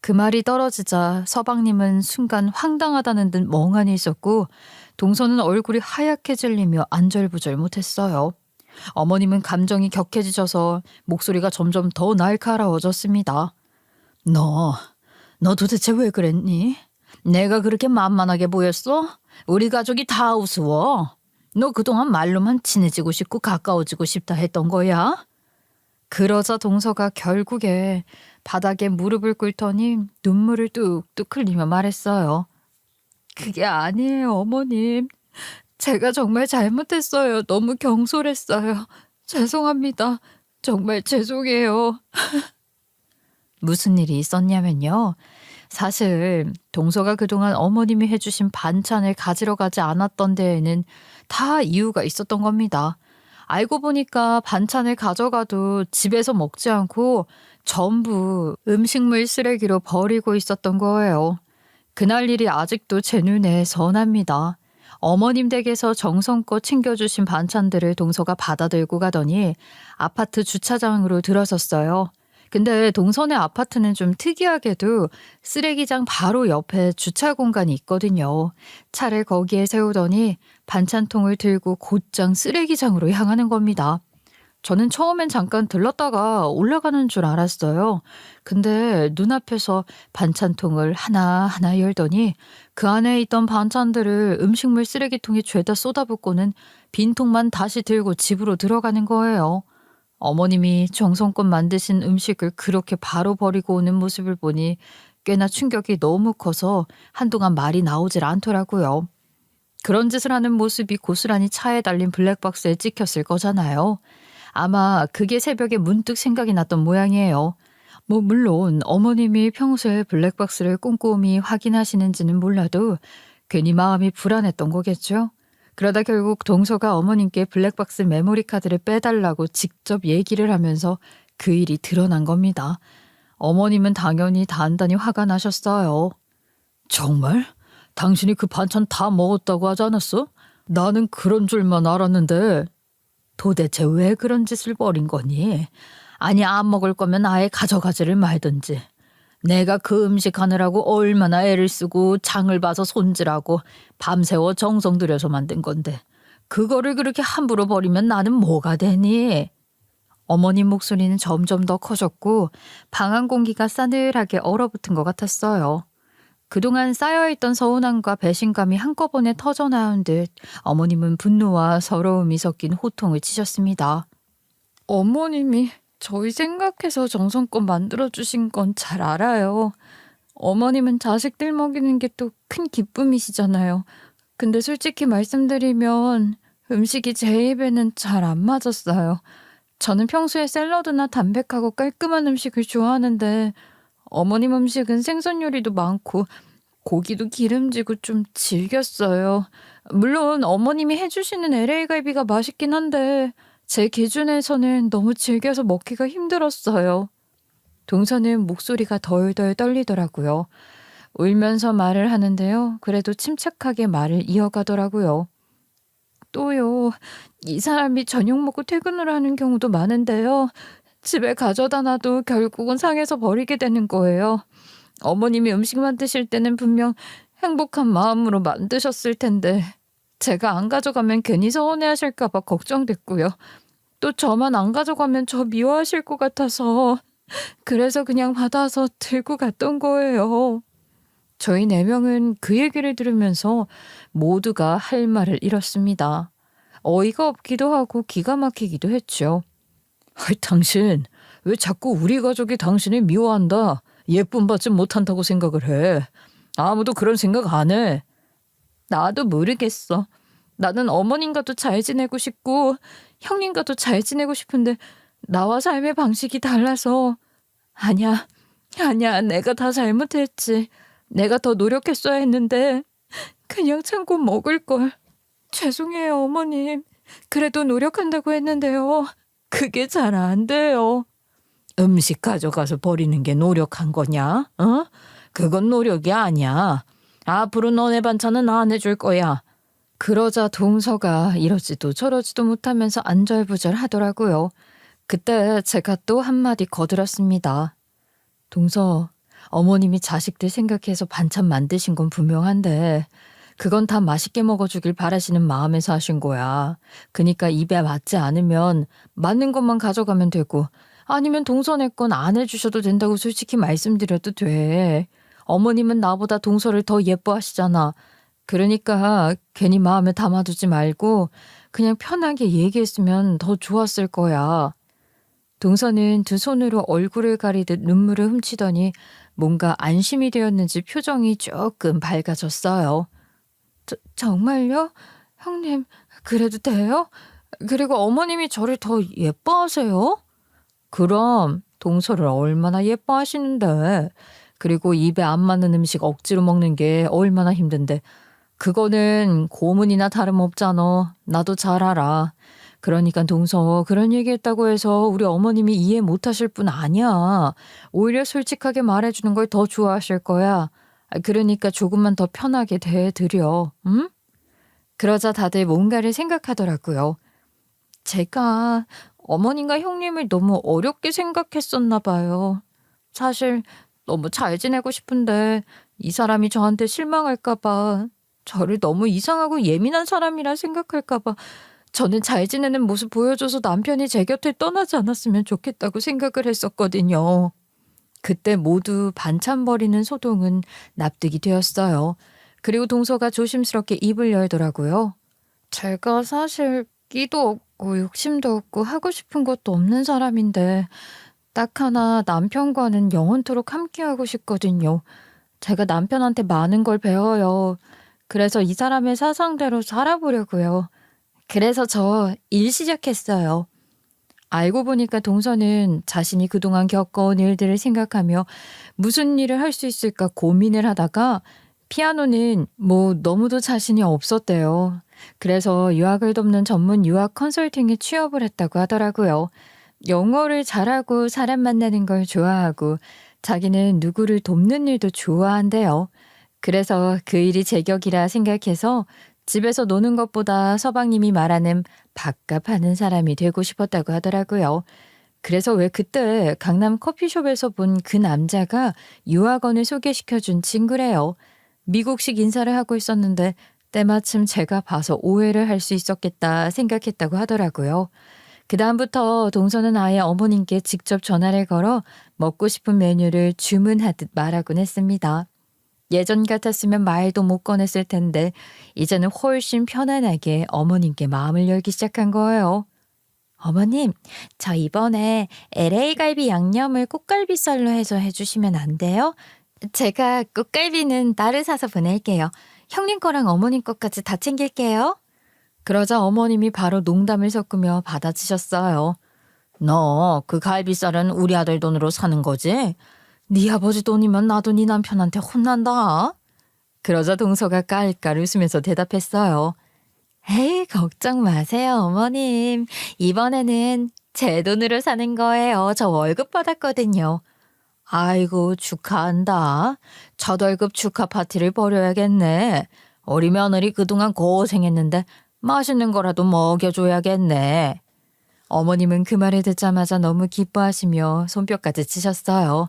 그 말이 떨어지자 서방님은 순간 황당하다는 듯 멍하니 있었고 동서는 얼굴이 하얗게 질리며 안절부절 못했어요. 어머님은 감정이 격해지셔서 목소리가 점점 더 날카로워졌습니다. 너 도대체 왜 그랬니? 내가 그렇게 만만하게 보였어? 우리 가족이 다 우스워. 너 그동안 말로만 친해지고 싶고 가까워지고 싶다 했던 거야? 그러자 동서가 결국에 바닥에 무릎을 꿇더니 눈물을 뚝뚝 흘리며 말했어요. 그게 아니에요, 어머님. 제가 정말 잘못했어요. 너무 경솔했어요. 죄송합니다. 정말 죄송해요. 무슨 일이 있었냐면요. 사실 동서가 그동안 어머님이 해주신 반찬을 가지러 가지 않았던 데에는 다 이유가 있었던 겁니다. 알고 보니까 반찬을 가져가도 집에서 먹지 않고 전부 음식물 쓰레기로 버리고 있었던 거예요. 그날 일이 아직도 제 눈에 선합니다. 어머님 댁에서 정성껏 챙겨주신 반찬들을 동서가 받아들고 가더니 아파트 주차장으로 들어섰어요. 근데 동선의 아파트는 좀 특이하게도 쓰레기장 바로 옆에 주차 공간이 있거든요. 차를 거기에 세우더니 반찬통을 들고 곧장 쓰레기장으로 향하는 겁니다. 저는 처음엔 잠깐 들렀다가 올라가는 줄 알았어요. 근데 눈앞에서 반찬통을 하나하나 열더니 그 안에 있던 반찬들을 음식물 쓰레기통에 죄다 쏟아붓고는 빈 통만 다시 들고 집으로 들어가는 거예요. 어머님이 정성껏 만드신 음식을 그렇게 바로 버리고 오는 모습을 보니 꽤나 충격이 너무 커서 한동안 말이 나오질 않더라고요. 그런 짓을 하는 모습이 고스란히 차에 달린 블랙박스에 찍혔을 거잖아요. 아마 그게 새벽에 문득 생각이 났던 모양이에요. 물론 어머님이 평소에 블랙박스를 꼼꼼히 확인하시는지는 몰라도 괜히 마음이 불안했던 거겠죠. 그러다 결국 동서가 어머님께 블랙박스 메모리 카드를 빼달라고 직접 얘기를 하면서 그 일이 드러난 겁니다. 어머님은 당연히 단단히 화가 나셨어요. 정말? 당신이 그 반찬 다 먹었다고 하지 않았어? 나는 그런 줄만 알았는데. 도대체 왜 그런 짓을 벌인 거니? 아니, 안 먹을 거면 아예 가져가지를 말든지. 내가 그 음식 하느라고 얼마나 애를 쓰고 장을 봐서 손질하고 밤새워 정성 들여서 만든 건데 그거를 그렇게 함부로 버리면 나는 뭐가 되니? 어머님 목소리는 점점 더 커졌고 방 안 공기가 싸늘하게 얼어붙은 것 같았어요. 그동안 쌓여있던 서운함과 배신감이 한꺼번에 터져나온 듯 어머님은 분노와 서러움이 섞인 호통을 치셨습니다. 어머님이 저희 생각해서 정성껏 만들어주신 건 잘 알아요. 어머님은 자식들 먹이는 게 또 큰 기쁨이시잖아요. 근데 솔직히 말씀드리면 음식이 제 입에는 잘 안 맞았어요. 저는 평소에 샐러드나 담백하고 깔끔한 음식을 좋아하는데 어머님 음식은 생선 요리도 많고 고기도 기름지고 좀 질겼어요. 물론 어머님이 해주시는 LA 갈비가 맛있긴 한데 제 기준에서는 너무 질겨서 먹기가 힘들었어요. 동서는 목소리가 덜덜 떨리더라고요. 울면서 말을 하는데요. 그래도 침착하게 말을 이어가더라고요. 또요, 이 사람이 저녁 먹고 퇴근을 하는 경우도 많은데요. 집에 가져다 놔도 결국은 상해서 버리게 되는 거예요. 어머님이 음식 만드실 때는 분명 행복한 마음으로 만드셨을 텐데 제가 안 가져가면 괜히 서운해하실까 봐 걱정됐고요. 또 저만 안 가져가면 저 미워하실 것 같아서 그래서 그냥 받아서 들고 갔던 거예요. 저희 4명은 그 얘기를 들으면서 모두가 할 말을 잃었습니다. 어이가 없기도 하고 기가 막히기도 했죠. 당신 왜 자꾸 우리 가족이 당신을 미워한다, 예쁨 받지 못한다고 생각을 해. 아무도 그런 생각 안 해. 나도 모르겠어. 나는 어머님과도 잘 지내고 싶고 형님과도 잘 지내고 싶은데 나와 삶의 방식이 달라서. 아니야, 내가 다 잘못했지. 내가 더 노력했어야 했는데 그냥 참고 먹을 걸. 죄송해요, 어머님. 그래도 노력한다고 했는데요. 그게 잘 안 돼요. 음식 가져가서 버리는 게 노력한 거냐? 어? 그건 노력이 아니야. 앞으로 너네 반찬은 안 해줄 거야. 그러자 동서가 이러지도 저러지도 못하면서 안절부절 하더라고요. 그때 제가 또 한마디 거들었습니다. 동서, 어머님이 자식들 생각해서 반찬 만드신 건 분명한데 그건 다 맛있게 먹어주길 바라시는 마음에서 하신 거야. 그니까 입에 맞지 않으면 맞는 것만 가져가면 되고 아니면 동서네 건 안 해주셔도 된다고 솔직히 말씀드려도 돼. 어머님은 나보다 동서를 더 예뻐하시잖아. 그러니까 괜히 마음에 담아두지 말고 그냥 편하게 얘기했으면 더 좋았을 거야. 동서는 두 손으로 얼굴을 가리듯 눈물을 훔치더니 뭔가 안심이 되었는지 표정이 조금 밝아졌어요. 정말요? 형님, 그래도 돼요? 그리고 어머님이 저를 더 예뻐하세요? 그럼 동서를 얼마나 예뻐하시는데. 그리고 입에 안 맞는 음식 억지로 먹는 게 얼마나 힘든데. 그거는 고문이나 다름없잖아. 나도 잘 알아. 그러니까 동서, 그런 얘기했다고 해서 우리 어머님이 이해 못하실 뿐 아니야. 오히려 솔직하게 말해주는 걸 더 좋아하실 거야. 그러니까 조금만 더 편하게 대해드려. 응? 그러자 다들 뭔가를 생각하더라고요. 제가 어머님과 형님을 너무 어렵게 생각했었나 봐요. 사실 너무 잘 지내고 싶은데 이 사람이 저한테 실망할까 봐, 저를 너무 이상하고 예민한 사람이라 생각할까 봐 저는 잘 지내는 모습 보여줘서 남편이 제 곁을 떠나지 않았으면 좋겠다고 생각을 했었거든요. 그때 모두 반찬 버리는 소동은 납득이 되었어요. 그리고 동서가 조심스럽게 입을 열더라고요. 제가 사실 끼도 없고 욕심도 없고 하고 싶은 것도 없는 사람인데 딱 하나 남편과는 영원토록 함께하고 싶거든요. 제가 남편한테 많은 걸 배워요. 그래서 이 사람의 사상대로 살아보려고요. 그래서 저 일 시작했어요. 알고 보니까 동서는 자신이 그동안 겪어온 일들을 생각하며 무슨 일을 할 수 있을까 고민을 하다가 피아노는 너무도 자신이 없었대요. 그래서 유학을 돕는 전문 유학 컨설팅에 취업을 했다고 하더라고요. 영어를 잘하고 사람 만나는 걸 좋아하고 자기는 누구를 돕는 일도 좋아한대요. 그래서 그 일이 제격이라 생각해서 집에서 노는 것보다 서방님이 말하는 밥값 하는 사람이 되고 싶었다고 하더라고요. 그래서 왜 그때 강남 커피숍에서 본 그 남자가 유학원을 소개시켜준 친구래요. 미국식 인사를 하고 있었는데 때마침 제가 봐서 오해를 할 수 있었겠다 생각했다고 하더라고요. 그다음부터 동서는 아예 어머님께 직접 전화를 걸어 먹고 싶은 메뉴를 주문하듯 말하곤 했습니다. 예전 같았으면 말도 못 꺼냈을 텐데 이제는 훨씬 편안하게 어머님께 마음을 열기 시작한 거예요. 어머님, 저 이번에 LA 갈비 양념을 꽃갈비살로 해서 해주시면 안 돼요? 제가 꽃갈비는 따로 사서 보낼게요. 형님 거랑 어머님 것까지 다 챙길게요. 그러자 어머님이 바로 농담을 섞으며 받아치셨어요. 너 그 갈비살은 우리 아들 돈으로 사는 거지? 네 아버지 돈이면 나도 네 남편한테 혼난다. 그러자 동서가 깔깔 웃으면서 대답했어요. 에이, 걱정 마세요, 어머님. 이번에는 제 돈으로 사는 거예요. 저 월급 받았거든요. 아이고, 축하한다. 첫 월급 축하 파티를 벌여야겠네. 우리 며느리 그동안 고생했는데 맛있는 거라도 먹여줘야겠네. 어머님은 그 말을 듣자마자 너무 기뻐하시며 손뼉까지 치셨어요.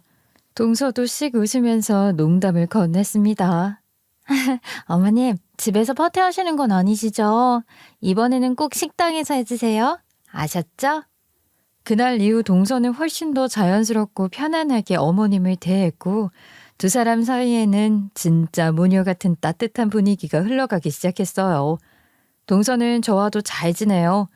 동서도 씩 웃으면서 농담을 건넸습니다. 어머님, 집에서 파티 하시는 건 아니시죠? 이번에는 꼭 식당에서 해주세요. 아셨죠? 그날 이후 동서는 훨씬 더 자연스럽고 편안하게 어머님을 대했고 두 사람 사이에는 진짜 모녀 같은 따뜻한 분위기가 흘러가기 시작했어요. 동서는 저와도 잘 지내요.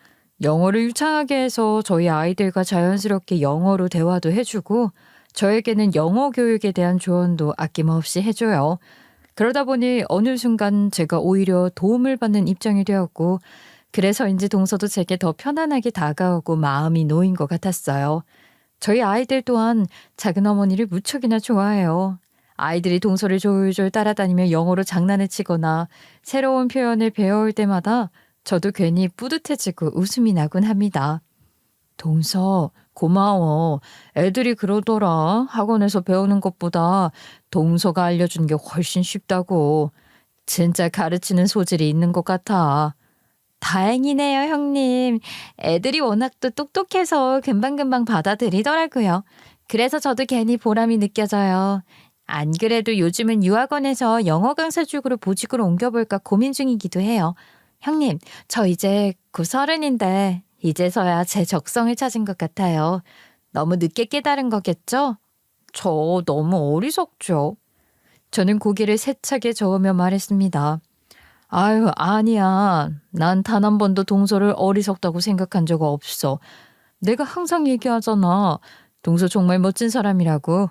영어를 유창하게 해서 저희 아이들과 자연스럽게 영어로 대화도 해주고 저에게는 영어 교육에 대한 조언도 아낌없이 해줘요. 그러다 보니 어느 순간 제가 오히려 도움을 받는 입장이 되었고 그래서인지 동서도 제게 더 편안하게 다가오고 마음이 놓인 것 같았어요. 저희 아이들 또한 작은 어머니를 무척이나 좋아해요. 아이들이 동서를 졸졸 따라다니며 영어로 장난을 치거나 새로운 표현을 배워올 때마다 저도 괜히 뿌듯해지고 웃음이 나곤 합니다. 동서, 고마워. 애들이 그러더라. 학원에서 배우는 것보다 동서가 알려준 게 훨씬 쉽다고. 진짜 가르치는 소질이 있는 것 같아. 다행이네요, 형님. 애들이 워낙 또 똑똑해서 금방금방 받아들이더라고요. 그래서 저도 괜히 보람이 느껴져요. 안 그래도 요즘은 유학원에서 영어 강사 쪽으로 보직을 옮겨볼까 고민 중이기도 해요. 형님, 저 이제 곧 30인데 이제서야 제 적성을 찾은 것 같아요. 너무 늦게 깨달은 거겠죠? 저 너무 어리석죠. 저는 고개를 세차게 저으며 말했습니다. 아유, 아니야. 난 단 한 번도 동서를 어리석다고 생각한 적 없어. 내가 항상 얘기하잖아. 동서 정말 멋진 사람이라고.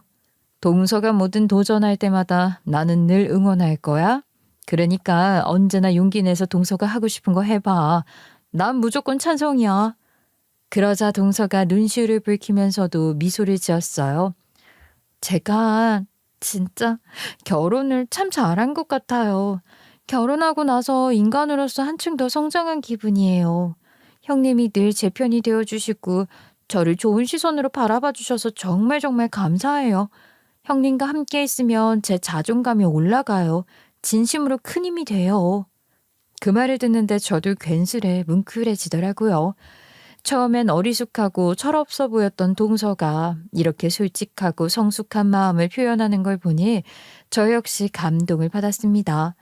동서가 뭐든 도전할 때마다 나는 늘 응원할 거야. 그러니까 언제나 용기 내서 동서가 하고 싶은 거 해봐. 난 무조건 찬성이야. 그러자 동서가 눈시울을 붉히면서도 미소를 지었어요. 제가 진짜 결혼을 참 잘한 것 같아요. 결혼하고 나서 인간으로서 한층 더 성장한 기분이에요. 형님이 늘 제 편이 되어주시고 저를 좋은 시선으로 바라봐 주셔서 정말 정말 감사해요. 형님과 함께 있으면 제 자존감이 올라가요. 진심으로 큰 힘이 돼요. 그 말을 듣는데 저도 괜스레 뭉클해지더라고요. 처음엔 어리숙하고 철없어 보였던 동서가 이렇게 솔직하고 성숙한 마음을 표현하는 걸 보니 저 역시 감동을 받았습니다.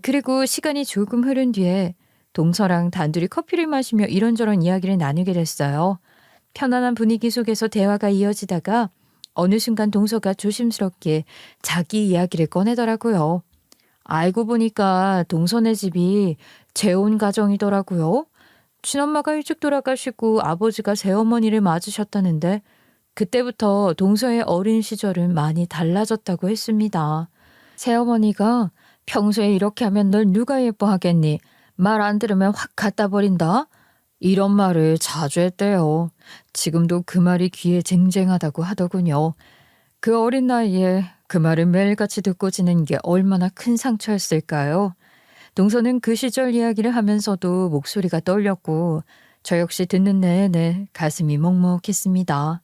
그리고 시간이 조금 흐른 뒤에 동서랑 단둘이 커피를 마시며 이런저런 이야기를 나누게 됐어요. 편안한 분위기 속에서 대화가 이어지다가 어느 순간 동서가 조심스럽게 자기 이야기를 꺼내더라고요. 알고 보니까 동서네 집이 재혼 가정이더라고요. 친엄마가 일찍 돌아가시고 아버지가 새어머니를 맞으셨다는데 그때부터 동서의 어린 시절은 많이 달라졌다고 했습니다. 새어머니가 평소에 이렇게 하면 널 누가 예뻐하겠니? 말 안 들으면 확 갖다 버린다? 이런 말을 자주 했대요. 지금도 그 말이 귀에 쟁쟁하다고 하더군요. 그 어린 나이에 그 말을 매일같이 듣고 지낸 게 얼마나 큰 상처였을까요? 동서는 그 시절 이야기를 하면서도 목소리가 떨렸고 저 역시 듣는 내내 가슴이 먹먹했습니다.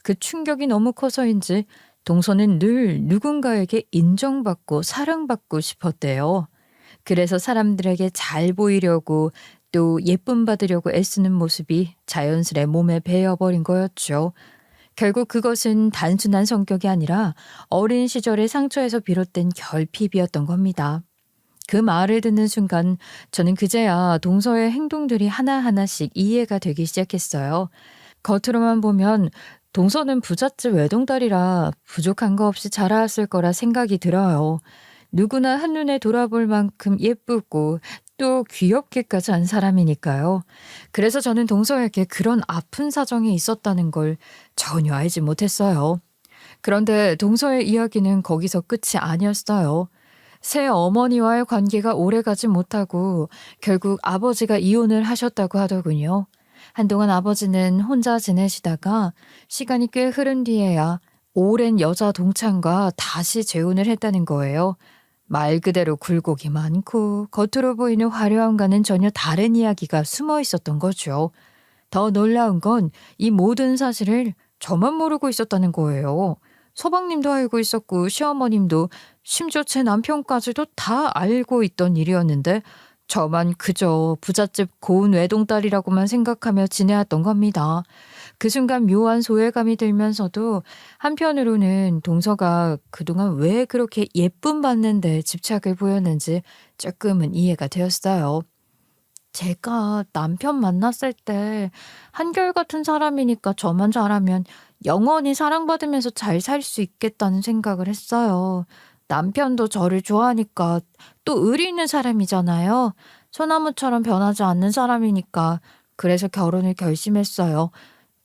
그 충격이 너무 커서인지 동서는 늘 누군가에게 인정받고 사랑받고 싶었대요. 그래서 사람들에게 잘 보이려고 또 예쁨 받으려고 애쓰는 모습이 자연스레 몸에 배어버린 거였죠. 결국 그것은 단순한 성격이 아니라 어린 시절의 상처에서 비롯된 결핍이었던 겁니다. 그 말을 듣는 순간 저는 그제야 동서의 행동들이 하나하나씩 이해가 되기 시작했어요. 겉으로만 보면 동서는 부잣집 외동딸이라 부족한 거 없이 자라왔을 거라 생각이 들어요. 누구나 한눈에 돌아볼 만큼 예쁘고 또 귀엽기까지 한 사람이니까요. 그래서 저는 동서에게 그런 아픈 사정이 있었다는 걸 전혀 알지 못했어요. 그런데 동서의 이야기는 거기서 끝이 아니었어요. 새 어머니와의 관계가 오래가지 못하고 결국 아버지가 이혼을 하셨다고 하더군요. 한동안 아버지는 혼자 지내시다가 시간이 꽤 흐른 뒤에야 오랜 여자 동창과 다시 재혼을 했다는 거예요. 말 그대로 굴곡이 많고 겉으로 보이는 화려함과는 전혀 다른 이야기가 숨어 있었던 거죠. 더 놀라운 건 이 모든 사실을 저만 모르고 있었다는 거예요. 서방님도 알고 있었고 시어머님도 심지어 제 남편까지도 다 알고 있던 일이었는데 저만 그저 부잣집 고운 외동딸이라고만 생각하며 지내왔던 겁니다. 그 순간 묘한 소외감이 들면서도 한편으로는 동서가 그동안 왜 그렇게 예쁨 받는 데 집착을 보였는지 조금은 이해가 되었어요. 제가 남편 만났을 때 한결같은 사람이니까 저만 잘하면 영원히 사랑받으면서 잘 살 수 있겠다는 생각을 했어요. 남편도 저를 좋아하니까 또 의리 있는 사람이잖아요. 소나무처럼 변하지 않는 사람이니까 그래서 결혼을 결심했어요.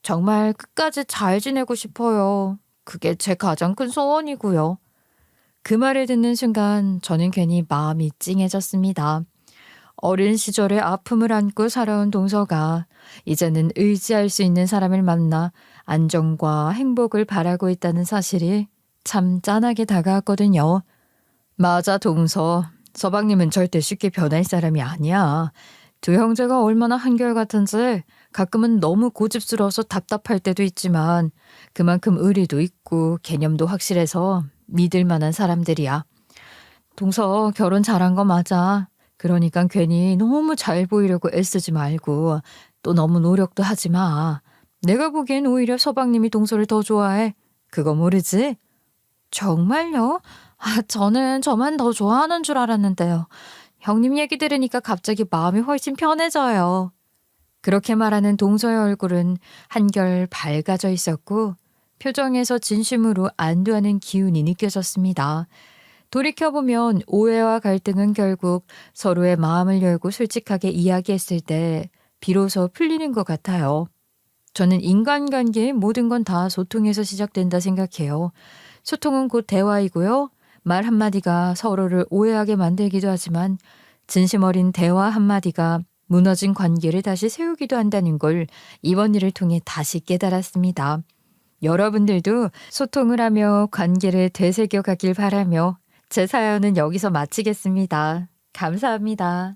정말 끝까지 잘 지내고 싶어요. 그게 제 가장 큰 소원이고요. 그 말을 듣는 순간 저는 괜히 마음이 찡해졌습니다. 어린 시절의 아픔을 안고 살아온 동서가 이제는 의지할 수 있는 사람을 만나 안정과 행복을 바라고 있다는 사실이 참 짠하게 다가왔거든요. 맞아, 동서. 서방님은 절대 쉽게 변할 사람이 아니야. 두 형제가 얼마나 한결같은지 가끔은 너무 고집스러워서 답답할 때도 있지만 그만큼 의리도 있고 개념도 확실해서 믿을 만한 사람들이야. 동서 결혼 잘한 거 맞아. 그러니까 괜히 너무 잘 보이려고 애쓰지 말고 또 너무 노력도 하지 마. 내가 보기엔 오히려 서방님이 동서를 더 좋아해. 그거 모르지? 정말요? 저는 저만 더 좋아하는 줄 알았는데요. 형님 얘기 들으니까 갑자기 마음이 훨씬 편해져요. 그렇게 말하는 동서의 얼굴은 한결 밝아져 있었고 표정에서 진심으로 안도하는 기운이 느껴졌습니다. 돌이켜보면 오해와 갈등은 결국 서로의 마음을 열고 솔직하게 이야기했을 때 비로소 풀리는 것 같아요. 저는 인간관계의 모든 건 다 소통에서 시작된다 생각해요. 소통은 곧 대화이고요. 말 한마디가 서로를 오해하게 만들기도 하지만 진심 어린 대화 한마디가 무너진 관계를 다시 세우기도 한다는 걸 이번 일을 통해 다시 깨달았습니다. 여러분들도 소통을 하며 관계를 되새겨 가길 바라며 제 사연은 여기서 마치겠습니다. 감사합니다.